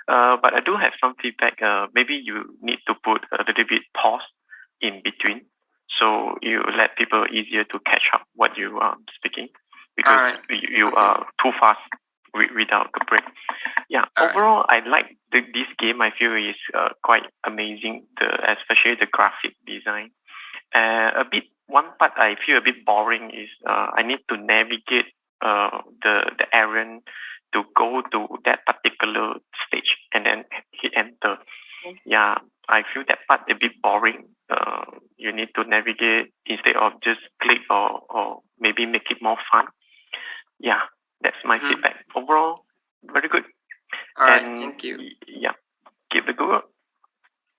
D: But I do have some feedback. Maybe you need to put a little bit pause in between, so you let people easier to catch up what you are speaking, because you are too fast without a break. Yeah, overall, I like this game. I feel is quite amazing, especially the graphic design. One part I feel a bit boring is I need to navigate the errand to go to that particular stage and then hit enter. Yeah, I feel that part a bit boring. You need to navigate instead of just click or maybe make it more fun. Yeah, that's my feedback. Overall, very good.
T: All right, thank you.
D: Yeah, keep the good work.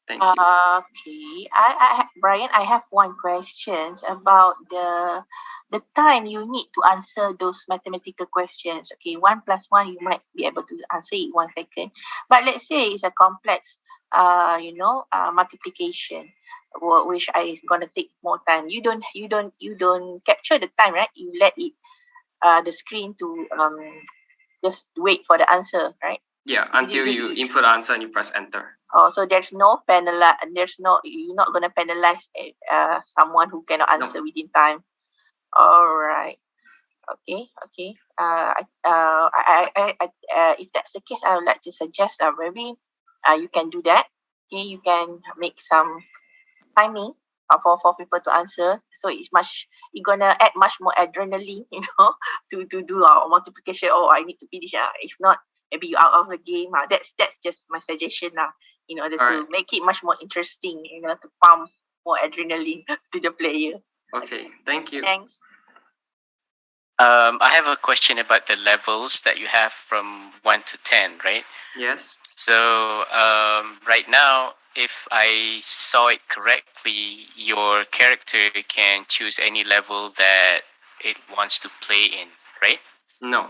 T: Thank you.
B: Okay, Brian, I have one question about the time you need to answer those mathematical questions. Okay, 1 + 1, you might be able to answer it 1 second. But let's say it's a complex, multiplication, which is gonna take more time. You don't capture the time, right? You let it the screen to just wait for the answer, right?
T: Yeah, until you input the answer and you press enter.
B: Oh, so you're not gonna penalize someone who cannot answer within time. All right. Okay. If that's the case, I would like to suggest maybe you can do that. Okay, you can make some timing for people to answer. So it's gonna add much more adrenaline, to do our multiplication. Oh, I need to finish. If not, maybe you out of the game. That's just my suggestion in order to make it much more interesting, to pump more adrenaline to the player.
T: Okay, thank you.
B: Thanks.
E: I have a question about the levels that you have from 1 to 10, right?
T: Yes.
E: So right now, if I saw it correctly, your character can choose any level that it wants to play in, right?
T: No.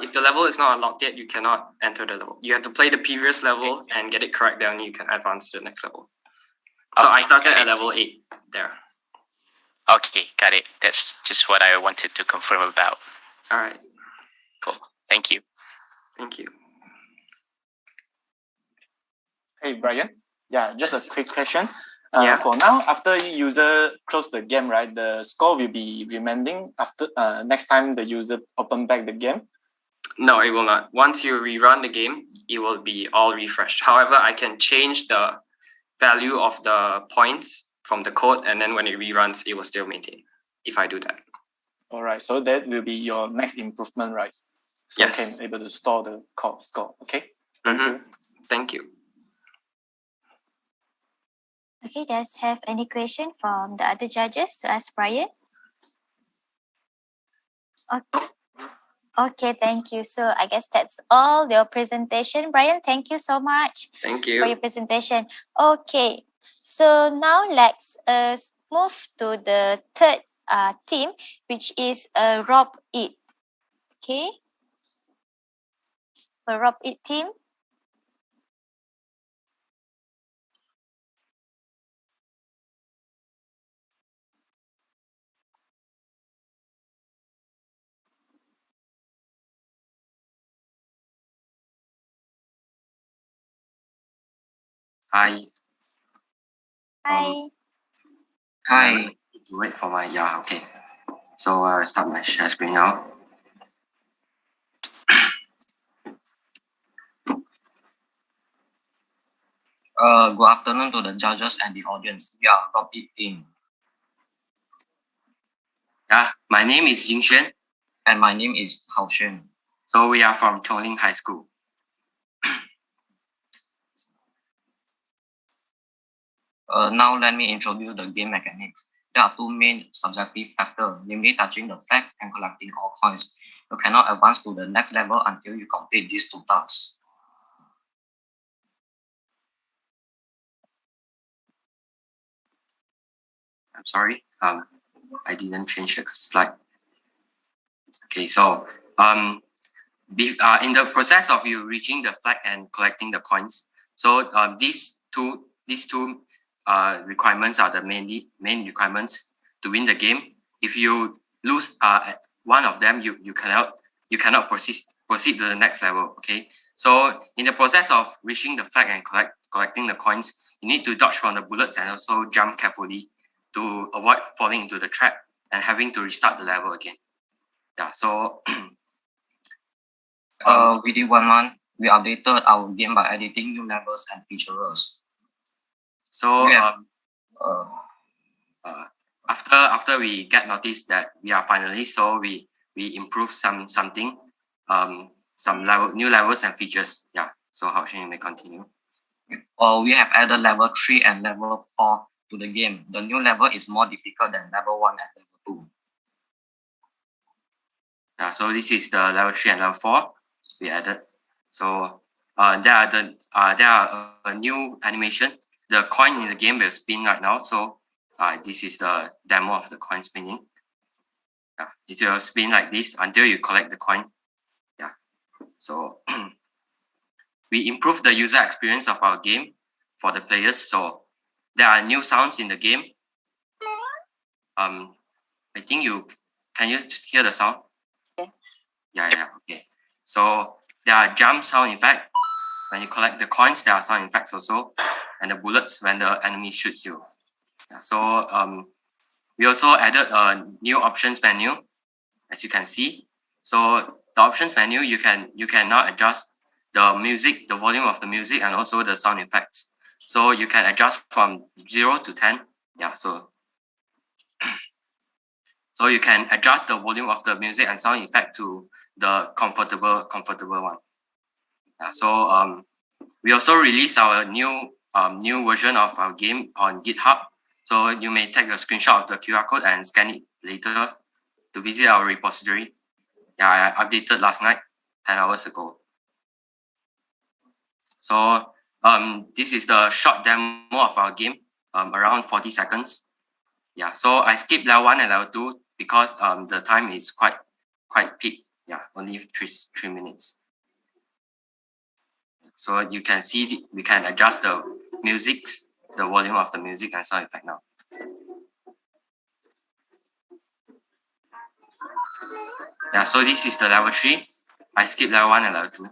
T: If the level is not unlocked yet, you cannot enter the level. You have to play the previous level and get it correct, then you can advance to the next level. So I started at level 8 there.
E: Okay, got it. That's just what I wanted to confirm about.
T: All right.
E: Cool. Thank you.
T: Thank you.
O: Hey, Brian. Yeah, just a quick question.
T: Yeah.
O: For now, after user close the game, right, the score will be remaining after next time the user open back the game?
T: No, it will not. Once you rerun the game, it will be all refreshed. However, I can change the value of the points from the code, and then when it reruns, it will still maintain if I do that.
O: All right, so that will be your next improvement, right? So
T: yes.
O: you can able to store the score. Okay.
T: Thank you.
A: Okay, does have any question from the other judges to ask Brian? Okay. Okay, thank you. So I guess that's all your presentation, Brian. Thank you so much
T: Thank
A: for
T: you.
A: your presentation. Okay, so now let's move to the third team, which is Rob It. Okay, the Rob It team.
R: Hi.
A: Hi.
R: Hi. Wait for my, yeah, okay. So I'll start my share screen now. Good afternoon to the judges and the audience. We are Rob It team. Yeah, my name is Xing Xuan. And my name is Hao Xuan. So we are from Chongling High School. Now let me introduce the game mechanics. There are two main subjective factors, namely touching the flag and collecting all coins. You cannot advance to the next level until you complete these two tasks. I'm sorry, I didn't change the slide. Okay, so in the process of you reaching the flag and collecting the coins, so these two requirements are the main requirements to win the game. If you lose one of them, you cannot proceed to the next level. Okay, so in the process of reaching the flag and collecting the coins, you need to dodge from the bullets and also jump carefully to avoid falling into the trap and having to restart the level again. Yeah, so within 1 month, we updated our game by editing new levels and features. So after we get noticed that we are finalists, so we improve some new levels and features. Yeah. So Hao Xuan, you may continue. We have added level 3 and level 4 to the game. The new level is more difficult than level 1 and level 2. Yeah, so this is the level 3 and level 4 we added. So there are a new animation. The coin in the game will spin right now. So this is the demo of the coin spinning. Yeah, it will spin like this until you collect the coin. Yeah. So we improve the user experience of our game for the players. So there are new sounds in the game. I think can you hear the sound? Yeah, okay. So there are jump sound effects. When you collect the coins, there are sound effects also. And the bullets when the enemy shoots you. Yeah, so we also added a new options menu, as you can see. So the options menu, you can now adjust the music, the volume of the music, and also the sound effects. So you can adjust from 0 to 10. Yeah, so you can adjust the volume of the music and sound effect to the comfortable one. Yeah, so we also release our new version of our game on GitHub. So you may take a screenshot of the QR code and scan it later to visit our repository. Yeah, I updated last night, 10 hours ago. So this is the short demo of our game, around 40 seconds. Yeah, so I skipped level 1 and level 2 because the time is quite peak. Yeah, only 3 minutes. So you can see we can adjust the music, the volume of the music and sound effect now. Yeah, so this is the level 3. I skipped level 1 and level 2.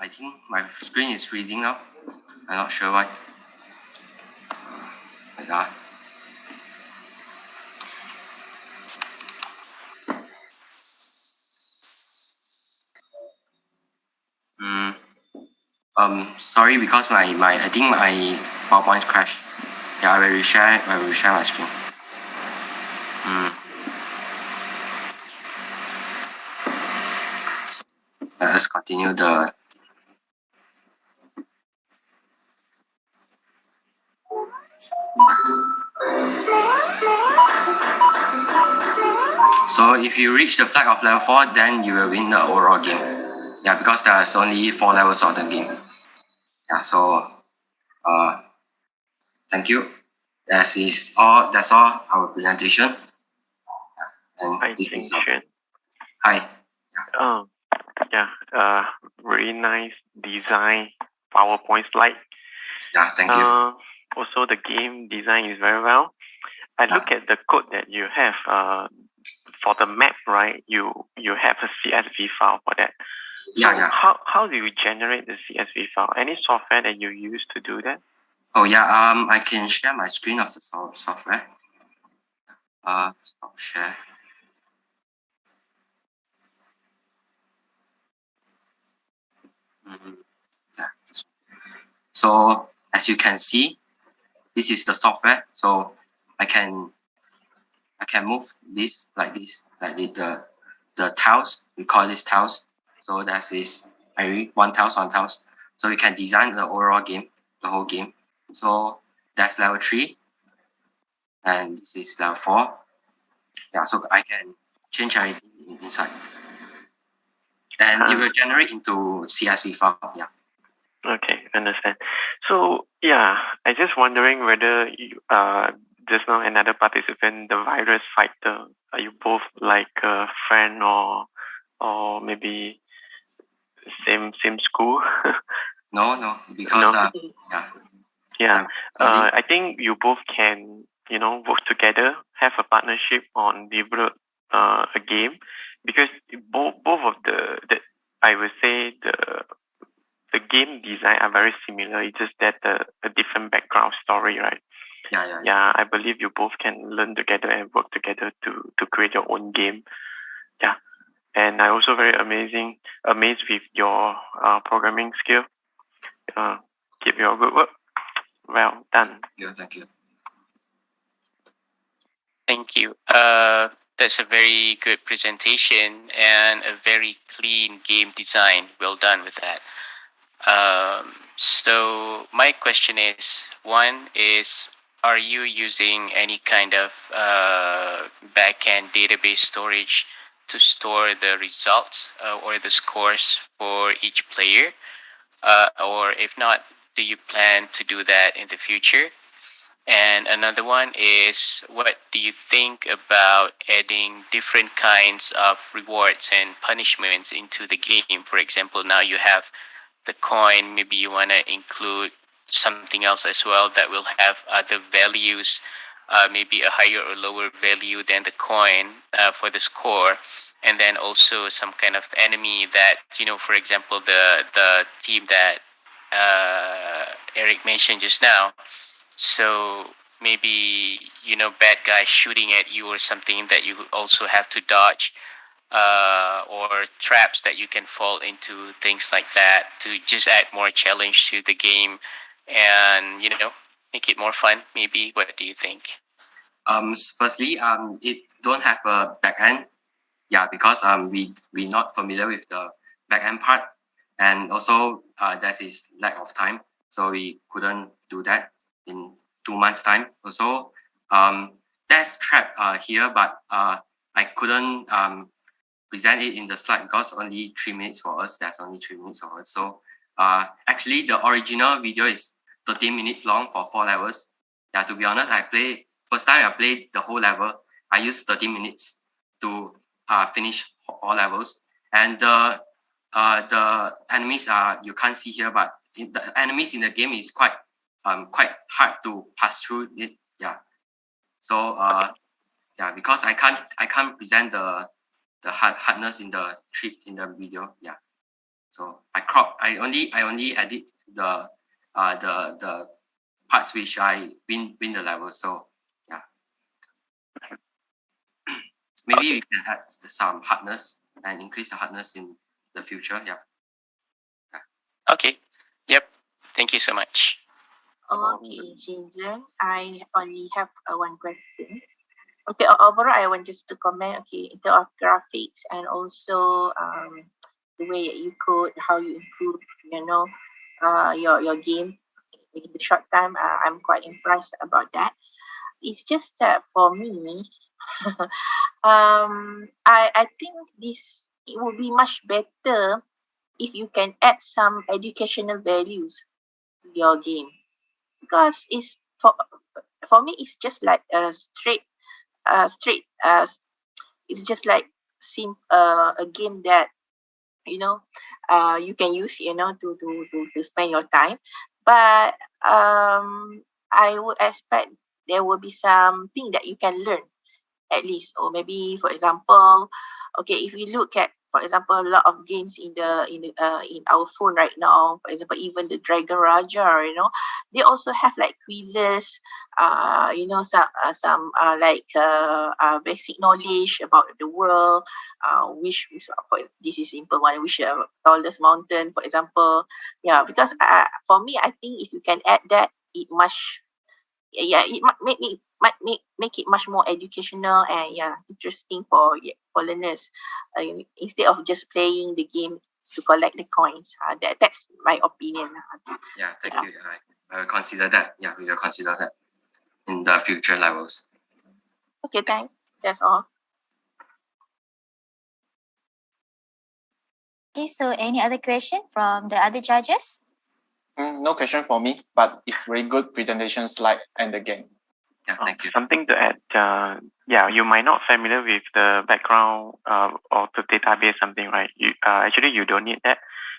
R: I think my screen is freezing now.
T: I'm not sure why. Like that. Sorry, because my I think my PowerPoint crashed. Yeah, I will share my screen. Let's continue the. So if you reach the flag of level 4, then you will win the overall game. Yeah, because there's only 4 levels of the game. Yeah, so thank you. That's all our presentation. And
D: Hi,
T: this is
D: Xing.
T: Hi.
D: Really nice design PowerPoint slide.
T: Yeah, thank you.
D: Also, the game design is very well. I look at the code that you have for the map, right? You have a CSV file for that.
T: Yeah.
D: How do you generate the CSV file? Any software that you use to do that?
T: Oh yeah. I can share my screen of the software. Stop share. Yeah. So as you can see, this is the software. So I can move this like the tiles. We call this tiles. So that is one tiles. So we can design the overall game, the whole game. So that's level 3, and this is level 4. Yeah, so I can change everything inside, and it will generate into CSV file. Yeah.
D: Okay, understand. So yeah, I just wondering whether you just now another participant, the virus fighter, are you both like a friend or maybe same school?
T: No, because
D: I think you both can work together, have a partnership on develop a game, because both of the I would say the game design are very similar. It's just that a different background story, right?
T: Yeah.
D: I believe you both can learn together and work together to create your own game. Yeah, and I also very amazed with your programming skill. Keep your good work. Well done.
T: Yeah, thank you.
E: Thank you. That's a very good presentation and a very clean game design. Well done with that. So my question is, one is, are you using any kind of backend database storage to store the results or the scores for each player? Or if not, do you plan to do that in the future? And another one is, what do you think about adding different kinds of rewards and punishments into the game? For example, now you have the coin, maybe you want to include something else as well that will have other values, maybe a higher or lower value than the coin for the score. And then also some kind of enemy that, for example, the team that Eric mentioned just now. So maybe, bad guys shooting at you or something that you also have to dodge, or traps that you can fall into, things like that, to just add more challenge to the game and, make it more fun, maybe. What do you think?
T: Firstly, it don't have a backend. Yeah, because we not familiar with the backend part, and also that is lack of time, so we couldn't do that in 2 months' time. Also, that's trap here, but I couldn't present it in the slide because only 3 minutes for us. That's only 3 minutes for us. So actually, the original video is 13 minutes long for 4 levels. Yeah, to be honest, first time I played the whole level, I used 13 minutes to finish all levels. And the enemies you can't see here, but the enemies in the game is quite hard to pass through it. Yeah. So because I can't present the hardness in the video. Yeah. So I only edit the the parts which I win the level. So yeah, maybe we can add some hardness and increase the hardness in the future. Yeah.
E: Okay. Yep. Thank you so much.
B: Okay, Jinjun, I only have one question. Okay, overall, I want just to comment, okay, in terms of graphics and also the way you code, how you improve, your game in the short time. I'm quite impressed about that. It's just that for me, I think it would be much better if you can add some educational values to your game, because it's for me it's just like a straight it's just like a game that you can use to spend your time, but I would expect there will be something that you can learn at least, or maybe for example, okay, if we look at, for example, a lot of games in our phone right now, for example, even the Dragon Raja, they also have like quizzes, some basic knowledge about the world, this is simple one, which tallest mountain, for example. Yeah, because for me, I think if you can add that, it might make it much more educational and interesting for learners, instead of just playing the game to collect the coins. That's my opinion.
T: Yeah, thank you. I will consider that. Yeah, we will consider that in the future levels.
B: Okay, thanks. That's all.
A: Okay, so any other question from the other judges?
O: No question for me, but it's very good presentation slide and the game.
T: Yeah, thank you.
D: Something to add. You might not familiar with the background or the database something, right? Actually you don't need that.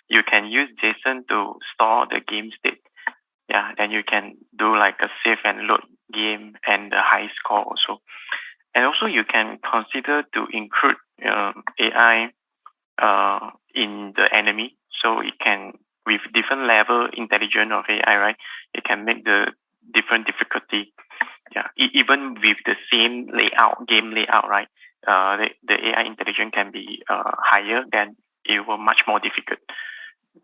D: You can use JSON to store the game state. Yeah, then you can do like a save and load game and the high score also. And also you can consider to include AI in the enemy, so it can, with different level intelligence of AI, right? It can make the different difficulty. Yeah, even with the same game layout, right? The AI intelligence can be higher, then it will much more difficult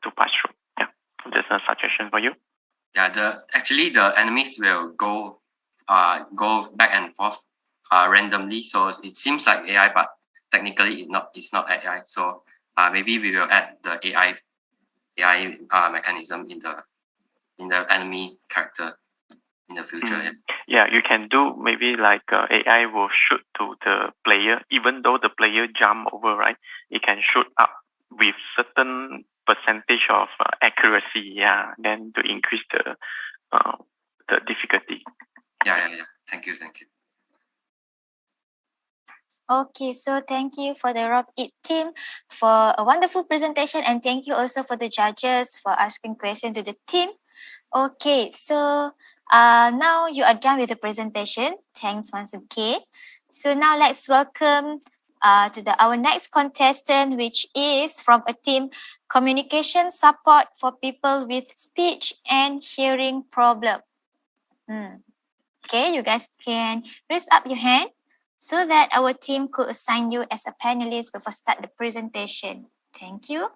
D: to pass through. Yeah, that's a suggestion for you.
T: Yeah, the enemies will go back and forth randomly. So it seems like AI, but technically it's not AI. So maybe we will add the AI mechanism in the enemy character in the future.
D: Yeah, you can do maybe like AI will shoot to the player, even though the player jump over, right? It can shoot up with certain percentage of accuracy. Yeah, then to increase the difficulty.
T: Yeah. Thank you.
A: Okay, so thank you for the Rob It team for a wonderful presentation, and thank you also for the judges for asking questions to the team. Okay, so now you are done with the presentation. Thanks once again. So now let's welcome to our next contestant, which is from a team communication support for people with speech and hearing problem. Okay, you guys can raise up your hand so that our team could assign you as a panelist before start the presentation. Thank you.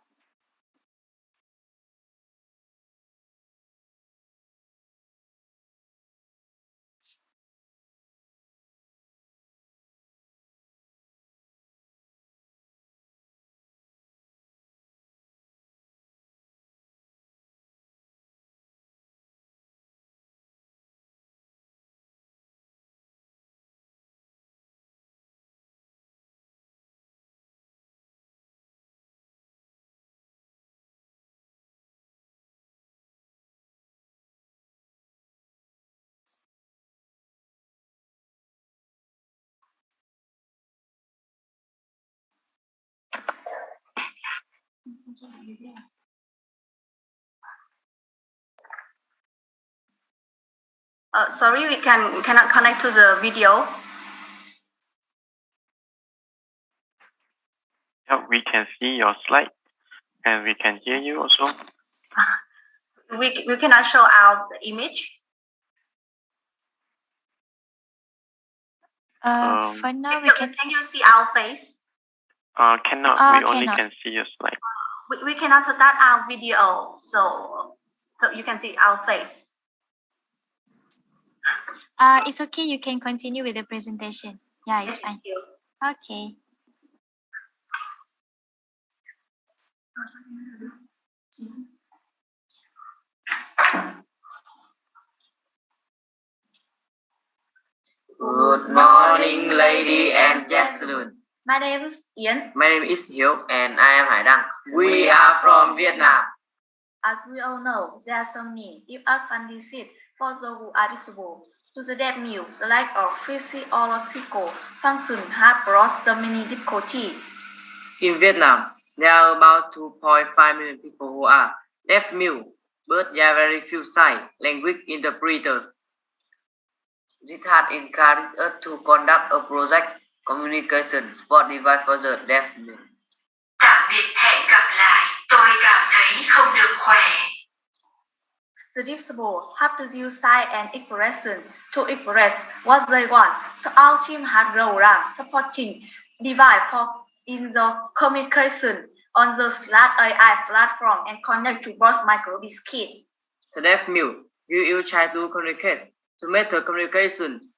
H: Sorry, we cannot connect to the video.
D: Yeah, we can see your slide and we can hear you also.
H: We cannot show out the image.
A: For now, we can.
H: Can you see our face?
D: Cannot. We only
A: Cannot.
D: can see your slide.
H: We cannot start our video, so you can see our face.
A: It's okay. You can continue with the presentation. Yeah, it's fine. Okay.
U: Good morning, lady and gentlemen.
H: My name is Ian.
U: My name is Hiếu, and I am Hải Đăng. We are from Vietnam.
H: As we all know, there are some need if art funding for those who are disabled. To the deaf mute, the lack of physiological function has brought so many difficulties.
U: In Vietnam, there are about 2.5 million people who are deaf mute, but there are very few sign language interpreters. This has encouraged us to conduct a project communication support device for the deaf mute.
V: Tạm biệt, hẹn gặp lại. Tôi cảm thấy không được khỏe.
H: The disabled have to use sign and expression to express what they want. So our team has rolled out supporting device for in the communication on the AI platform and connect to both micro:bit kit.
U: The deaf mute will try to communicate to make the communication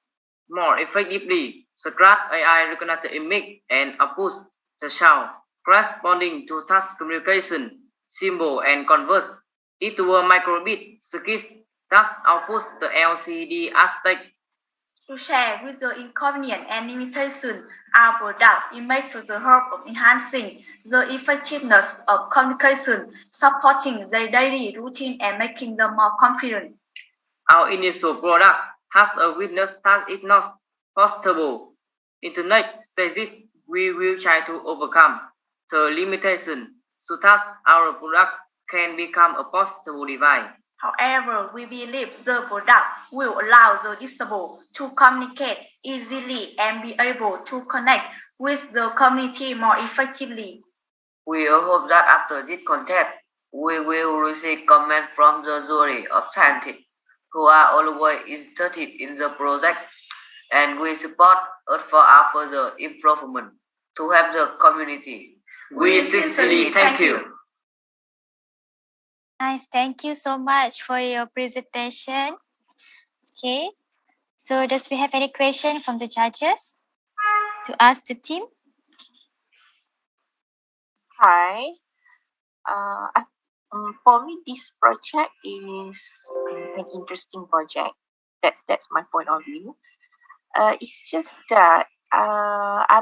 U: more effectively. Scratch AI recognize the image and output the sound corresponding to task communication symbol and convert it to a micro:bit skit task output the LCD aspect.
H: To share with the inconvenience and limitation, our product image for the help of enhancing the effectiveness of communication, supporting their daily routine and making them more confident.
U: Our initial product has a witness that is not possible. Internet stages, we will try to overcome the limitation so that our product can become a possible device.
H: However, we believe the product will allow the disabled to communicate easily and be able to connect with the community more effectively.
U: We hope that after this contact, we will receive comments from the jury of scientists who are always interested in the project, and we support us for our further improvement to help the community. We sincerely thank you.
A: Nice. Thank you so much for your presentation. Okay. So does we have any question from the judges to ask the team?
B: Hi. For me, this project is an interesting project. That's my point of view. It's just that I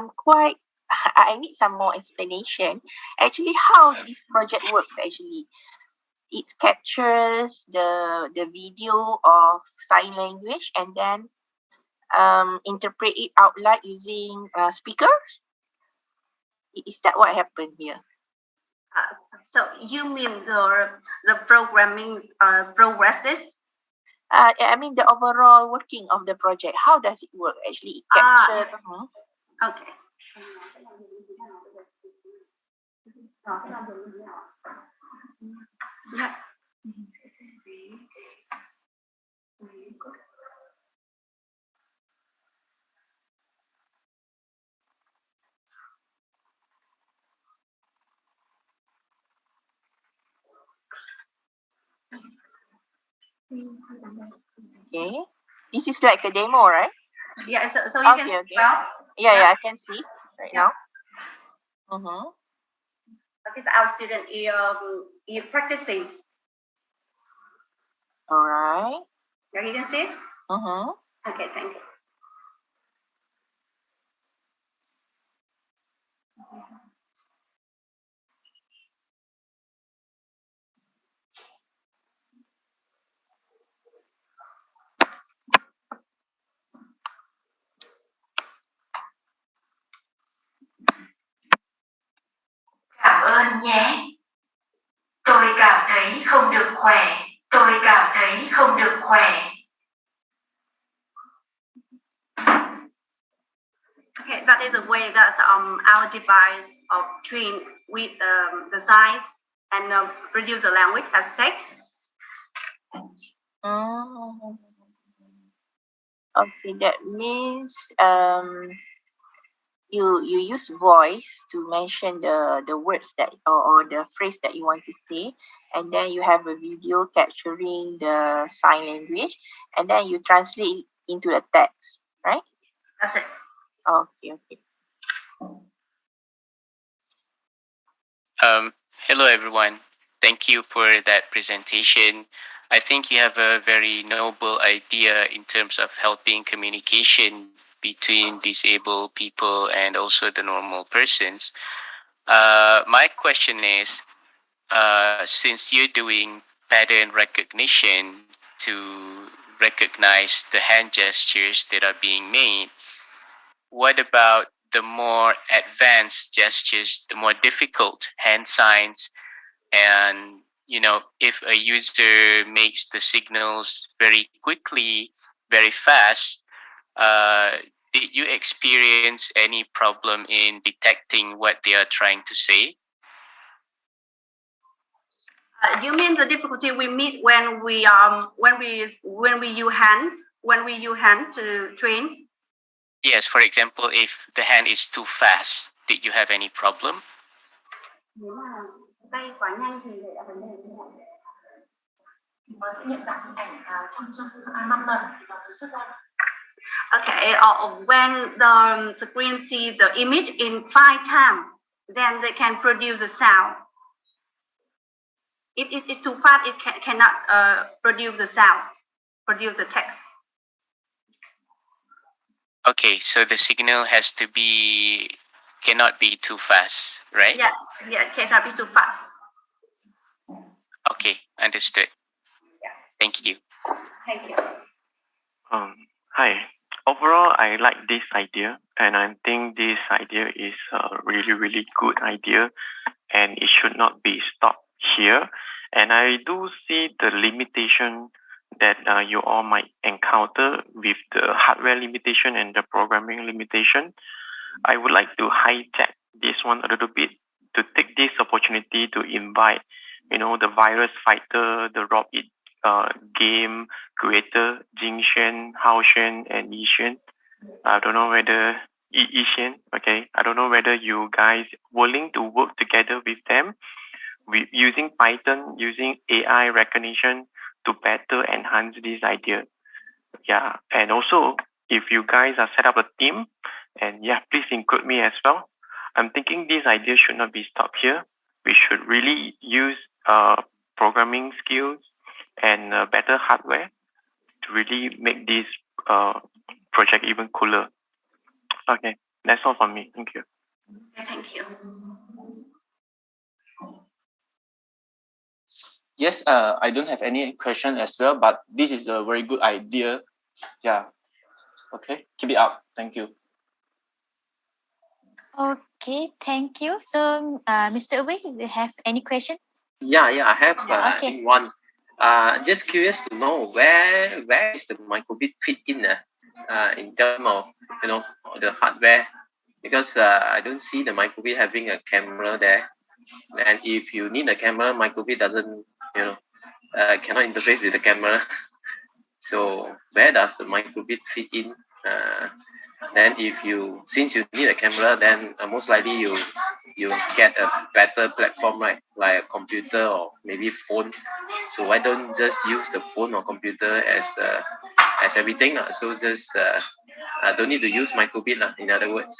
B: need some more explanation. Actually, how this project works. Actually, it captures the video of sign language and then interpret it out loud using speakers. Is that what happened here?
H: So you mean the programming progresses?
B: I mean the overall working of the project. How does it work? Actually, it captures.
H: Okay. Yeah.
B: Okay. This is like a demo, right?
H: Yeah. So you can see.
B: Okay. Yeah, I can see right now.
H: Because our student is practicing.
B: All right.
H: Yeah, you can see. Okay, thank you.
V: Cảm ơn nhé. Tôi cảm thấy không được khỏe. Tôi cảm thấy không được khỏe.
H: Okay, that is the way that our device train with the signs and produce the language as text.
B: Oh. Okay, that means you use voice to mention the words that or the phrase that you want to say, and then you have a video capturing the sign language, and then you translate it into the text, right?
H: That's it.
B: Okay.
E: Hello everyone. Thank you for that presentation. I think you have a very noble idea in terms of helping communication between disabled people and also the normal persons. My question is, since you're doing pattern recognition to recognize the hand gestures that are being made, what about the more advanced gestures, the more difficult hand signs? And, if a user makes the signals very quickly, very fast, did you experience any problem in detecting what they are trying to say?
H: You mean the difficulty we meet when we use hand to train?
E: Yes, for example, if the hand is too fast, did you have any problem?
V: Tay quá nhanh thì lại là vấn đề như thế này. Nó sẽ nhận dạng hình ảnh trong 5 lần thì nó sẽ xuất ra.
H: Okay, when the screen sees the image in 5 times, then they can produce the sound. If it's too fast, it cannot produce the sound, produce the text.
E: Okay, so the signal cannot be too fast, right?
H: Yeah, cannot be too fast.
E: Okay, understood.
H: Yeah.
E: Thank you.
H: Thank you.
D: Hi. Overall, I like this idea, and I think this idea is a really, really good idea, and it should not be stopped here. And I do see the limitation that you all might encounter with the hardware limitation and the programming limitation. I would like to hijack this one a little bit to take this opportunity to invite, the virus fighter, the Robit game creator, Jingshen, Haoshen, and Yishen. I don't know whether Yishen, okay. I don't know whether you guys willing to work together with them with using Python, using AI recognition to better enhance this idea. Yeah, and also if you guys are set up a team, and please include me as well. I'm thinking this idea should not be stopped here. We should really use programming skills and better hardware to really make this project even cooler. Okay, that's all from me. Thank you.
H: Thank you.
O: Yes, I don't have any question as well, but this is a very good idea. Yeah. Okay, keep it up. Thank you.
A: Okay, thank you. So, Mr. Uwe, do you have any question?
I: Yeah, I have
A: Okay.
I: one. Just curious to know where is the microbit fit in terms of the hardware, because I don't see the microbit having a camera there, and if you need a camera, microbit doesn't cannot interface with the camera. So where does the microbit fit in? Then since you need a camera, then most likely you get a better platform, right? Like a computer or maybe phone. So why don't just use the phone or computer as everything? So just don't need to use microbit, in other words.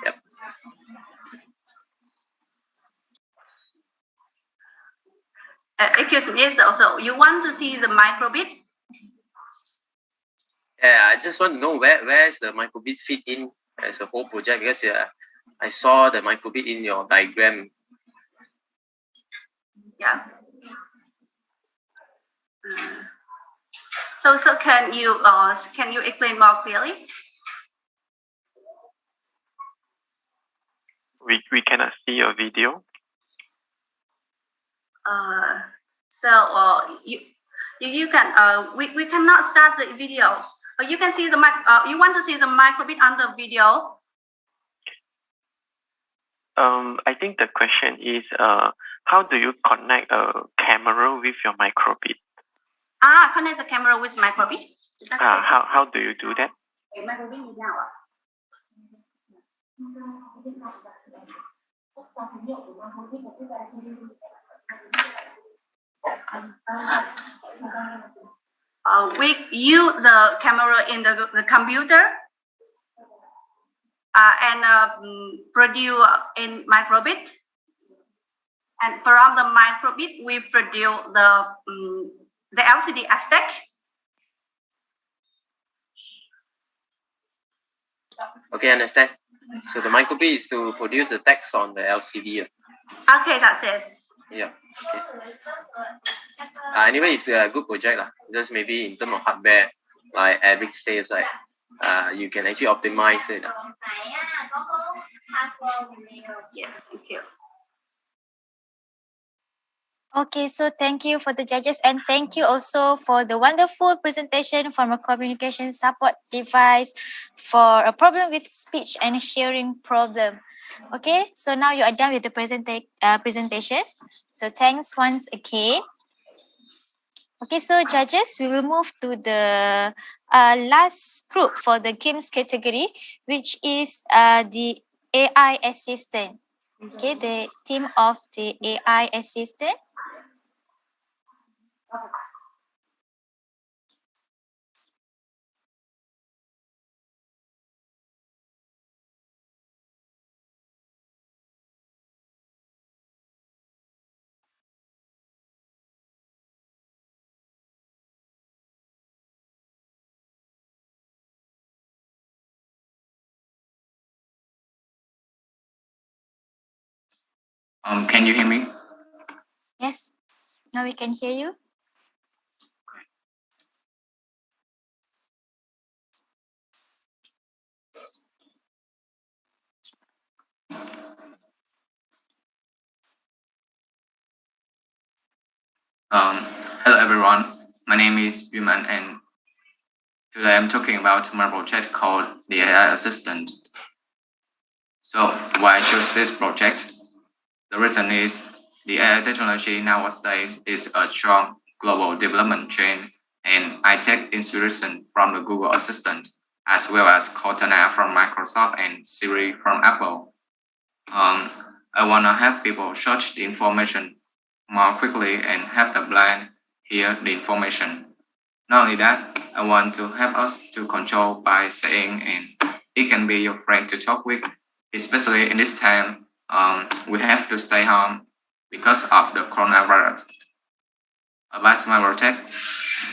I: Yep.
H: Excuse me, so you want to see the microbit?
I: Yeah, I just want to know where is the microbit fit in as a whole project, because I saw the microbit in your diagram.
H: Yeah. So can you explain more clearly?
D: We cannot see your video.
H: You can we cannot start the videos. You can see the you want to see the microbit on the video?
D: I think the question is how do you connect a camera with your microbit?
H: Connect the camera with microbit.
D: How do you do that?
H: We use the camera in the computer and produce in microbit. And from the microbit, we produce the LCD as text.
I: Okay, understand. So the microbit is to produce the text on the LCD.
H: Okay, that's it.
I: Yeah. Okay. Anyway, it's a good project lah. Just maybe in terms of hardware, like Eric says, like you can actually optimize it.
H: Yes, thank you.
A: Okay, so thank you for the judges and thank you also for the wonderful presentation from a communication support device for a problem with speech and hearing problem. Okay, so now you are done with the presentation. So thanks once again. Okay, so judges, we will move to the last group for the games category, which is the AI assistant. Okay, the team of the AI assistant.
G: Can you hear me?
A: Yes, now we can hear you.
G: Hello everyone, my name is Yuman and today I'm talking about my project called the AI Assistant. So why I chose this project? The reason is the AI technology nowadays is a strong global development trend and I take inspiration from the Google Assistant as well as Cortana from Microsoft and Siri from Apple. I want to help people search the information more quickly and help the blind hear the information. Not only that, I want to help us to control by saying and it can be your friend to talk with, especially in this time we have to stay home because of the coronavirus. About my project,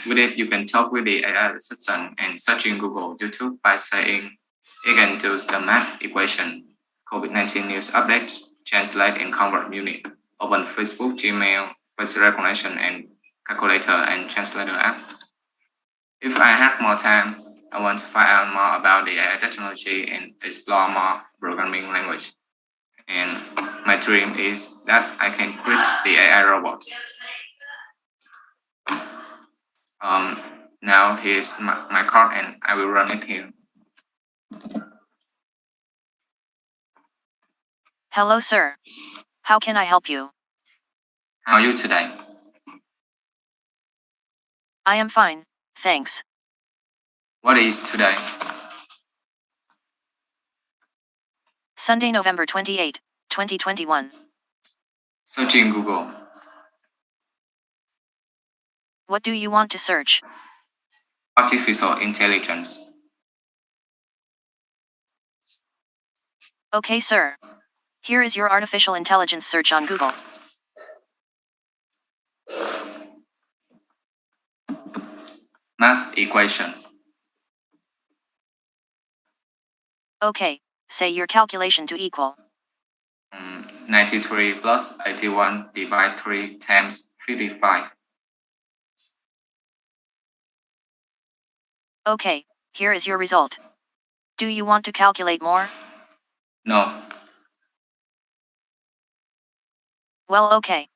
G: with it you can talk with the AI assistant and search in Google, YouTube by saying it can do the math equation, COVID-19 news update, translate and convert unit, open Facebook, Gmail, face recognition and calculator and translator app. If I have more time, I want to find out more about the AI technology and explore more programming language. And my dream is that I can create the AI robot. Now here's my card and I will run it here.
J: Hello, sir. How can I help you?
G: How are you today?
J: I am fine, thanks.
G: What is today?
J: Sunday, November 28, 2021.
G: Search in Google.
J: What do you want to search?
G: Artificial intelligence.
J: Okay, sir. Here is your artificial intelligence search on Google.
G: Math equation.
J: Okay, say your calculation to equal.
G: 93 plus 81 divided 3 times 55.
J: Okay, here is your result. Do you want to calculate more?
G: No.
J: Well, okay.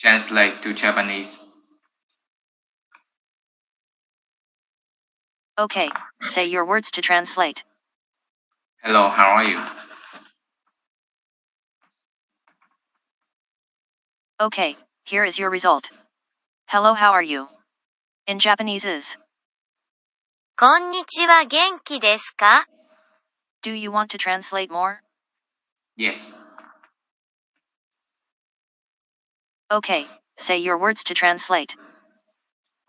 G: Translate to Japanese.
J: Okay, say your words to translate.
G: Hello, how are you?
J: Okay, here is your result. Hello, how are you? In Japanese is,
A: こんにちは、元気ですか?
J: do you want to translate more?
G: Yes.
J: Okay, say your words to translate.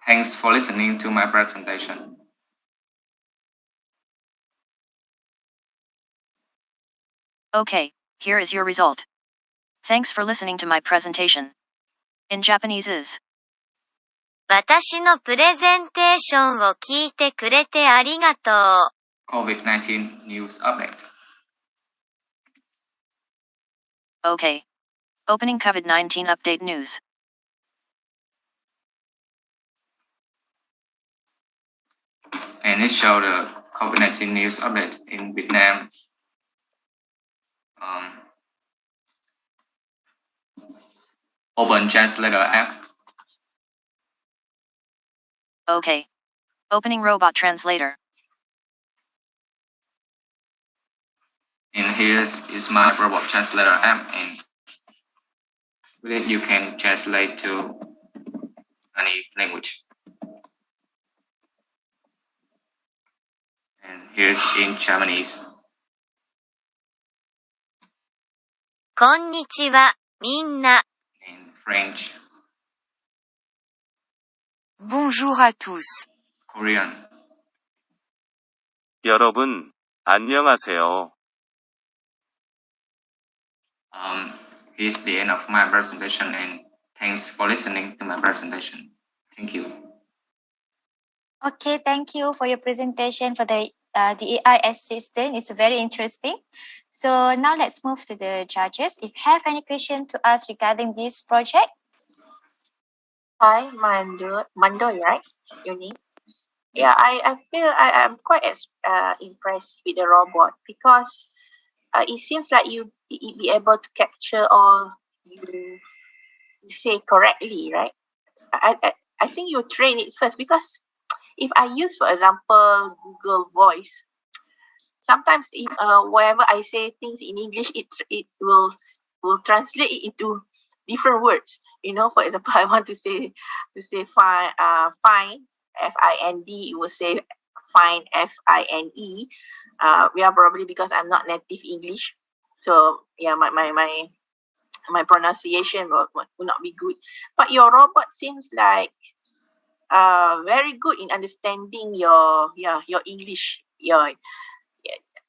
G: Thanks for listening to my presentation.
J: Okay, here is your result. Thanks for listening to my presentation. In Japanese is,
A: 私のプレゼンテーションを聞いてくれてありがとう。
G: COVID-19 news update.
J: okay. Opening COVID-19 update news.
G: And it showed the COVID-19 news update in Vietnam. Open Translator app.
J: Okay. Opening robot translator.
G: And here is my robot translator app, and with it you can translate to any language. And here's in Japanese.
A: こんにちは、みんな。
G: In French.
A: Bonjour à tous.
G: Korean.
C: 여러분, 안녕하세요.
G: Here's the end of my presentation, and thanks for listening to my presentation. Thank you.
A: Okay, thank you for your presentation for the AI assistant. It's very interesting. So now let's move to the judges. If you have any question to ask regarding this project.
B: Hi, Mandoy, right? Your name? Yeah, I feel I am quite impressed with the robot because it seems like you be able to capture all you say correctly, right? I think you train it first, because if I use, for example, Google Voice, sometimes if whenever I say things in English, it will translate it into different words. You know, for example, I want to say fine, F-I-N-D, it will say fine, F-I-N-E. Yeah, probably because I'm not native English, so yeah, my pronunciation will not be good. But your robot seems like very good in understanding your English.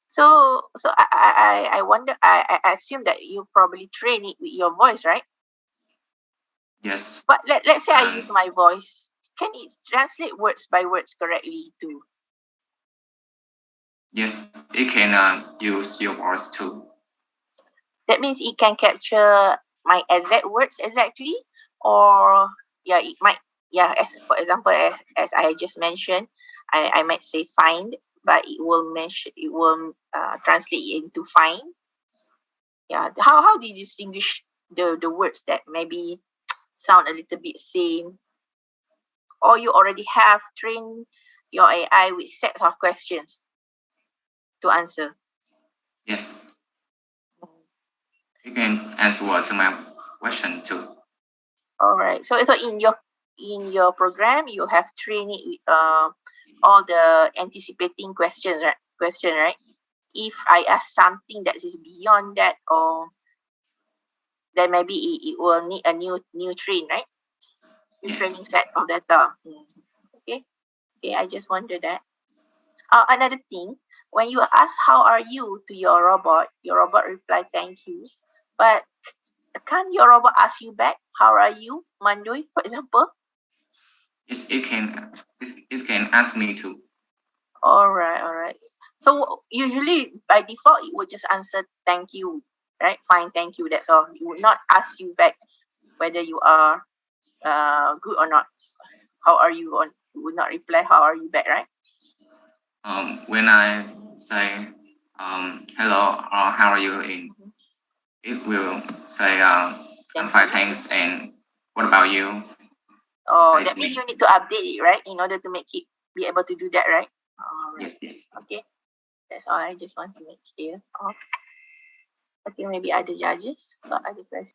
B: So I wonder, I assume that you probably train it with your voice, right?
G: Yes.
B: But let's say I use my voice. Can it translate words by words correctly too?
G: Yes, it can use your voice too.
B: That means it can capture my exact words exactly, or yeah, it might. Yeah, as for example, as I just mentioned, I might say find, but it will translate it into fine. Yeah, how do you distinguish the words that maybe sound a little bit same, or you already have trained your AI with sets of questions to answer?
G: Yes. You can answer to my question too.
B: All right. So in your program, you have trained it with all the anticipating questions, right? If I ask something that is beyond that, or then maybe it will need a new train, right? New training set of data. Okay, I just wonder that. Another thing, when you ask how are you to your robot reply thank you, but can't your robot ask you back how are you, Mandoy, for example?
G: Yes, it can ask me too.
B: All right. So usually by default it would just answer thank you, right? Fine, thank you. That's all. It would not ask you back whether you are good or not. How are you? It would not reply how are you back, right?
G: When I say hello or how are you, it will say I'm fine, thanks, and what about you?
B: Oh, that means you need to update it, right? In order to make it be able to do that, right? Right.
G: Yes.
B: Okay. That's all I just want to make clear. Okay, maybe other judges got other questions.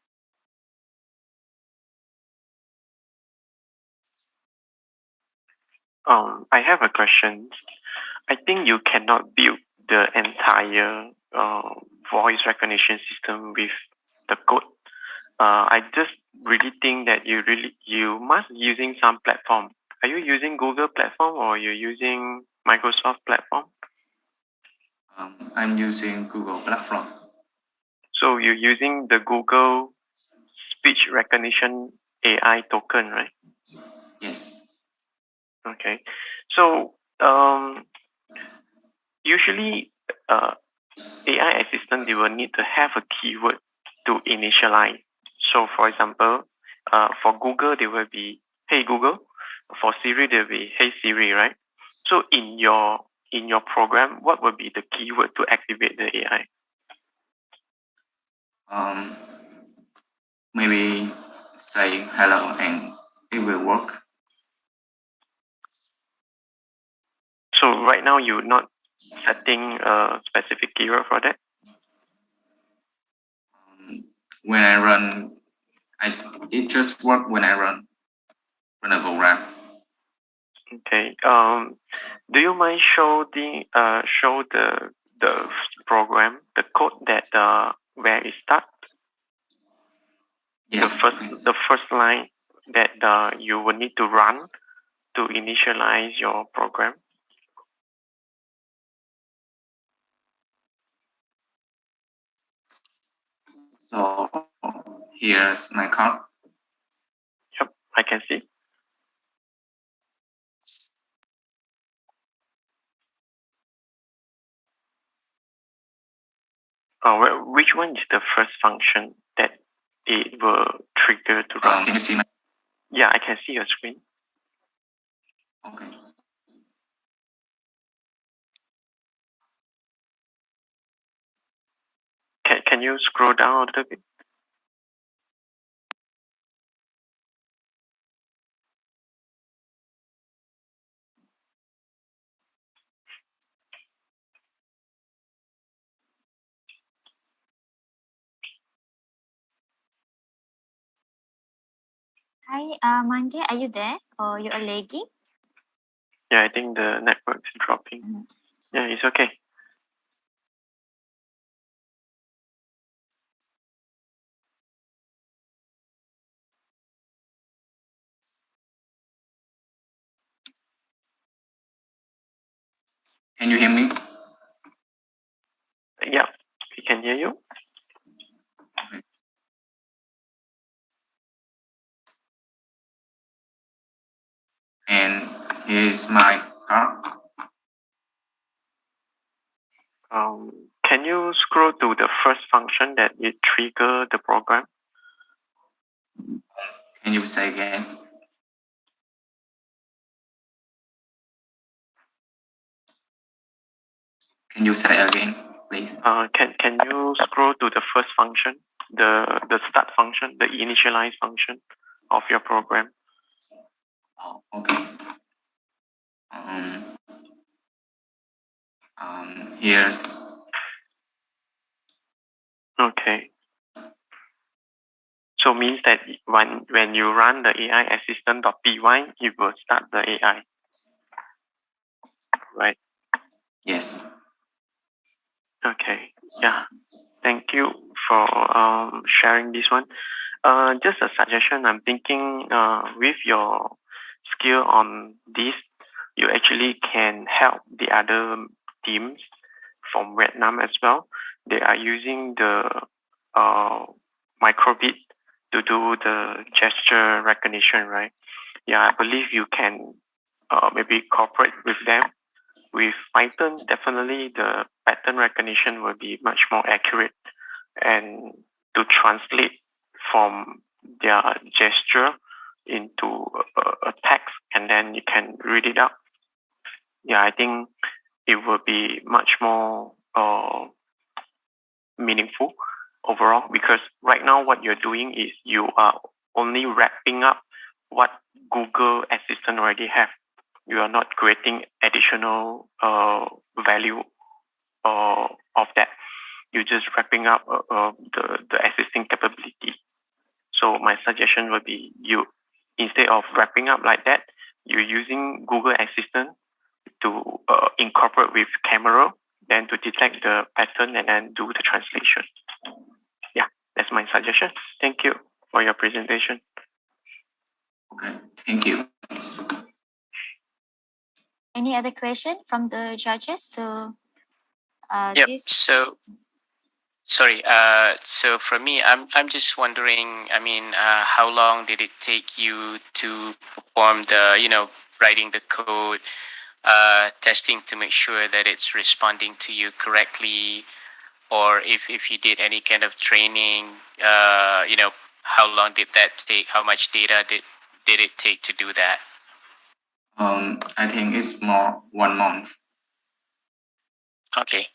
D: I have a question. I think you cannot build the entire voice recognition system with the code. I just really think that you must be using some platform. Are you using Google platform or you're using Microsoft platform?
G: I'm using Google platform.
D: So you're using the Google speech recognition AI token, right?
G: Yes.
D: Okay. So usually AI assistant, they will need to have a keyword to initialize. So for example, for Google, there will be, hey Google. For Siri, there will be, hey Siri, right? So in your program, what will be the keyword to activate the AI?
G: Maybe say hello and it will work.
D: So right now you're not setting a specific keyword for that?
G: When I run, it just works when I run a program.
D: Okay. Do you mind show the program, the code that where it starts?
G: Yes.
D: The first line that you will need to run to initialize your program.
G: So here's my code.
D: Yep, I can see. Which one is the first function that it will trigger to run?
G: Can you see my?
D: Yeah, I can see your screen.
G: Okay.
D: Can you scroll down a little bit?
A: Hi, Monday, are you there or you are lagging?
D: Yeah, I think the network is dropping. Yeah, it's okay.
G: Can you hear me?
D: Yeah, we can hear you.
G: And here's my card.
D: Can you scroll to the first function that it trigger the program?
G: Can you say again? Can you say again, please?
D: Can you scroll to the first function, the start function, the initialize function of your program?
G: Okay. Here's.
D: Okay. So means that when you run the AI assistant.py, it will start the AI, right?
G: Yes.
D: Okay. Yeah. Thank you for sharing this one. Just a suggestion. I'm thinking with your skill on this, you actually can help the other teams from Vietnam as well. They are using the microbit to do the gesture recognition, right? Yeah, I believe you can maybe cooperate with them. With Python, definitely the pattern recognition will be much more accurate, and to translate from their gesture into a text, and then you can read it out. Yeah, I think it will be much more meaningful overall, because right now what you're doing is you are only wrapping up what Google Assistant already have. You are not creating additional value of that. You're just wrapping up the existing capability. So my suggestion would be, you, instead of wrapping up like that, you're using Google Assistant to incorporate with camera, then to detect the pattern and then do the translation. Yeah, that's my suggestion. Thank you for your presentation.
G: Okay, thank you.
A: Any other question from the judges to
E: Yep.
A: this?
E: So, sorry. So for me, I'm just wondering. I mean, how long did it take you to perform the, writing the code, testing to make sure that it's responding to you correctly, or if you did any kind of training, how long did that take? How much data did it take to do that?
G: I think it's more 1 month.
E: Okay.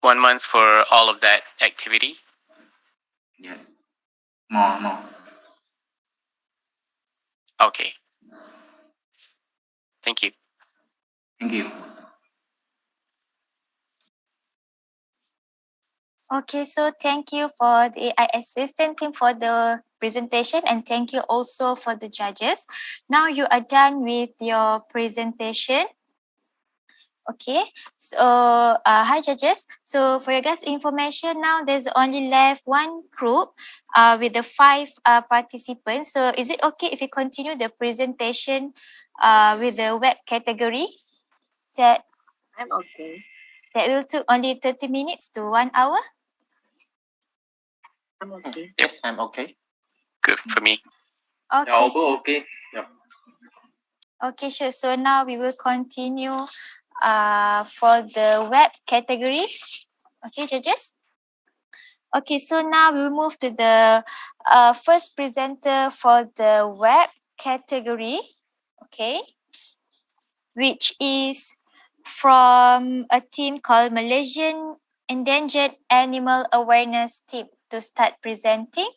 E: 1 month for all of that activity?
G: Yes. More.
E: Okay. Thank you.
G: Thank you.
A: Okay, so thank you for the AI assistant team for the presentation, and thank you also for the judges. Now you are done with your presentation. Okay, so hi judges. So for your guys' information, now there's only left one group with the 5 participants. So is it okay if we continue the presentation with the web category?
B: I'm okay.
A: That will take only 30 minutes to 1 hour.
B: I'm okay.
O: Yes, I'm okay.
E: Good for me.
A: Okay.
I: Yeah, I'll okay. Yeah.
A: Okay, sure. So now we will continue for the web category. Okay, judges. Okay, so now we will move to the first presenter for the web category. Okay, which is from a team called Malaysian Endangered Animal Awareness Team to start presenting.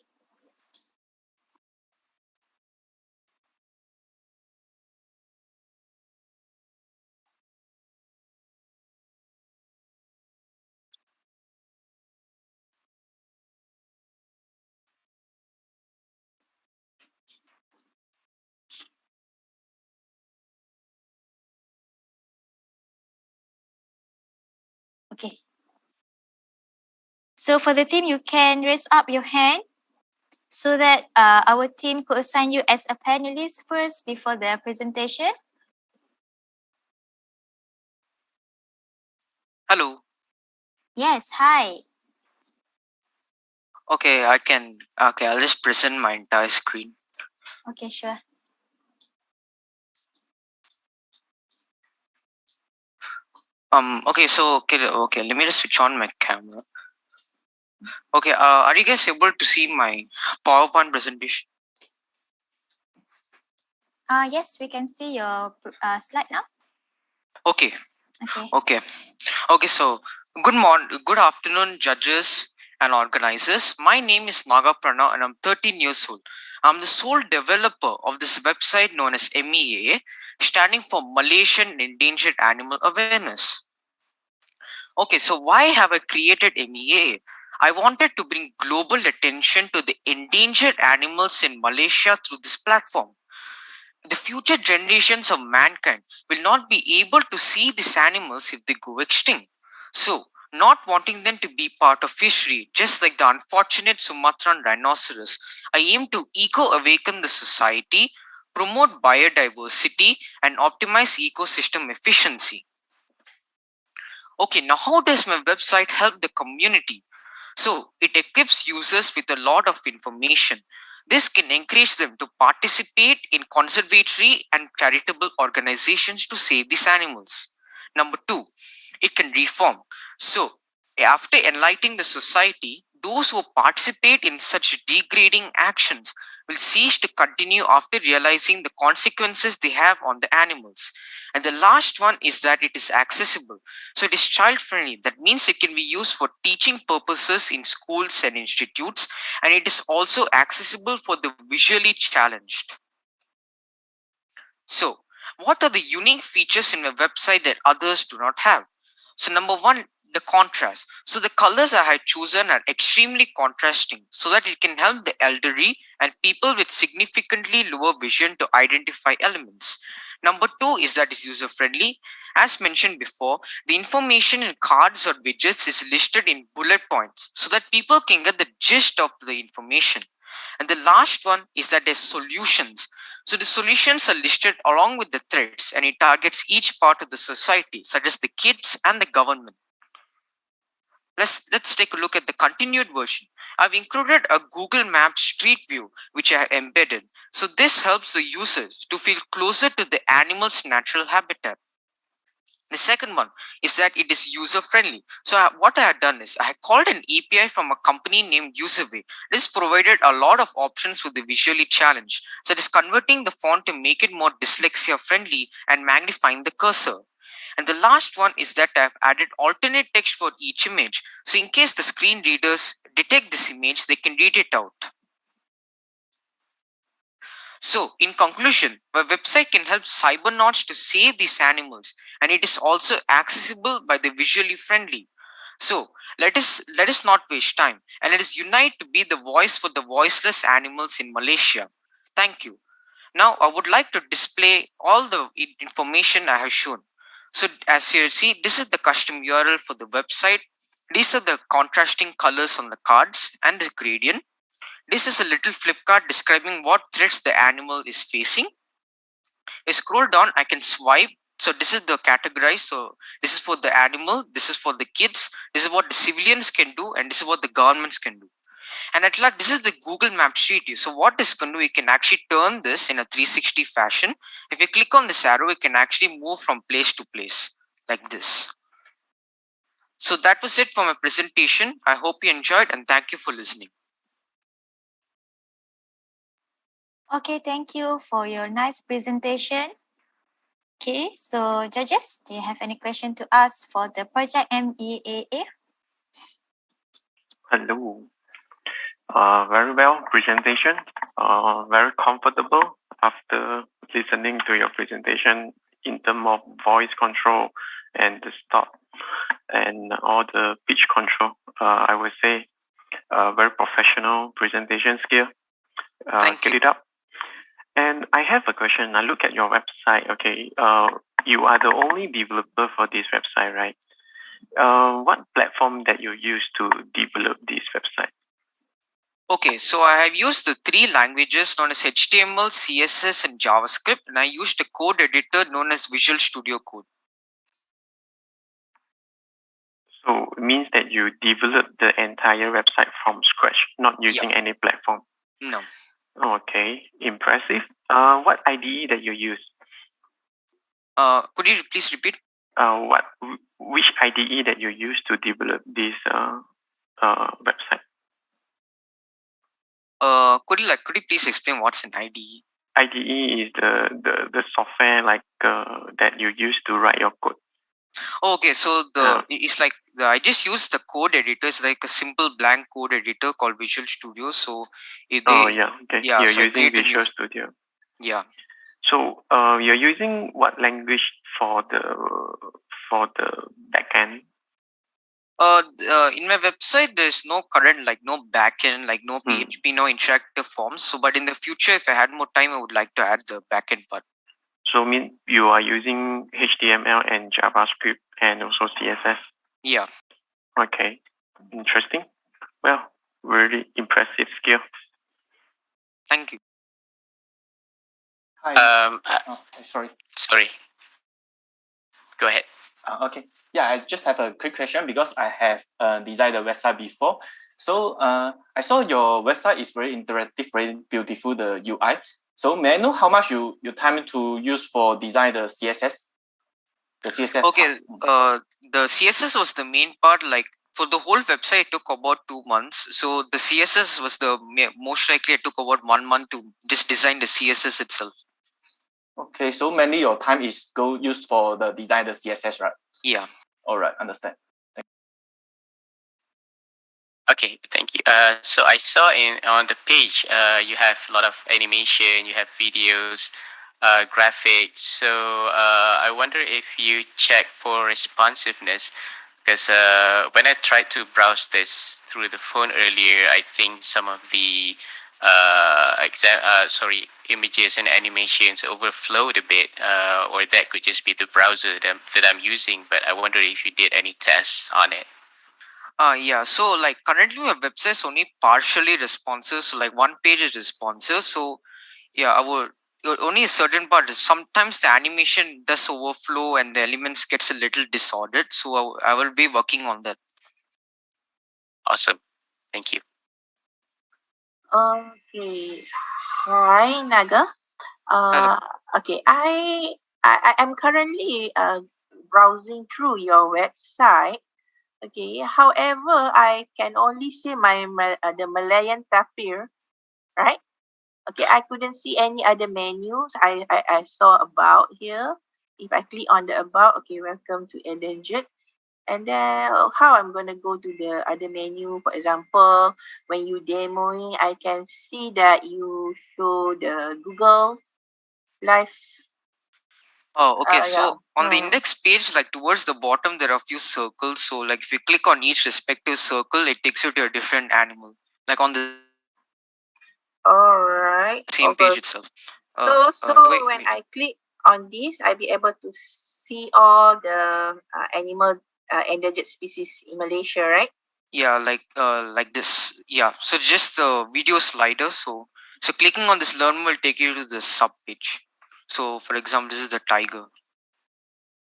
A: Okay. So for the team, you can raise up your hand so that our team could assign you as a panelist first before the presentation.
K: Hello.
A: Yes, hi.
K: Okay, I'll just present my entire screen.
A: Okay, sure.
K: Okay, so let me just switch on my camera. Okay, are you guys able to see my PowerPoint presentation?
A: Yes, we can see your slide now.
K: Okay.
A: Okay.
K: Okay, so good afternoon, judges and organizers. My name is Naga Prana and I'm 13 years old. I'm the sole developer of this website known as MEAA, standing for Malaysian Endangered Animal Awareness. Okay, so why have I created MEAA? I wanted to bring global attention to the endangered animals in Malaysia through this platform. The future generations of mankind will not be able to see these animals if they go extinct. So, not wanting them to be part of history, just like the unfortunate Sumatran rhinoceros, I aim to eco-awaken the society, promote biodiversity, and optimize ecosystem efficiency. Okay, now how does my website help the community? So, it equips users with a lot of information. This can encourage them to participate in conservatory and charitable organizations to save these animals. Number 2, it can reform. So, after enlightening the society, those who participate in such degrading actions will cease to continue after realizing the consequences they have on the animals. And the last one is that it is accessible. So it is child friendly. That means it can be used for teaching purposes in schools and institutes. And it is also accessible for the visually challenged. So what are the unique features in a website that others do not have? So number 1, the contrast. So the colors I had chosen are extremely contrasting so that it can help the elderly and people with significantly lower vision to identify elements. Number 2 is that it's user friendly. As mentioned before, the information in cards or widgets is listed in bullet points so that people can get the gist of the information. And the last one is that there's solutions. So the solutions are listed along with the threats, and it targets each part of the society, such as the kids and the government. Let's take a look at the continued version. I've included a Google Maps street view, which I have embedded. So this helps the users to feel closer to the animal's natural habitat. The second one is that it is user friendly. So what I had done is I had called an API from a company named Userway. This provided a lot of options for the visually challenged. So it is converting the font to make it more dyslexia friendly and magnifying the cursor. And the last one is that I've added alternate text for each image. So in case the screen readers detect this image, they can read it out. So in conclusion, my website can help cybernauts to save these animals, and it is also accessible by the visually friendly. So let us not waste time, and let us unite to be the voice for the voiceless animals in Malaysia. Thank you. Now I would like to display all the information I have shown. So as you see, this is the custom URL for the website. These are the contrasting colors on the cards and the gradient. This is a little flip card describing what threats the animal is facing. I scroll down, I can swipe. So this is the categorized. So this is for the animal, this is for the kids, this is what the civilians can do, and this is what the governments can do. And at last, this is the Google Maps Street View. So what this can do, you can actually turn this in a 360 fashion. If you click on this arrow, you can actually move from place to place like this. So that was it for my presentation. I hope you enjoyed, and thank you for listening.
A: Okay, thank you for your nice presentation. Okay, so judges, do you have any question to ask for the project MEAA?
D: Hello. Very well presentation. Very comfortable after listening to your presentation in terms of voice control and the stop and all the pitch control. I would say very professional presentation skill. Get it up. And I have a question. I look at your website. Okay, you are the only developer for this website, right? What platform that you use to develop this website?
K: Okay, so I have used the 3 languages known as HTML, CSS, and JavaScript, and I used a code editor known as Visual Studio Code.
D: So it means that you developed the entire website from scratch, not using any platform.
K: No.
D: Okay, impressive. What IDE that you use?
K: Could you please repeat?
D: Which IDE that you use to develop this website?
K: Could you please explain what's an IDE?
D: IDE is the software like that you use to write your code.
K: Okay, so it's like I just use the code editor. It's like a simple blank code editor called Visual Studio. So
D: okay. You're
K: so
D: using Visual Studio.
K: Yeah.
D: So you're using what language for the backend?
K: In my website, there's no current no backend, no PHP, no interactive forms. So, but in the future, if I had more time, I would like to add the backend part.
D: So, mean you are using HTML and JavaScript and also CSS?
K: Yeah.
D: Okay, interesting. Well, really impressive skill.
K: Thank you.
O: Hi. Sorry.
E: Sorry. Go ahead.
O: Okay. Yeah, I just have a quick question because I have designed a website before. So I saw your website is very interactive, very beautiful, the UI. So may I know how much you time to use for design the CSS? The CSS.
K: Okay. The CSS was the main part. Like for the whole website, it took about 2 months. So the CSS was the most likely it took about 1 month to just design the CSS itself.
O: Okay, so mainly your time is used for the design the CSS, right?
K: Yeah.
O: All right, understand.
E: Okay, thank you. So I saw on the page, you have a lot of animation, you have videos, graphics. So I wonder if you check for responsiveness. Because when I tried to browse this through the phone earlier, I think some of the images and animations overflowed a bit, or that could just be the browser that I'm using. But I wonder if you did any tests on it.
K: Yeah, so like currently my website is only partially responsive, so like one page is responsive. So yeah, only a certain part is sometimes the animation does overflow and the elements gets a little disordered. So I will be working on that.
E: Awesome, thank you.
B: Okay, hi Naga. Okay, I am currently browsing through your website. Okay, however, I can only see the Malayan tapir, right? Okay, I couldn't see any other menus. I saw about here. If I click on the about, okay, welcome to Endangered. And then how I'm going to go to the other menu. For example, when you demoing, I can see that you show the Google Live.
K: Oh, okay. So on the index page, like towards the bottom, there are a few circles. So like if you click on each respective circle, it takes you to a different animal. Like on the same page itself.
B: So when I click on this, I'll be able to see all the animal endangered species in Malaysia, right?
K: Yeah, like this. Yeah. So just the video slider. So clicking on this learn will take you to the sub page. So for example, this is the tiger.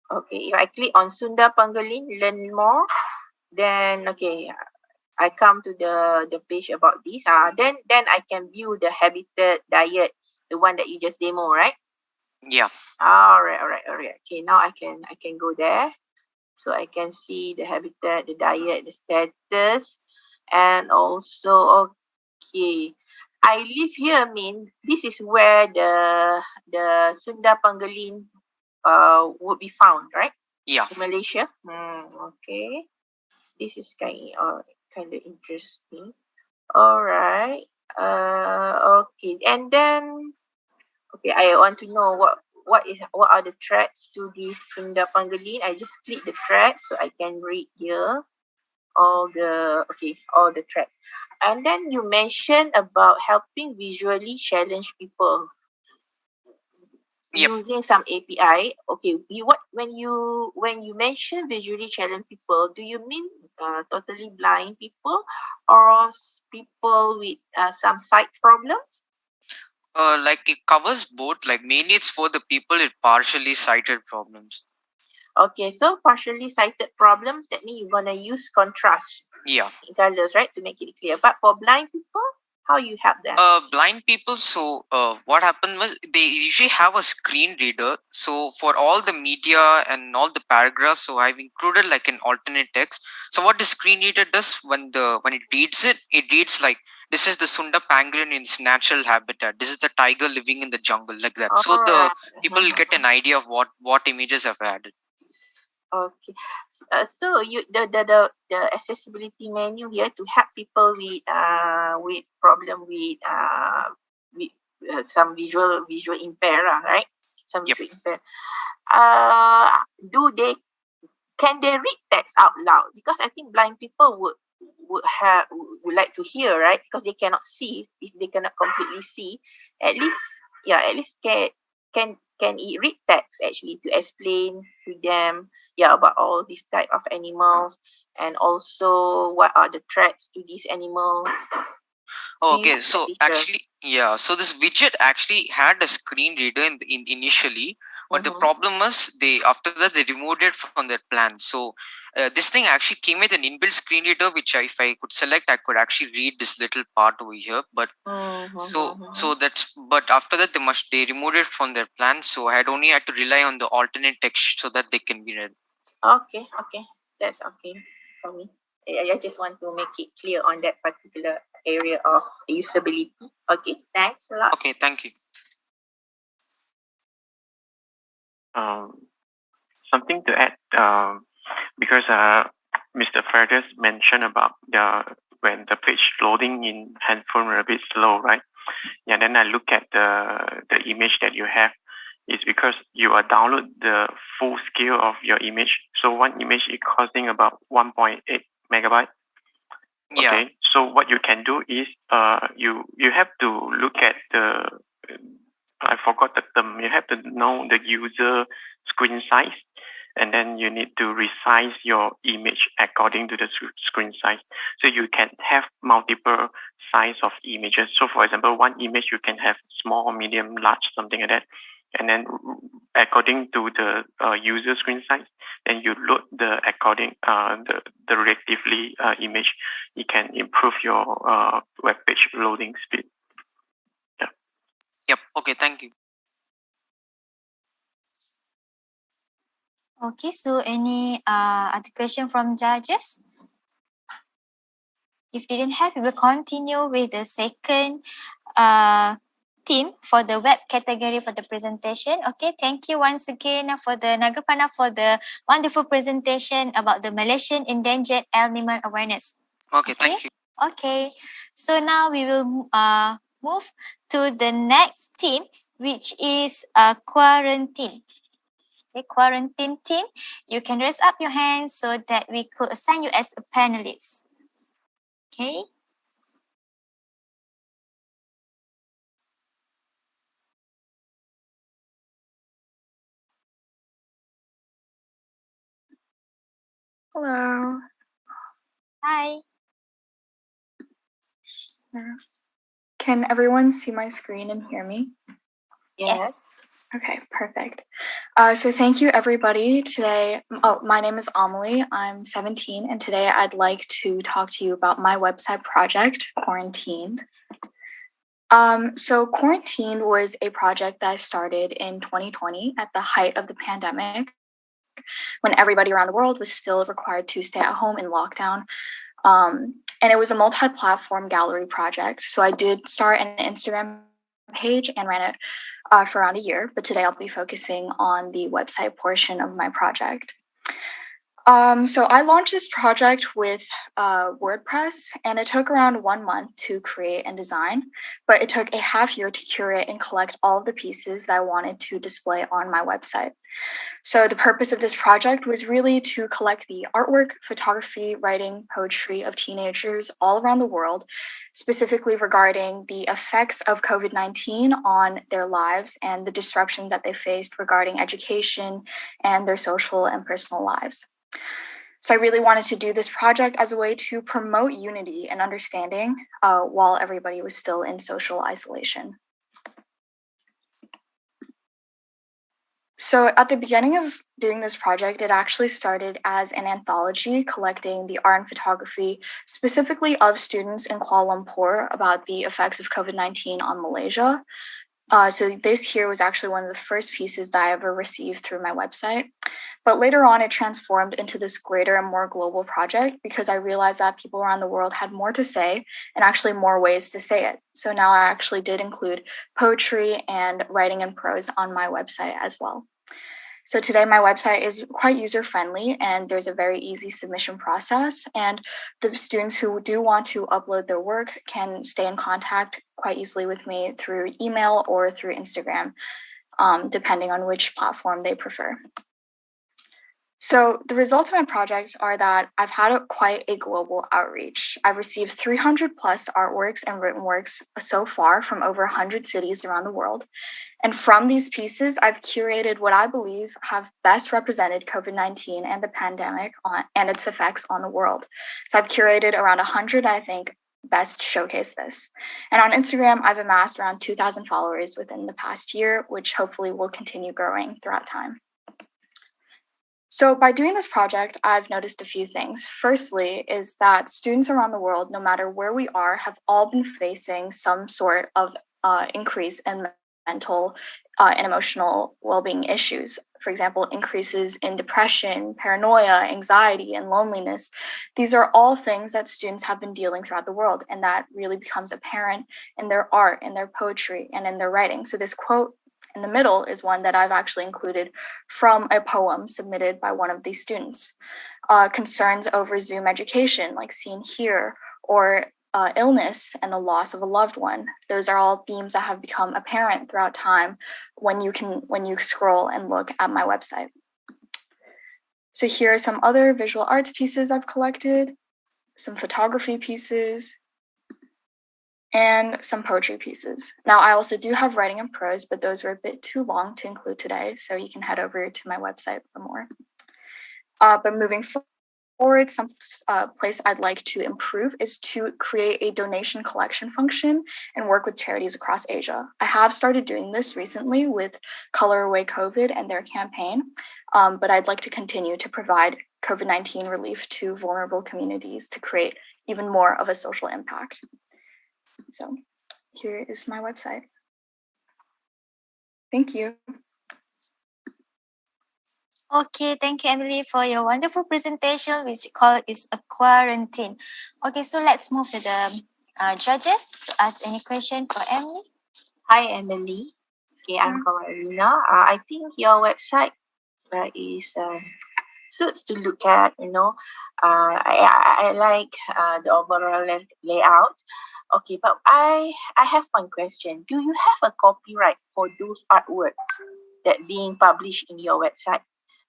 B: Okay, if I click on Sunda Pangolin, learn more, then okay, I come to the page about this. Then I can view the habitat diet, the one that you just demo, right?
K: Yeah.
B: All right. Okay, now I can go there. So I can see the habitat, the diet, the status, and also okay. I live here mean this is where the Sunda Pangolin would be found, right?
K: Yeah.
B: In Malaysia. Okay. This is kind of interesting. All right. Okay. And then okay, I want to know what are the threats to this Sunda Pangolin. I just click the threats so I can read here all the threats. And then you mentioned about helping visually challenged people using some API. Okay, when you mention visually challenged people, do you mean totally blind people or people with some sight problems?
K: Like it covers both. Like mainly it's for the people with partially sighted problems.
B: Okay, so partially sighted problems, that means you're gonna use contrast.
K: Yeah.
B: Colors, right, to make it clear. But for blind people, how you help them?
K: Blind people, so what happened was they usually have a screen reader. So for all the media and all the paragraphs, so I've included like an alternate text. So what the screen reader does when it reads it reads like, this is the Sunda pangolin in its natural habitat. This is the tiger living in the jungle, like that. So the people get an idea of what images I've added.
B: Okay, so you the accessibility menu here to help people with problem with some visual impair, right? Some visual impair. Can they read text out loud? Because I think blind people would like to hear, right? Because they cannot see. If they cannot completely see, at least can it read text actually to explain to them about all these type of animals and also what are the threats to these animals.
K: Okay, so actually, yeah, so this widget actually had a screen reader in initially, but the problem was after that they removed it from their plan. So this thing actually came with an inbuilt screen reader, which if I could select, I could actually read this little part over here. But but after that they removed it from their plan. So I had to rely on the alternate text so that they can be read.
B: Okay, that's okay for me. I just want to make it clear on that particular area of usability. Okay, thanks a lot.
K: Okay, thank you.
D: Something to add, because Mr. Fergus mentioned about when the page loading in handphone were a bit slow, right? Yeah, then I look at the image that you have. is because you are download the full scale of your image. So one image is costing about 1.8 megabyte.
K: Yeah.
D: Okay. So what you can do is you have to look at the I forgot the term. You have to know the user screen size, and then you need to resize your image according to the screen size. So you can have multiple size of images. So for example, one image you can have small, medium, large, something like that. And then according to the user screen size, then you load the according the relatively image. It can improve your web page loading speed. Yeah.
K: Yep. Okay. Thank you.
A: Okay, so any other question from judges? If they didn't have, we will continue with the second theme for the web category for the presentation. Okay, thank you once again for the Nagarpana for the wonderful presentation about the Malaysian endangered animal awareness.
K: Okay, thank you.
A: Okay, so now we will move to the next theme, which is quarantine. Okay, quarantine team, you can raise up your hands so that we could assign you as a panelist. Okay.
L: Hello.
A: Hi.
L: Can everyone see my screen and hear me?
A: Yes.
L: Okay, perfect. So thank you everybody today. My name is Amelie. I'm 17 and today I'd like to talk to you about my website project, QuaranTeened. So QuaranTeened was a project that I started in 2020 at the height of the pandemic, when everybody around the world was still required to stay at home in lockdown. And it was a multi-platform gallery project. So I did start an Instagram page and ran it for around a year, but today I'll be focusing on the website portion of my project. So I launched this project with WordPress, and it took around 1 month to create and design, but it took a half year to curate and collect all of the pieces that I wanted to display on my website. So the purpose of this project was really to collect the artwork, photography, writing, poetry of teenagers all around the world, specifically regarding the effects of COVID-19 on their lives and the disruption that they faced regarding education and their social and personal lives. So I really wanted to do this project as a way to promote unity and understanding while everybody was still in social isolation. So at the beginning of doing this project, it actually started as an anthology collecting the art and photography, specifically of students in Kuala Lumpur about the effects of COVID-19 on Malaysia. So this here was actually one of the first pieces that I ever received through my website. But later on, it transformed into this greater and more global project because I realized that people around the world had more to say and actually more ways to say it. So now I actually did include poetry and writing and prose on my website as well. So today my website is quite user-friendly and there's a very easy submission process. And the students who do want to upload their work can stay in contact quite easily with me through email or through Instagram, depending on which platform they prefer. So the results of my project are that I've had quite a global outreach. I've received 300 plus artworks and written works so far from over 100 cities around the world. And from these pieces, I've curated what I believe have best represented COVID-19 and the pandemic and its effects on the world. So I've curated around 100, I think, best showcase this. And on Instagram, I've amassed around 2,000 followers within the past year, which hopefully will continue growing throughout time. So by doing this project, I've noticed a few things. Firstly, is that students around the world, no matter where we are, have all been facing some sort of increase in mental and emotional well-being issues. For example, increases in depression, paranoia, anxiety, and loneliness. These are all things that students have been dealing throughout the world, and that really becomes apparent in their art, in their poetry, and in their writing. So this quote in the middle is one that I've actually included from a poem submitted by one of these students. Concerns over Zoom education, like seen here, or illness and the loss of a loved one. Those are all themes that have become apparent throughout time when you scroll and look at my website. So here are some other visual arts pieces I've collected, some photography pieces, and some poetry pieces. Now, I also do have writing and prose, but those were a bit too long to include today, so you can head over to my website for more. But moving forward, some place I'd like to improve is to create a donation collection function and work with charities across Asia. I have started doing this recently with Color Away COVID and their campaign, but I'd like to continue to provide COVID-19 relief to vulnerable communities to create even more of a social impact. So here is my website. Thank you.
A: Okay, thank you, Emily, for your wonderful presentation, which is a quarantine. Okay, so let's move to the judges to ask any question for Emily.
B: Hi, Emily. Okay, I'm Karina. I think your website is suits to look at. I like the overall layout. Okay, but I have one question. Do you have a copyright for those artworks that being published in your website?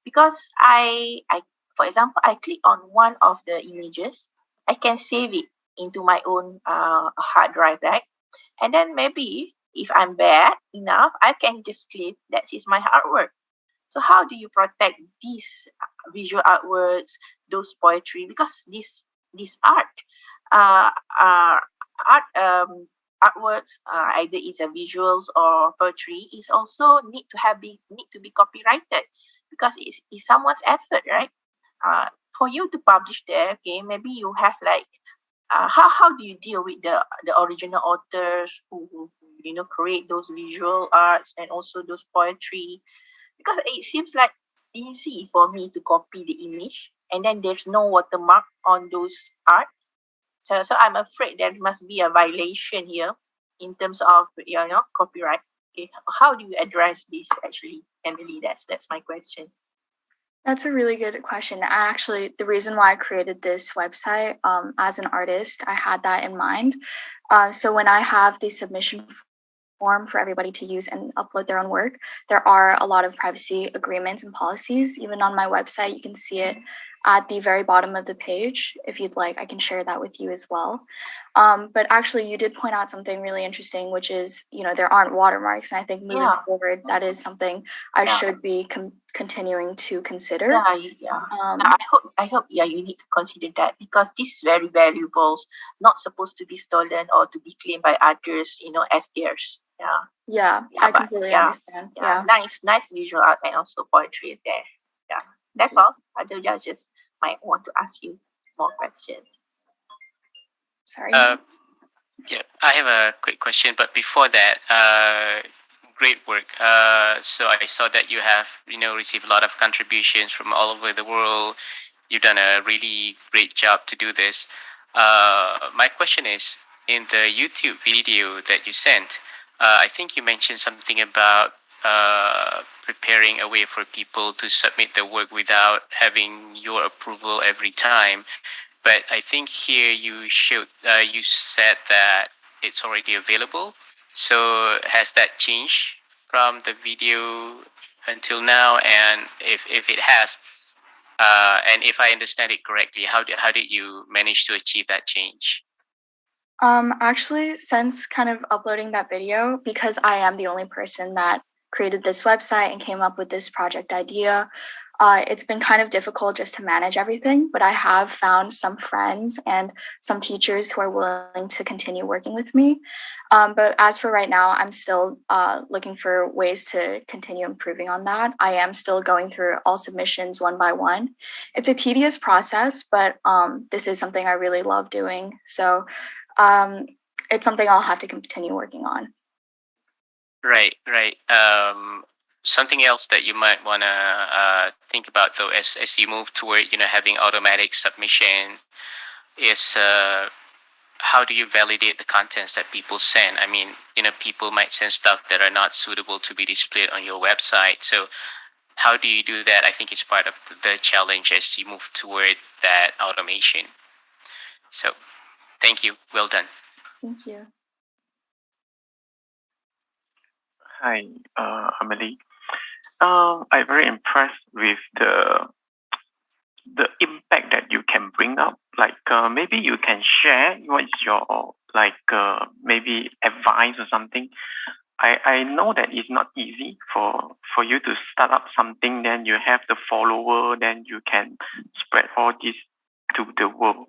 B: Because I for example, I click on one of the images, I can save it into my own hard drive, right? And then maybe if I'm bad enough, I can just claim that is my artwork. So how do you protect these visual artworks, those poetry? Because this artworks, either it's a visuals or poetry, is also need to be copyrighted because it's someone's effort, right? For you to publish there, okay, maybe you have like how do you deal with the original authors who create those visual arts and also those poetry? Because it seems like easy for me to copy the image and then there's no watermark on those art. So I'm afraid there must be a violation here in terms of copyright. Okay, how do you address this actually, Emily? That's my question.
L: That's a really good question. Actually, the reason why I created this website as an artist, I had that in mind. So when I have the submission form for everybody to use and upload their own work, there are a lot of privacy agreements and policies. Even on my website, you can see it at the very bottom of the page. If you'd like, I can share that with you as well. But actually, you did point out something really interesting, which is, there aren't watermarks. And I think moving forward, that is something I should be continuing to consider.
B: I hope you need to consider that because this is very valuable, not supposed to be stolen or to be claimed by others, as theirs.
L: I completely understand.
B: Nice visual arts and also poetry there. Yeah, that's all. Other judges might want to ask you more questions.
L: Sorry.
E: Yeah, I have a quick question, but before that, great work. So I saw that you have, received a lot of contributions from all over the world. You've done a really great job to do this. My question is, in the YouTube video that you sent, I think you mentioned something about preparing a way for people to submit their work without having your approval every time. But I think here you said that it's already available. So has that changed from the video until now? And if it has, and if I understand it correctly, how did you manage to achieve that change?
L: Actually, since kind of uploading that video, because I am the only person that created this website and came up with this project idea, it's been kind of difficult just to manage everything, but I have found some friends and some teachers who are willing to continue working with me. But as for right now, I'm still looking for ways to continue improving on that. I am still going through all submissions one by one. It's a tedious process, but this is something I really love doing. So it's something I'll have to continue working on.
E: Right. Something else that you might want to think about, though, as you move toward having automatic submission, is how do you validate the contents that people send? I mean, people might send stuff that are not suitable to be displayed on your website. So how do you do that? I think it's part of the challenge as you move toward that automation. So Thank you. Well done.
L: Thank you.
D: Hi, Amelie. I'm very impressed with the impact that you can bring up. Like maybe you can share what is your maybe advice or something. I know that it's not easy for you to start up something, then you have the follower, then you can spread all this to the world.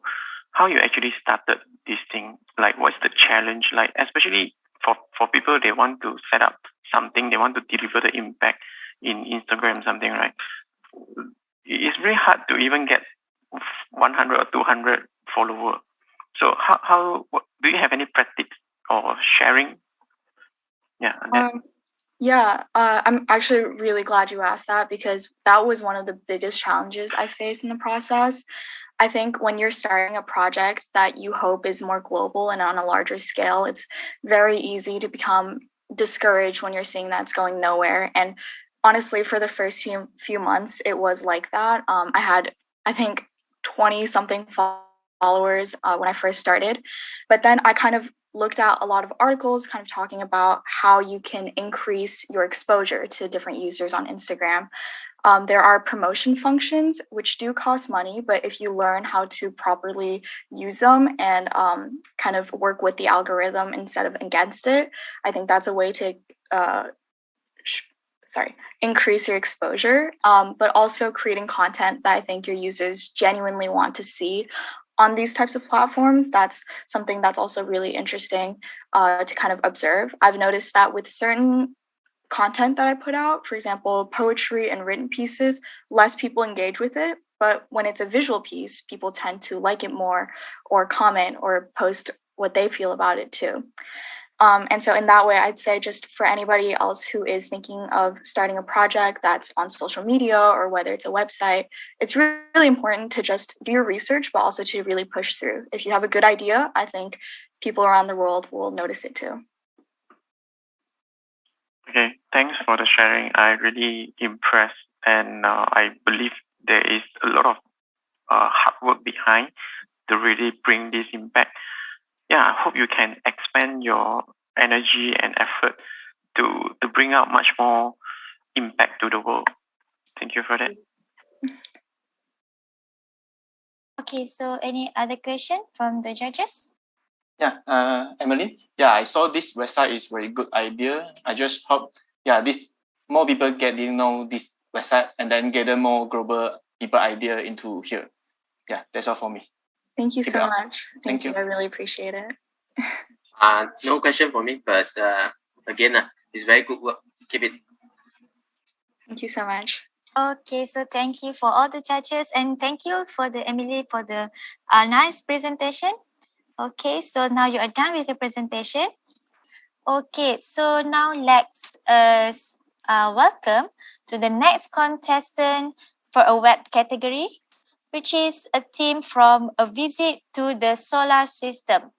D: How you actually started this thing? Like what's the challenge? Like especially for people, they want to set up something, they want to deliver the impact in Instagram, something, right? It's very hard to even get 100 or 200 followers. So do you have any practice or sharing?
L: Yeah, I'm actually really glad you asked that, because that was one of the biggest challenges I faced in the process. I think when you're starting a project that you hope is more global and on a larger scale, it's very easy to become discouraged when you're seeing that it's going nowhere. And honestly, for the first few months, it was like that. I had, I think, 20 something followers when I first started, but then I kind of looked at a lot of articles kind of talking about how you can increase your exposure to different users on Instagram. There are promotion functions which do cost money, but if you learn how to properly use them and kind of work with the algorithm instead of against it, I think that's a way to increase your exposure, but also creating content that I think your users genuinely want to see on these types of platforms. That's something that's also really interesting to kind of observe. I've noticed that with certain content that I put out, for example, poetry and written pieces, less people engage with it. But when it's a visual piece, people tend to like it more or comment or post what they feel about it too. And so in that way, I'd say just for anybody else who is thinking of starting a project that's on social media or whether it's a website, it's really important to just do your research, but also to really push through. If you have a good idea, I think people around the world will notice it too.
D: Okay, thanks for the sharing. I really impressed, and I believe there is a lot of hard work behind to really bring this impact. Yeah, I hope you can expand your energy and effort to bring out much more impact to the world. Thank you for that.
A: Okay, so any other question from the judges?
O: Yeah, Emily. Yeah, I saw this website is very good idea. I just hope, this more people get to know this website and then gather more global people idea into here. Yeah, that's all for me.
L: Thank you
O: Keep
L: so
O: it up.
L: much. Thank you. I really appreciate it.
I: No question for me, but again, it's very good work. Keep it.
L: Thank you so much.
A: Okay, so thank you for all the judges, and thank you for the Emily for the nice presentation. Okay, so now you are done with your presentation. Okay, so now let's welcome to the next contestant for a web category, which is a theme from a visit to the solar system.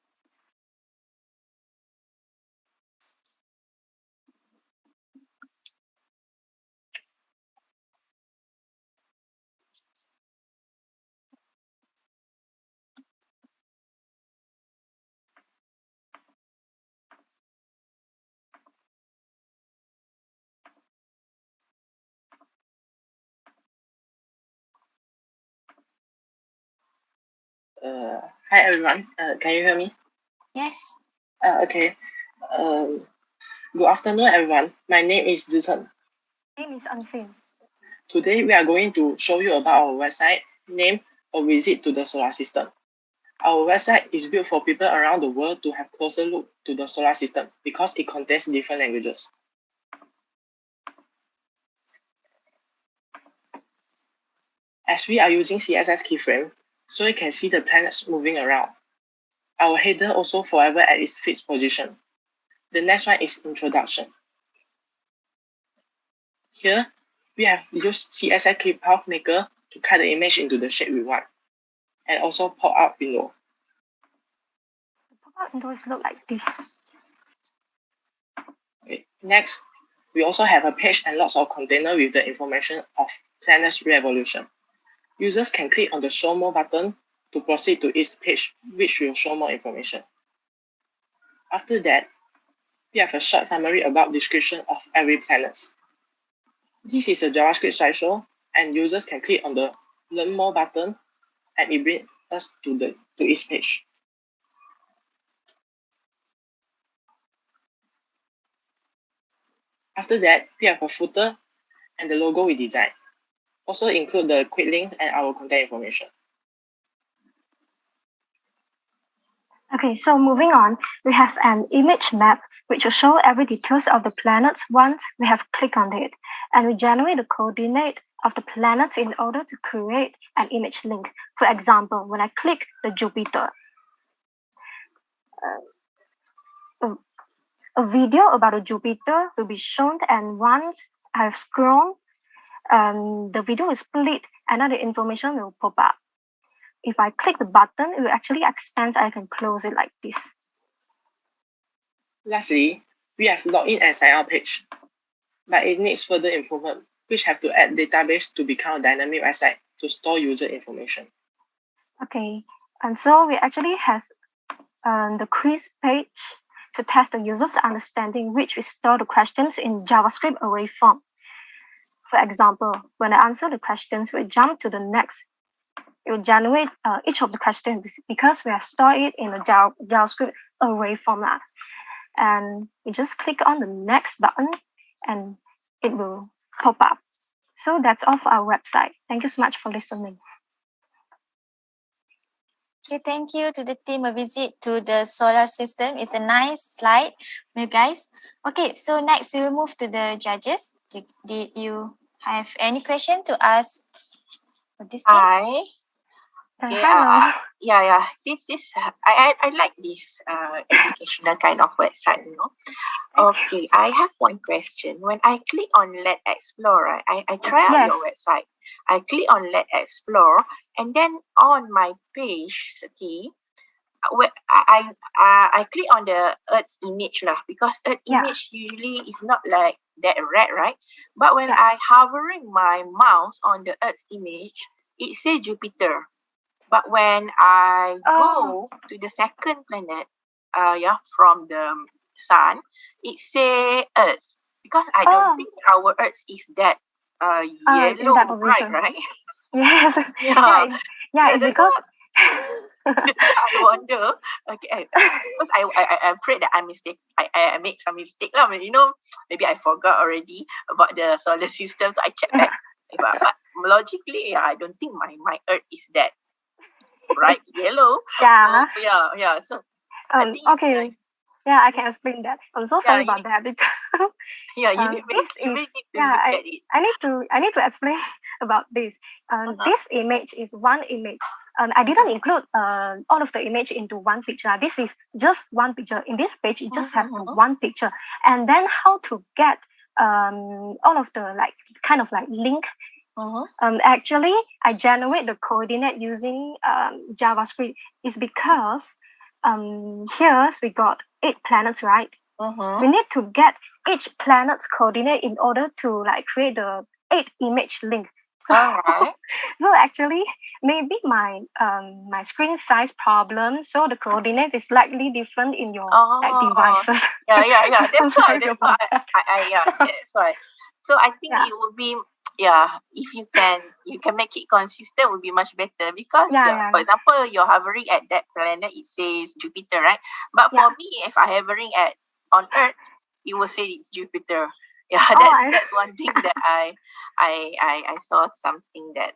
N: Hi everyone. Can you hear me?
A: Yes.
N: Okay. Good afternoon, everyone. My name is Zhichen.
F: My name is Unseen.
N: Today we are going to show you about our website named A Visit to the Solar System. Our website is built for people around the world to have closer look to the solar system because it contains different languages. As we are using CSS keyframe, so you can see the planets moving around. Our header also forever at its fixed position. The next one is introduction. Here, we have used CSS Clip Path Maker to cut the image into the shape we want, and also pop-up window.
F: Pop-up windows look like this.
N: Okay. Next, we also have a page and lots of container with the information of planet's revolution. Users can click on the Show More button to proceed to each page, which will show more information. After that, we have a short summary about description of every planet. This is a JavaScript slideshow, and users can click on the Learn More button, and it brings us to each page. After that, we have a footer and the logo we designed. Also include the quick links and our contact information.
F: Okay, so moving on, we have an image map which will show every details of the planets once we have clicked on it. And we generate the coordinate of the planets in order to create an image link. For example, when I click the Jupiter, a video about a Jupiter will be shown, and once I have scrolled, the video is split and then the information will pop up. If I click the button, it will actually expand and I can close it like this.
N: Lastly, we have login and sign out page, but it needs further improvement, which have to add database to become a dynamic website to store user information.
F: Okay, and so we actually have the quiz page to test the user's understanding, which we store the questions in JavaScript array form. For example, when I answer the questions, we jump to the next. It will generate each of the questions because we have stored it in a JavaScript array format. And we just click on the next button and it will pop up. So that's all for our website. Thank you so much for listening.
A: Okay, thank you to the team. A visit to the solar system is a nice slide, you guys. Okay, so next we will move to the judges. Did you have any question to ask for this team?
B: Hi. Okay, yeah. This is I like this educational kind of website, you know. Okay, I have one question. When I click on Let Explore, right, I try out your website. I click on Let Explore, and then on my page, okay, where I click on the Earth image lah, because Earth image usually is not like that red, right? But when I hovering my mouse on the Earth image, it says Jupiter. But when I go to the second planet, from the sun, it say Earth, because I don't think our Earth is that yellow, right?
F: Yes. It's because
B: I wonder. Okay, because I'm afraid that I make some mistake lah. You know, maybe I forgot already about the solar system, so I check back. But logically, I don't think my Earth is that bright yellow. So
F: okay. Yeah, I can explain that. I'm so sorry about that because
B: you need to look at it.
F: I need to explain about this. This image is one image. I didn't include all of the image into one picture. This is just one picture. In this page, it just have one picture. And then how to get all of the link. Actually, I generate the coordinate using JavaScript. Is because here we got 8 planets, right? We need to get each planet's coordinate in order to create the 8 image link. So, so actually, maybe my screen size problem. So the coordinate is slightly different in your devices.
B: That's why. So I think it would be if you can make it consistent, would be much better, because for example, you're hovering at that planet, it says Jupiter, right? But for me, if I hovering on Earth, it will say it's Jupiter. That's one thing that I saw something that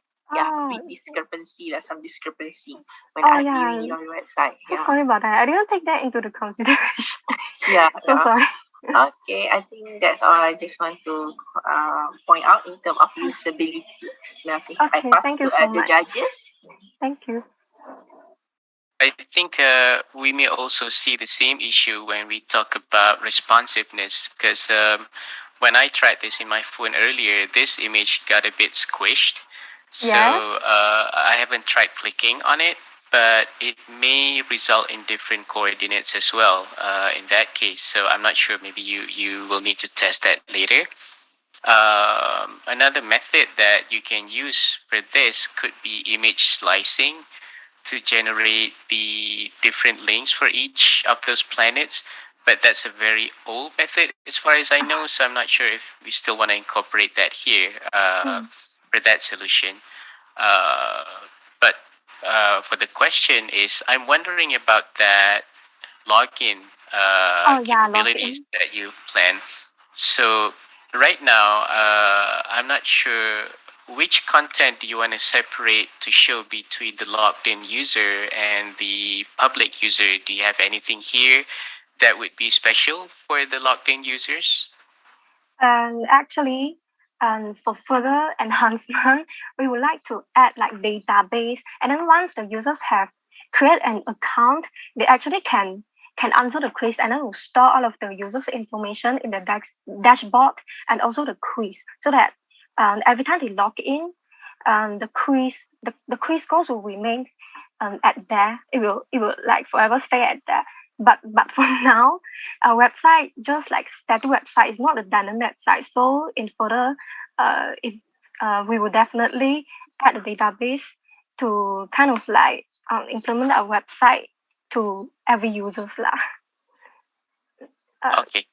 B: big discrepancy, some discrepancy when I'm viewing your website.
F: So sorry about that. I didn't take that into the consideration. So sorry.
B: Okay, I think that's all I just want to point out in terms of usability. Okay, I pass
F: thank
B: to
F: you so
B: the
F: much.
B: judges.
F: Thank you.
E: I think we may also see the same issue when we talk about responsiveness, because when I tried this in my phone earlier, this image got a bit squished. So I haven't tried clicking on it, but it may result in different coordinates as well in that case. So I'm not sure, maybe you will need to test that later. Another method that you can use for this could be image slicing, to generate the different links for each of those planets, but that's a very old method as far as I know, so I'm not sure if we still want to incorporate that here for that solution. But for the question is, I'm wondering about that login capabilities that you plan. So right now, I'm not sure which content do you want to separate to show between the logged in user and the public user. Do you have anything here that would be special for the logged in users?
F: Actually, for further enhancement, we would like to add like database, and then once the users have create an account, they actually can answer the quiz, and then we'll store all of the users' information in the dashboard and also the quiz, so that every time they log in, the quiz scores will remain at there. It will like forever stay at there. But for now, our website just like static website is not a dynamic website. So in further, we will definitely add a database to kind of like implement our website to every users lah.
E: Okay.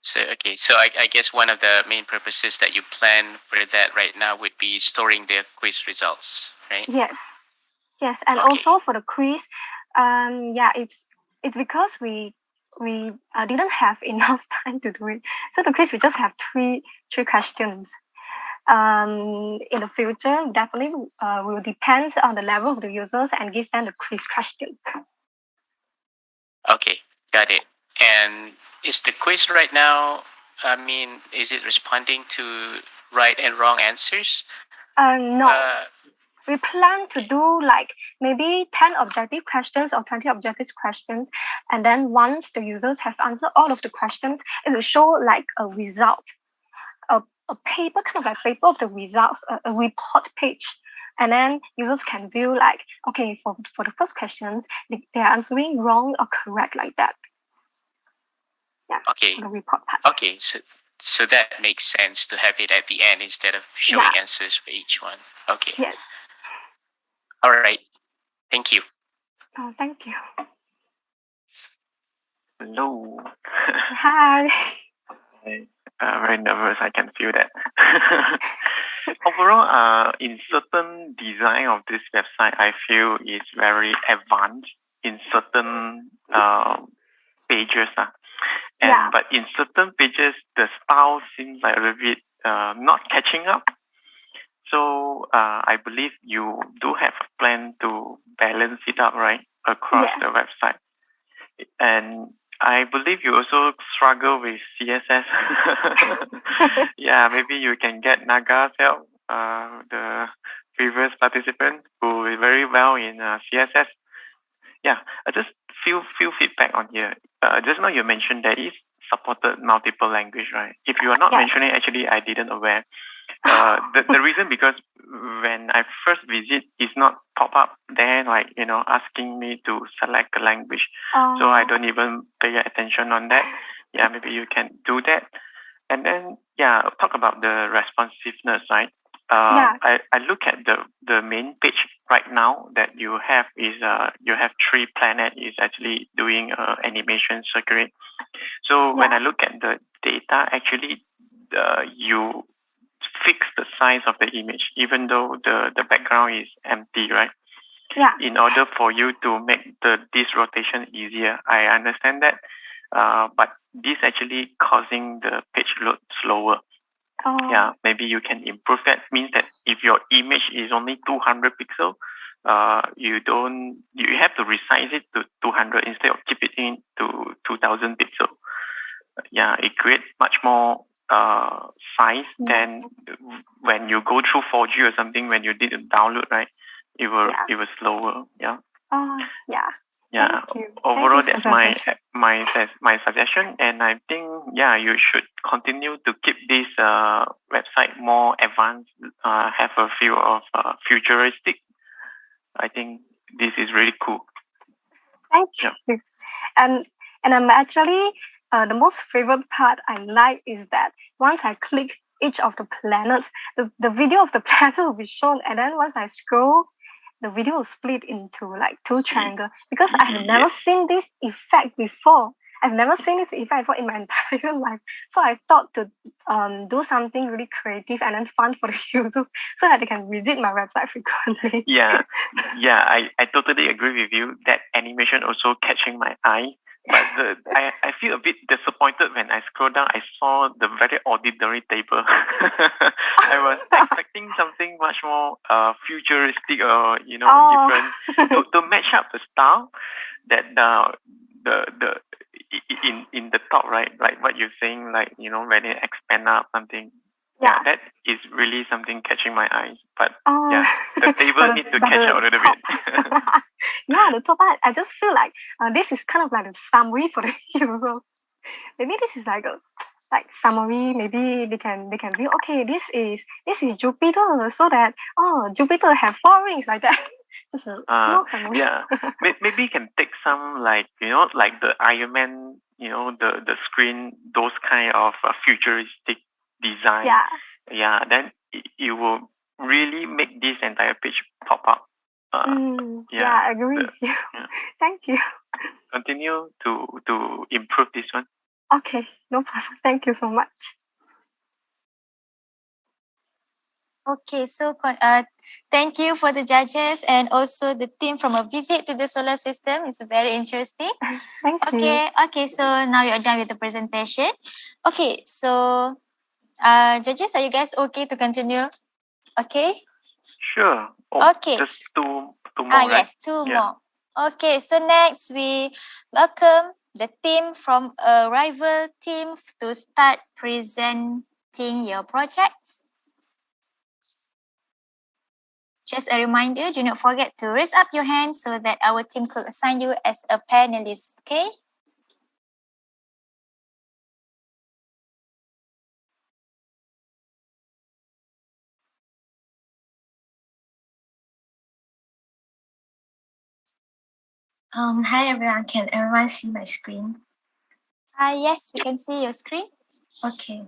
E: So I guess one of the main purposes that you plan for that right now would be storing the quiz results, right?
F: Yes, and also for the quiz, it's because we didn't have enough time to do it. So the quiz we just have three questions. In the future, definitely will depend on the level of the users and give them the quiz questions.
E: Okay, got it. And is the quiz right now, I mean, is it responding to right and wrong answers?
F: No. We plan to do like maybe 10 objective questions or 20 objective questions. And then once the users have answered all of the questions, it will show like a result, a paper, kind of like paper of the results, a report page. And then users can view like, okay, for the first questions, they are answering wrong or correct like that. Yeah.
E: Okay.
F: The report part.
E: Okay, so that makes sense to have it at the end instead of showing answers for each one. Okay.
F: Yes.
E: All right. Thank you.
F: Oh, thank you.
D: Hello.
F: Hi.
D: Very nervous. I can feel that. Overall, in certain design of this website, I feel is very advanced in certain pages. But in certain pages, the style seems like a little bit not catching up. So I believe you do have a plan to balance it up, right, across the website. And I believe you also struggle with CSS. Yeah, maybe you can get Naga's help, the previous participant who is very well in CSS. Yeah, I just feel feedback on here. Just now you mentioned that it supported multiple language, right? If you are not mentioning, actually, I didn't aware. The reason because when I first visit, it's not pop up there, like, asking me to select a language. So I don't even pay attention on that. Yeah, maybe you can do that. And then, talk about the responsiveness, right? I look at the main page right now that you have is you have 3 planets is actually doing animation circuit. So when I look at the data, actually you fix the size of the image, even though the background is empty, right?
F: Yeah.
D: In order for you to make this rotation easier. I understand that, but this actually causing the page load slower. Yeah, maybe you can improve that. Means that if your image is only 200 pixels, you have to resize it to 200 instead of keep it in to 2000 pixels. Yeah, it creates much more size than when you go through 4G or something. When you did a download, right, it was slower. Yeah. Yeah. Overall, that's my suggestion, and I think you should continue to keep this website more advanced. Have a feel of futuristic. I think this is really cool.
F: Thank you. And I'm actually the most favorite part I like is that once I click each of the planets, the video of the planet will be shown, and then once I scroll,
P: the video will split into like two triangles because I have never seen this effect before. I've never seen this effect before in my entire life. So I thought to do something really creative and then fun for the users so that they can visit my website frequently.
D: Yeah, I totally agree with you. That animation also catching my eye. But I feel a bit disappointed when I scroll down. I saw the very ordinary table. I was expecting something much more futuristic or different to match up the style that the in the top, right? Like what you're saying, like when it expand up something. Yeah, that is really something catching my eyes. But the table needs to catch up a little bit.
P: Yeah, the top part, I just feel like this is kind of like a summary for the users. Maybe this is like a summary. Maybe they can view. Okay, this is Jupiter, so that Jupiter have 4 rings like that. Just a small summary.
D: Yeah, maybe you can take some like the Iron Man, the screen, those kind of futuristic design. Yeah. Then it will really make this entire page pop up.
P: I agree with you. Thank you.
D: Continue to improve this one.
P: Okay, no problem. Thank you so much.
A: Okay, so thank you for the judges and also the team from a visit to the solar system. It's very interesting.
P: Thank you.
A: Okay, so now you're done with the presentation. Okay, so judges, are you guys okay to continue? Okay.
D: Sure.
A: Okay.
D: Just two more.
A: Yes, two more. Okay, so next we welcome the team from a Wrivell team to start presenting your projects. Just a reminder, do not forget to raise up your hand so that our team could assign you as a panelist, okay?
Q: Hi everyone, can everyone see my screen?
A: Yes, we can see your screen.
Q: Okay.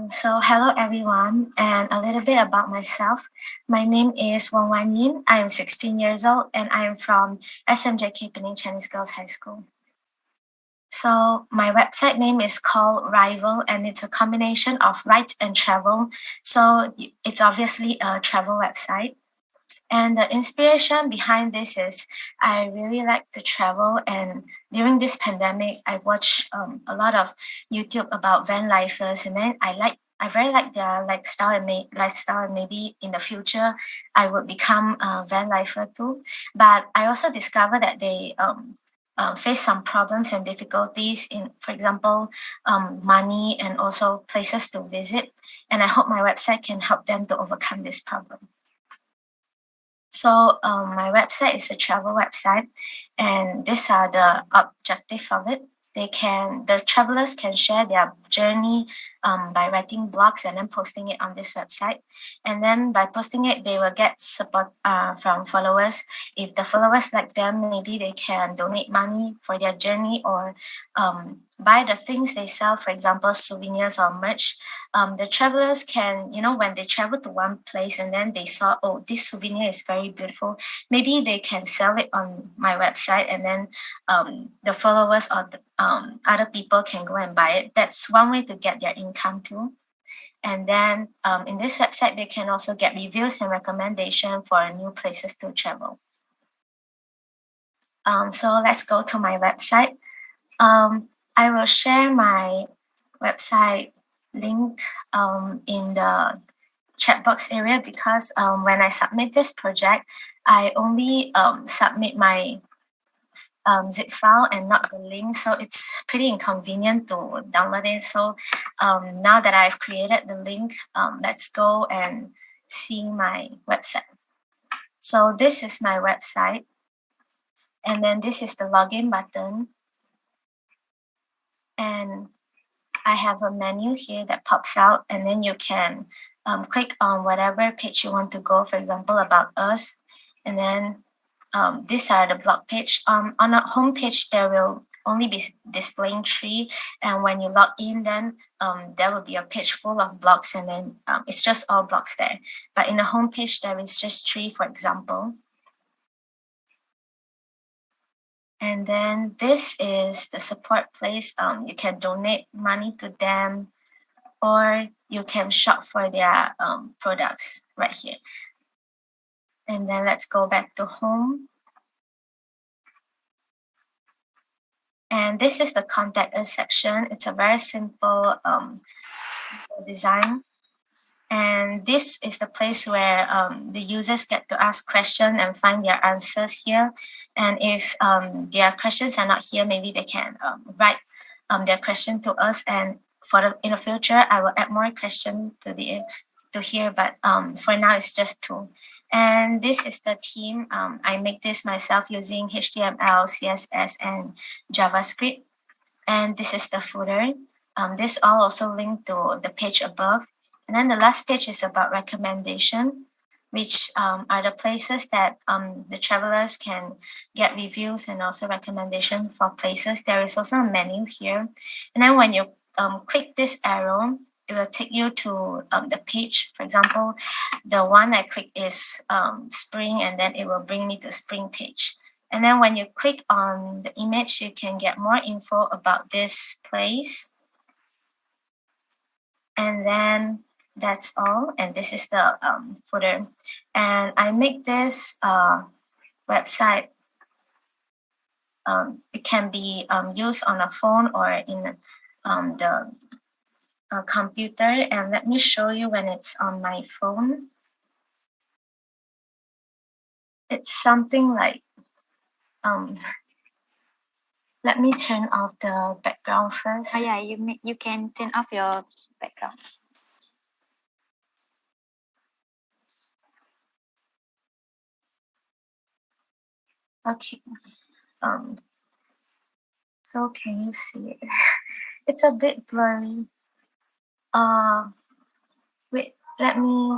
Q: So hello everyone, and a little bit about myself. My name is Wang Wanyin. I am 16 years old and I am from SMJK Penang Chinese Girls High School. So my website name is called Wrivell, and it's a combination of write and travel. So it's obviously a travel website. And the inspiration behind this is I really like to travel, and during this pandemic, I watched a lot of YouTube about van lifers, and then I very like their lifestyle and maybe in the future I would become a van lifer too. But I also discovered that they face some problems and difficulties in, for example, money and also places to visit. And I hope my website can help them to overcome this problem. So my website is a travel website, and these are the objective of it. The travelers can share their journey by writing blogs and then posting it on this website. And then by posting it, they will get support from followers. If the followers like them, maybe they can donate money for their journey or buy the things they sell, for example, souvenirs or merch. The travelers can, when they travel to one place and then they saw, oh, this souvenir is very beautiful, maybe they can sell it on my website, and then the followers or the, other people can go and buy it. That's one way to get their income too. And then in this website, they can also get reviews and recommendation for new places to travel. So let's go to my website. I will share my website link in the chat box area because when I submit this project, I only submit my zip file and not the link, so it's pretty inconvenient to download it. So now that I've created the link, let's go and see my website. So this is my website, and then this is the login button, and I have a menu here that pops out, and then you can click on whatever page you want to go, for example, about us, and then these are the blog page. On a home page, there will only be displaying 3, and when you log in, then there will be a page full of blogs, and then it's just all blogs there. But in the home page, there is just 3, for example. And then this is the support place. You can donate money to them, or you can shop for their products right here. And then let's go back to home. And this is the contact us section. It's a very simple design. And this is the place where the users get to ask questions and find their answers here. And if their questions are not here, maybe they can write their question to us. And in the future, I will add more questions to here. But for now, it's just 2. And this is the theme. I make this myself using HTML, CSS, and JavaScript. And this is the footer. This all also linked to the page above. And then the last page is about recommendation, which are the places that the travelers can get reviews and also recommendation for places. There is also a menu here. And then when you click this arrow, it will take you to the page. For example, the one I click is spring, and then it will bring me to spring page. And then when you click on the image, you can get more info about this place. And then that's all. And this is the footer. And I make this website. It can be used on a phone or in the computer. And let me show you when it's on my phone. It's something like, let me turn off the background first.
A: Oh yeah, you can turn off your background.
Q: Okay. So can you see it? It's a bit blurry. Wait, let me.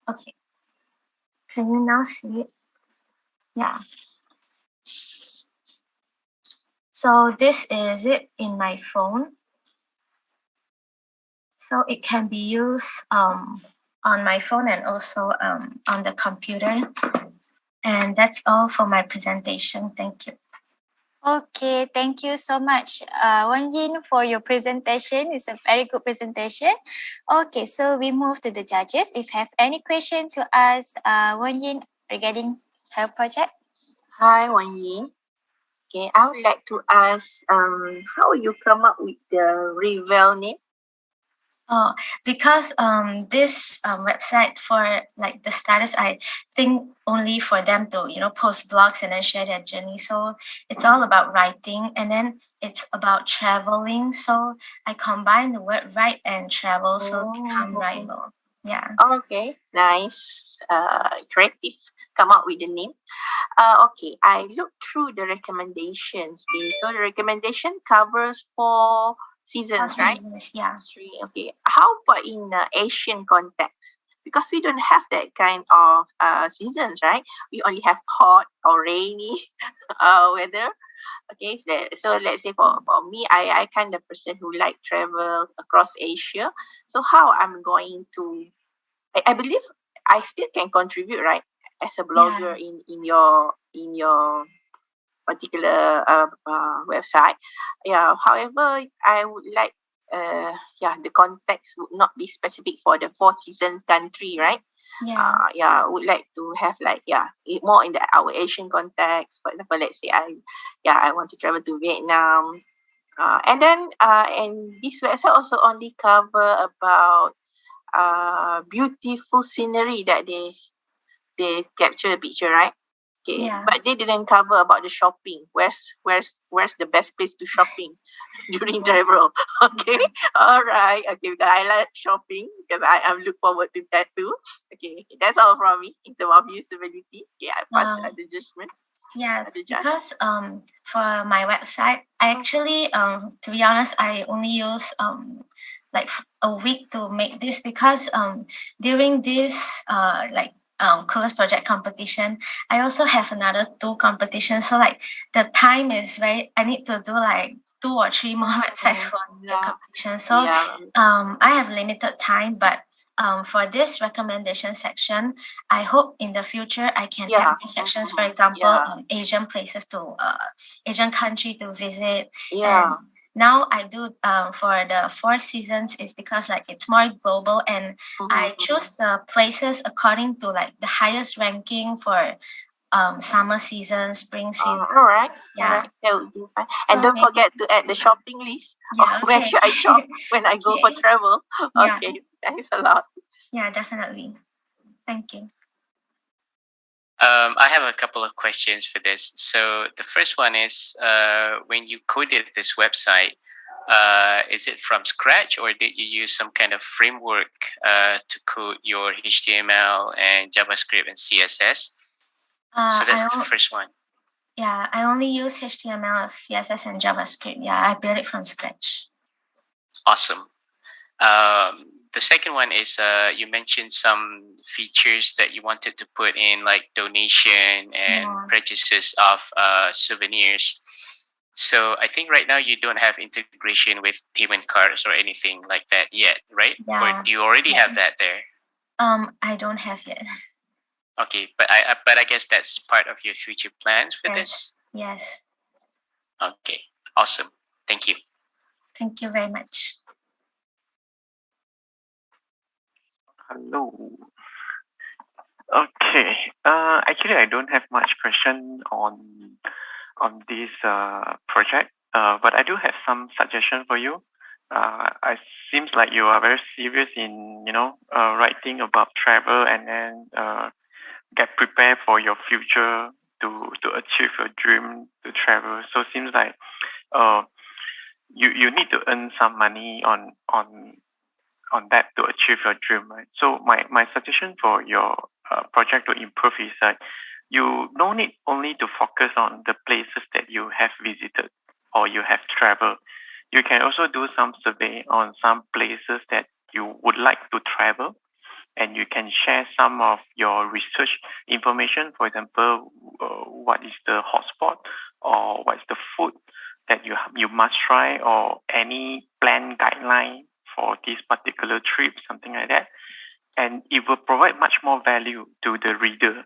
Q: Okay. Can you now see it? Yeah. So this is it in my phone. So it can be used on my phone and also on the computer. And that's all for my presentation. Thank you.
A: Okay, thank you so much, Wan Yin, for your presentation. It's a very good presentation. Okay, so we move to the judges. If you have any questions to ask Wan Yin regarding her project.
B: Hi, Wan Yin. Okay, I would like to ask how you come up with the Wrivell name?
Q: Because this website for like the starters, I think only for them to post blogs and then share their journey. So it's all about writing, and then it's about traveling. So I combine the word write and travel, so become Wrivell. Yeah.
B: Okay, nice. Creative. Come up with the name. Okay, I looked through the recommendations. Okay, so the recommendation covers 4 seasons, right?
Q: Yeah.
B: 3. Okay. How about in Asian context? Because we don't have that kind of seasons, right? We only have hot or rainy weather. Okay, so let's say for me, I kind of person who like travel across Asia. So how I'm going to, I believe I still can contribute, right? As a blogger in your particular website. Yeah. However, I would like the context would not be specific for the 4 seasons country, right?
Q: Yeah.
B: Would like to have more in our Asian context. For example, let's say I want to travel to Vietnam, and then and this website also only cover about beautiful scenery that they capture a picture, right? Okay, but they didn't cover about the shopping. Where's the best place to shopping during travel? Okay, all right. Okay, because I like shopping because I'm look forward to that too. Okay, that's all from me in terms of usability. Okay, I pass the judgment.
Q: Yeah, because for my website, I actually to be honest, I only use like a week to make this because during this Coolest Project competition, I also have another 2 competitions. So like the time is I need to do like 2 or 3 more websites for the completion. So
B: Yeah.
Q: I have limited time, but for this recommendation section, I hope in the future I can add more sections. For example, Asian places to Asian country to visit. And now I do for the 4 seasons is because like it's more global, and I choose the places according to like the highest ranking for summer season, spring season.
B: All right.
Q: Yeah.
B: All right. That would be fine.
Q: So
B: And don't
Q: maybe-
B: forget to add the shopping list
Q: Yeah,
B: of where
Q: okay.
B: should I shop when I go for travel.
Q: Yeah.
B: Okay. Thanks a lot.
Q: Yeah, definitely. Thank you.
E: I have a couple of questions for this. So the first one is, when you coded this website, is it from scratch, or did you use some kind of framework to code your HTML and JavaScript and CSS? So that's the first one.
Q: Yeah, I only use HTML, CSS, and JavaScript. Yeah, I built it from scratch.
E: Awesome. The second one is, you mentioned some features that you wanted to put in, like donation and purchases of souvenirs. So I think right now you don't have integration with payment cards or anything like that yet, right?
Q: Yeah.
E: Or do you already have that there?
Q: I don't have yet.
E: Okay, but I guess that's part of your future plans for this.
Q: Yes.
E: Okay, awesome. Thank you.
Q: Thank you very much.
D: Hello. Okay. Actually, I don't have much question on this project, but I do have some suggestion for you. It seems like you are very serious in writing about travel and then get prepared for your future to achieve your dream to travel. So it seems like you need to earn some money on that to achieve your dream, right? So my suggestion for your project to improve is that you no need only to focus on the places that you have visited or you have traveled. You can also do some survey on some places that you would like to travel, and you can share some of your research information. For example, what is the hotspot, or what is the food that you must try, or any plan guideline for this particular trip, something like that. And it will provide much more value to the reader.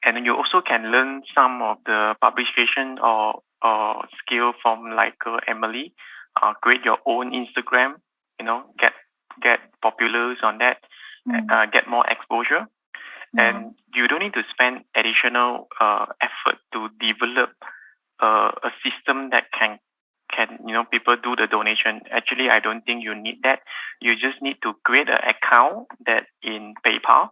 D: And you also can learn some of the publication or skill from like Emily. Create your own Instagram, get popular on that, get more exposure. And you don't need to spend additional effort to develop a system that can people do the donation. Actually, I don't think you need that. You just need to create an account that in PayPal.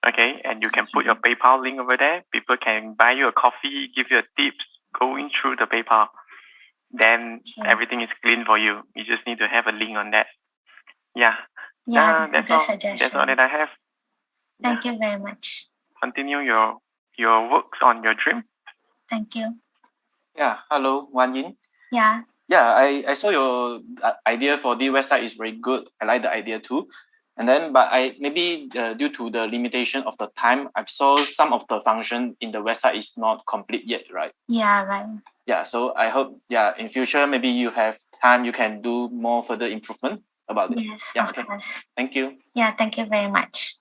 D: Okay, and you can put your PayPal link over there. People can buy you a coffee, give you a tips, going through the PayPal. Then everything is clean for you. You just need to have a link on that. Yeah.
Q: Yeah,
E: that's
Q: good
E: all.
Q: suggestion.
E: That's all that I have.
Q: Thank you very much.
E: Continue your works on your dream.
Q: Thank you.
O: Yeah, hello, Wan Yin.
Q: Yeah.
O: Yeah, I saw your idea for the website is very good. I like the idea too. And then, but I maybe due to the limitation of the time, I saw some of the function in the website is not complete yet, right?
Q: Yeah, right.
O: Yeah, so I hope, in future, maybe you have time, you can do more further improvement about it.
Q: Yes,
O: Yeah,
Q: of course.
O: Thank you.
Q: Yeah, thank you very much.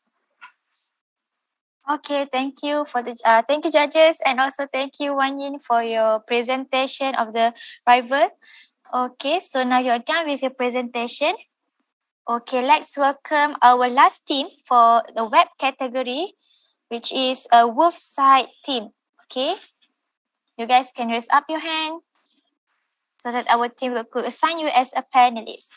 A: Okay, thank you for the thank you judges, and also thank you Wan Yin for your presentation of the Wrivell. Okay, so now you're done with your presentation. Okay, let's welcome our last team for the web category, which is a Woofsite team. Okay, you guys can raise up your hand so that our team could assign you as a panelist.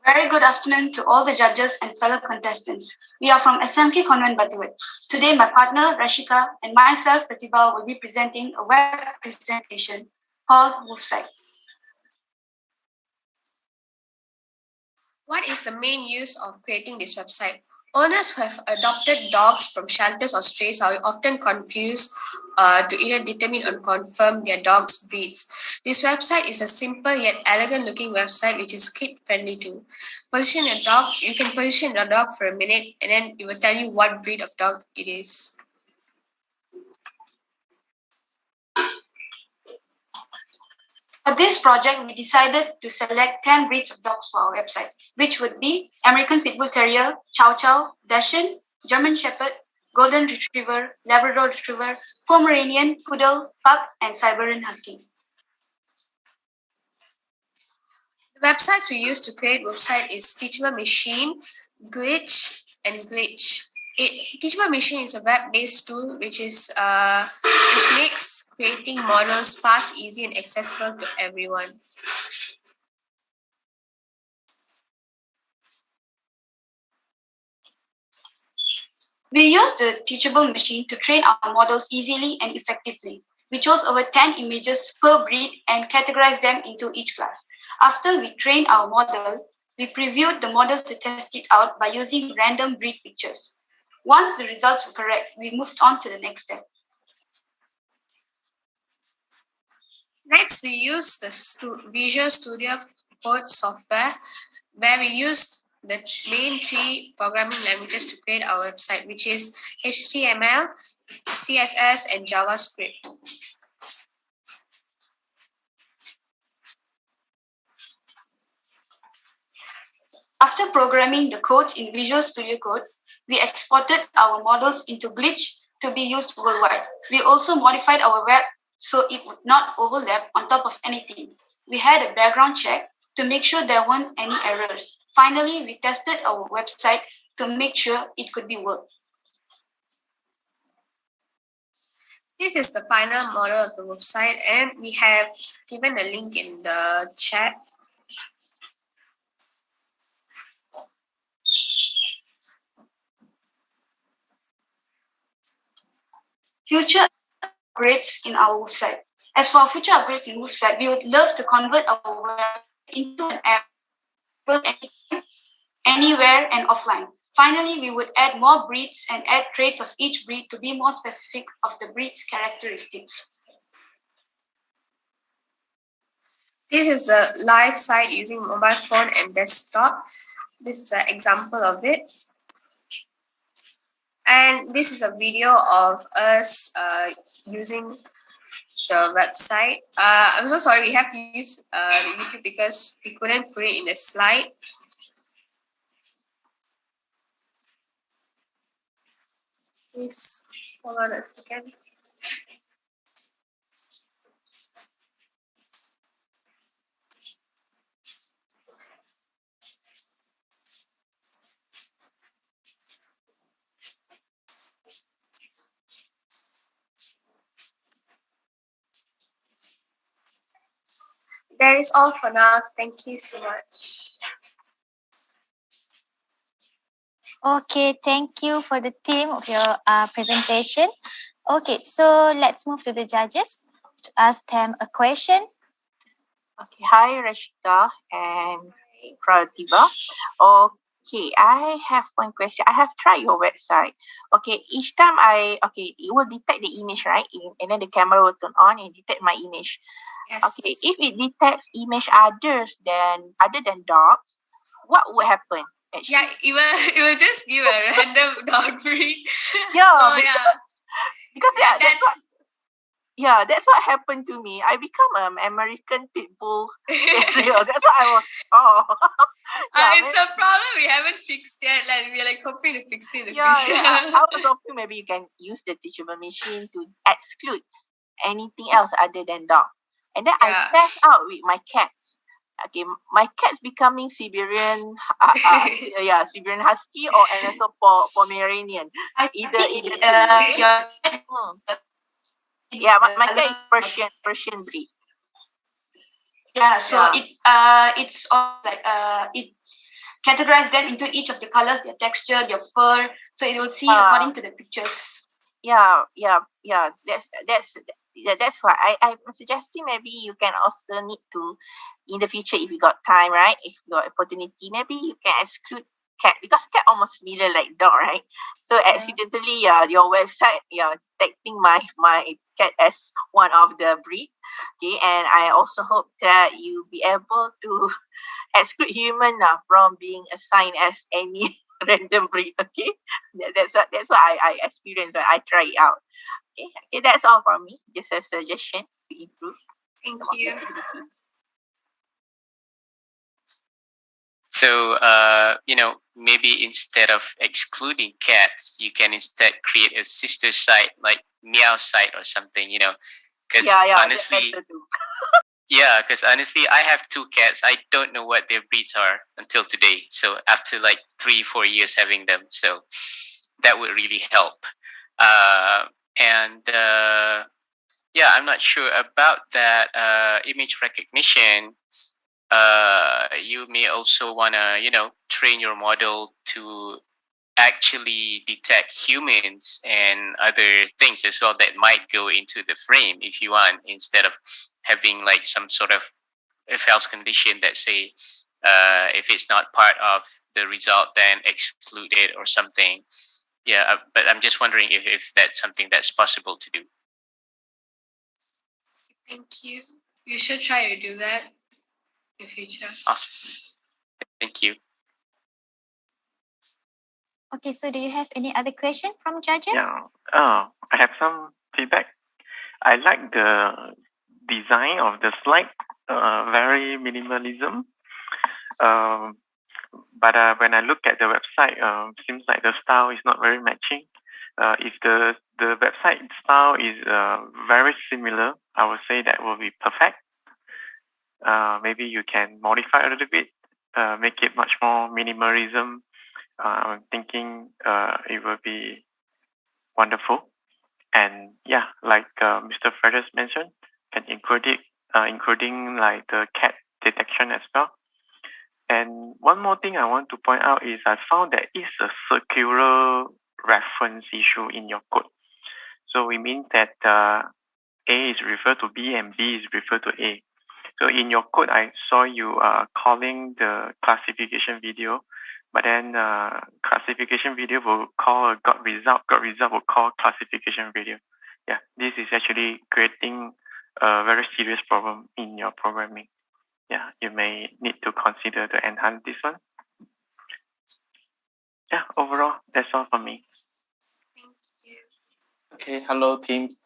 M: Very good afternoon to all the judges and fellow contestants. We are from SMK Convent Batuwet. Today, my partner Rashika and myself, Pratibha, will be presenting a web presentation called Woofsite.
S: What is the main use of creating this website? Owners who have adopted dogs from shelters or strays are often confused to either determine or confirm their dog's breeds. This website is a simple yet elegant looking website which is kid friendly too. Position your dog, you can position your dog for a minute and then it will tell you what breed of dog it is.
M: For this project, we decided to select 10 breeds of dogs for our website, which would be American Pit Bull Terrier, Chow Chow, Dachshund, German Shepherd, Golden Retriever, Labrador Retriever, Pomeranian, Poodle, Pug, and Siberian Husky.
S: The websites we use to create website is Teachable Machine, Glitch, and Glitch. Teachable Machine is a web-based tool which makes creating models fast, easy, and accessible to everyone.
M: We use the Teachable Machine to train our models easily and effectively. We chose over 10 images per breed and categorized them into each class. After we trained our model, we previewed the model to test it out by using random breed pictures. Once the results were correct, we moved on to the next step.
S: Next, we use the Visual Studio Code software, where we used the main 3 programming languages to create our website, which is HTML, CSS, and JavaScript.
M: After programming the codes in Visual Studio Code, we exported our models into Glitch to be used worldwide. We also modified our web so it would not overlap on top of anything. We had a background check to make sure there weren't any errors. Finally, we tested our website to make sure it could be worked.
S: This is the final model of the website, and we have given a link in the chat.
M: Future upgrades in our website. As for future upgrades in Woofsite, we would love to convert our web into an app anywhere and offline. Finally, we would add more breeds and add traits of each breed to be more specific of the breed's characteristics.
S: This is the live site using mobile phone and desktop. This is an example of it. And this is a video of us using the website. I'm so sorry, we have to use the YouTube because we couldn't put it in the slide. Please hold on a second. That is all for now. Thank you so much.
A: Okay, thank you for the theme of your presentation. Okay, so let's move to the judges to ask them a question.
B: Okay, hi Rashida and Pratibha. Okay, I have one question. I have tried your website. Okay, each time it will detect the image, right? And then the camera will turn on and detect my image.
S: Yes.
B: Okay, if it detects image other than dogs, what would happen? Actually?
S: Yeah, it will just give a random dog breed.
B: Yeah,
S: so,
B: because that's what happened to me. I become an American Pit Bull Terrier. That's what I was.
S: It's a problem we haven't fixed yet. Like we're hoping to fix it in the future.
B: I was hoping maybe you can use the Teachable Machine to exclude anything else other than dog. And then I test out with my cats. Okay, my cat's becoming Siberian Husky or and also Pomeranian. My cat is Persian breed.
M: Yeah, so it's all categorize them into each of the colors, their texture, their fur, so it will see according to the pictures.
B: Yeah. That's why I'm suggesting maybe you can also need to, in the future, if you got time, right? If you got opportunity, maybe you can exclude cat, because cat almost similar like dog, right? So accidentally, your website, detecting my cat as one of the breed. Okay, and I also hope that you be able to exclude human from being assigned as any random breed. Okay, that's what I experienced when I try it out. Okay, that's all from me. Just a suggestion to improve.
S: Thank you.
E: So, maybe instead of excluding cats, you can instead create a sister site like MEAA site or something, because honestly, because honestly, I have 2 cats. I don't know what their breeds are until today. So after like 3-4 years having them, so that would really help. I'm not sure about that image recognition. You may also want to, train your model to actually detect humans and other things as well that might go into the frame if you want, instead of having like some sort of if else condition that say if it's not part of the result, then exclude it or something. But I'm just wondering if that's something that's possible to do.
S: Thank you. You should try to do that in the future.
E: Awesome. Thank you.
A: Okay, so do you have any other question from judges?
D: I have some feedback. I like the design of the slide, very minimalism. But when I look at the website, seems like the style is not very matching. If the website style is very similar, I would say that will be perfect. Maybe you can modify a little bit, make it much more minimalism. I'm thinking it will be wonderful. And like Mr. Freders mentioned, can include it, including like the cat detection as well. And one more thing I want to point out is I found that it's a circular reference issue in your code. So it means that A is referred to B and B is referred to A. So in your code, I saw you calling the classification video, but then classification video will call got result will call classification video. This is actually creating a very serious problem in your programming. You may need to consider to enhance this one. Overall, that's all for me.
O: Okay, hello teams.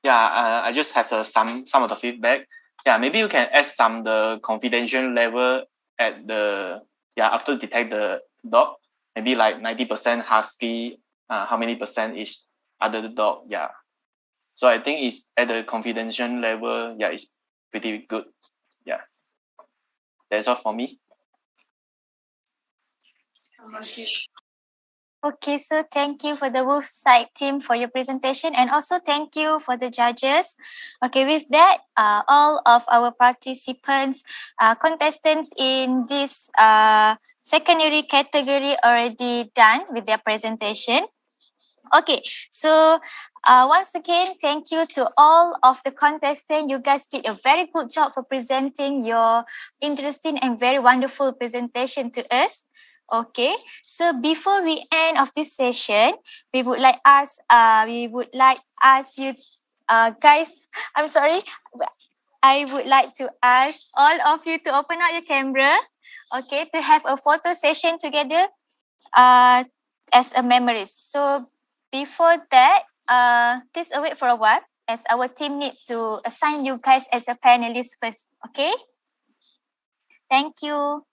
O: I just have some of the feedback. Maybe you can add some the confidential level at the after detect the dog. Maybe like 90% husky. How many percent is other dog? So I think it's at the confidential level. It's pretty good. That's all for me.
A: Okay, so thank you for the Woofsite team for your presentation, and also thank you for the judges. Okay, with that, all of our participants, contestants in this secondary category already done with their presentation. Okay, so once again, thank you to all of the contestants. You guys did a very good job for presenting your interesting and very wonderful presentation to us. Okay, so before we end of this session, we would like ask you guys, I'm sorry, I would like to ask all of you to open up your camera, okay, to have a photo session together as a memories. So before that, please wait for a while as our team need to assign you guys as a panelist first, okay? Thank you.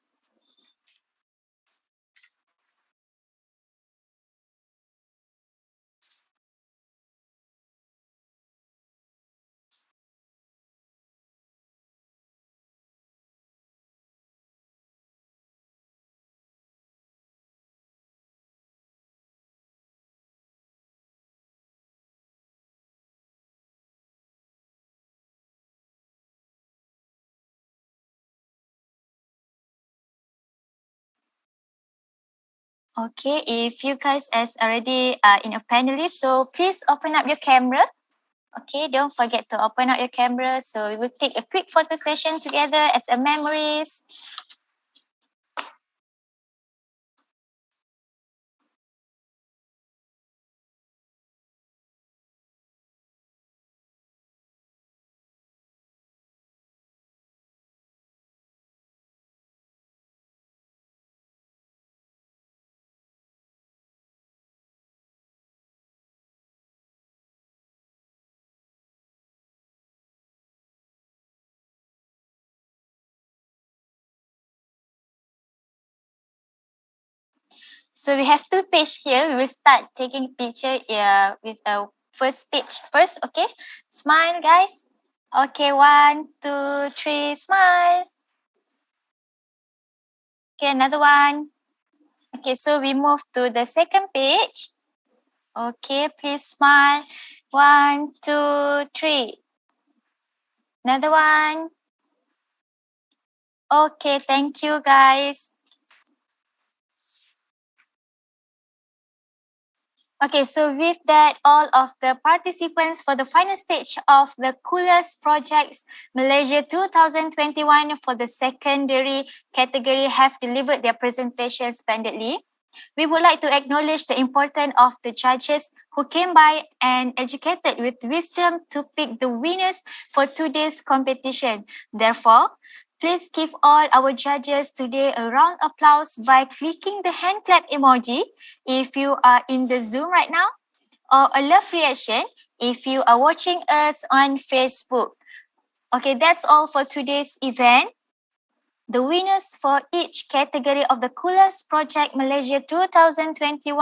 A: Okay, if you guys is already in a panelist, so please open up your camera. Okay, don't forget to open up your camera. So we will take a quick photo session together as a memories. So we have two pages here. We will start taking picture with a first page first. Okay, smile, guys. Okay, 1, 2, 3, smile. Okay, another one. Okay, so we move to the second page. Okay, please smile. 1, 2, 3. Another one. Okay, thank you, guys. Okay, so with that, all of the participants for the final stage of the Coolest Projects Malaysia 2021 for the secondary category have delivered their presentation splendidly. We would like to acknowledge the importance of the judges who came by and educated with wisdom to pick the winners for today's competition. Therefore, please give all our judges today a round of applause by clicking the hand clap emoji if you are in the Zoom right now, or a love reaction if you are watching us on Facebook. Okay, that's all for today's event. The winners for each category of the Coolest Project Malaysia 2021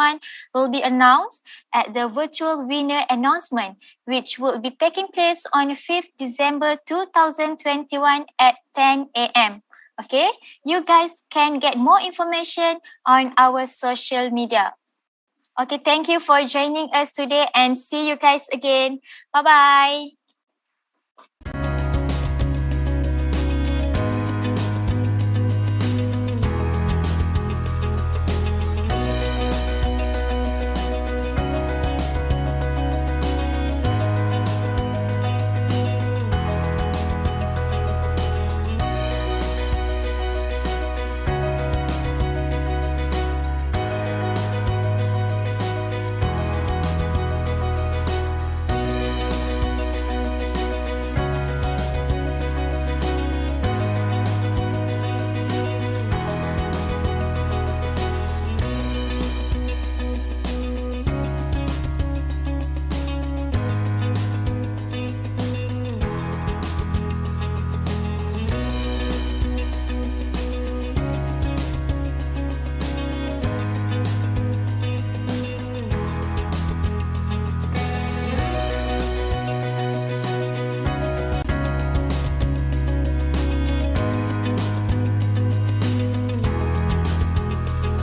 A: will be announced at the virtual winner announcement, which will be taking place on 5th December 2021 at 10 a.m. Okay, you guys can get more information on our social media. Okay, thank you for joining us today and see you guys again. Bye-bye.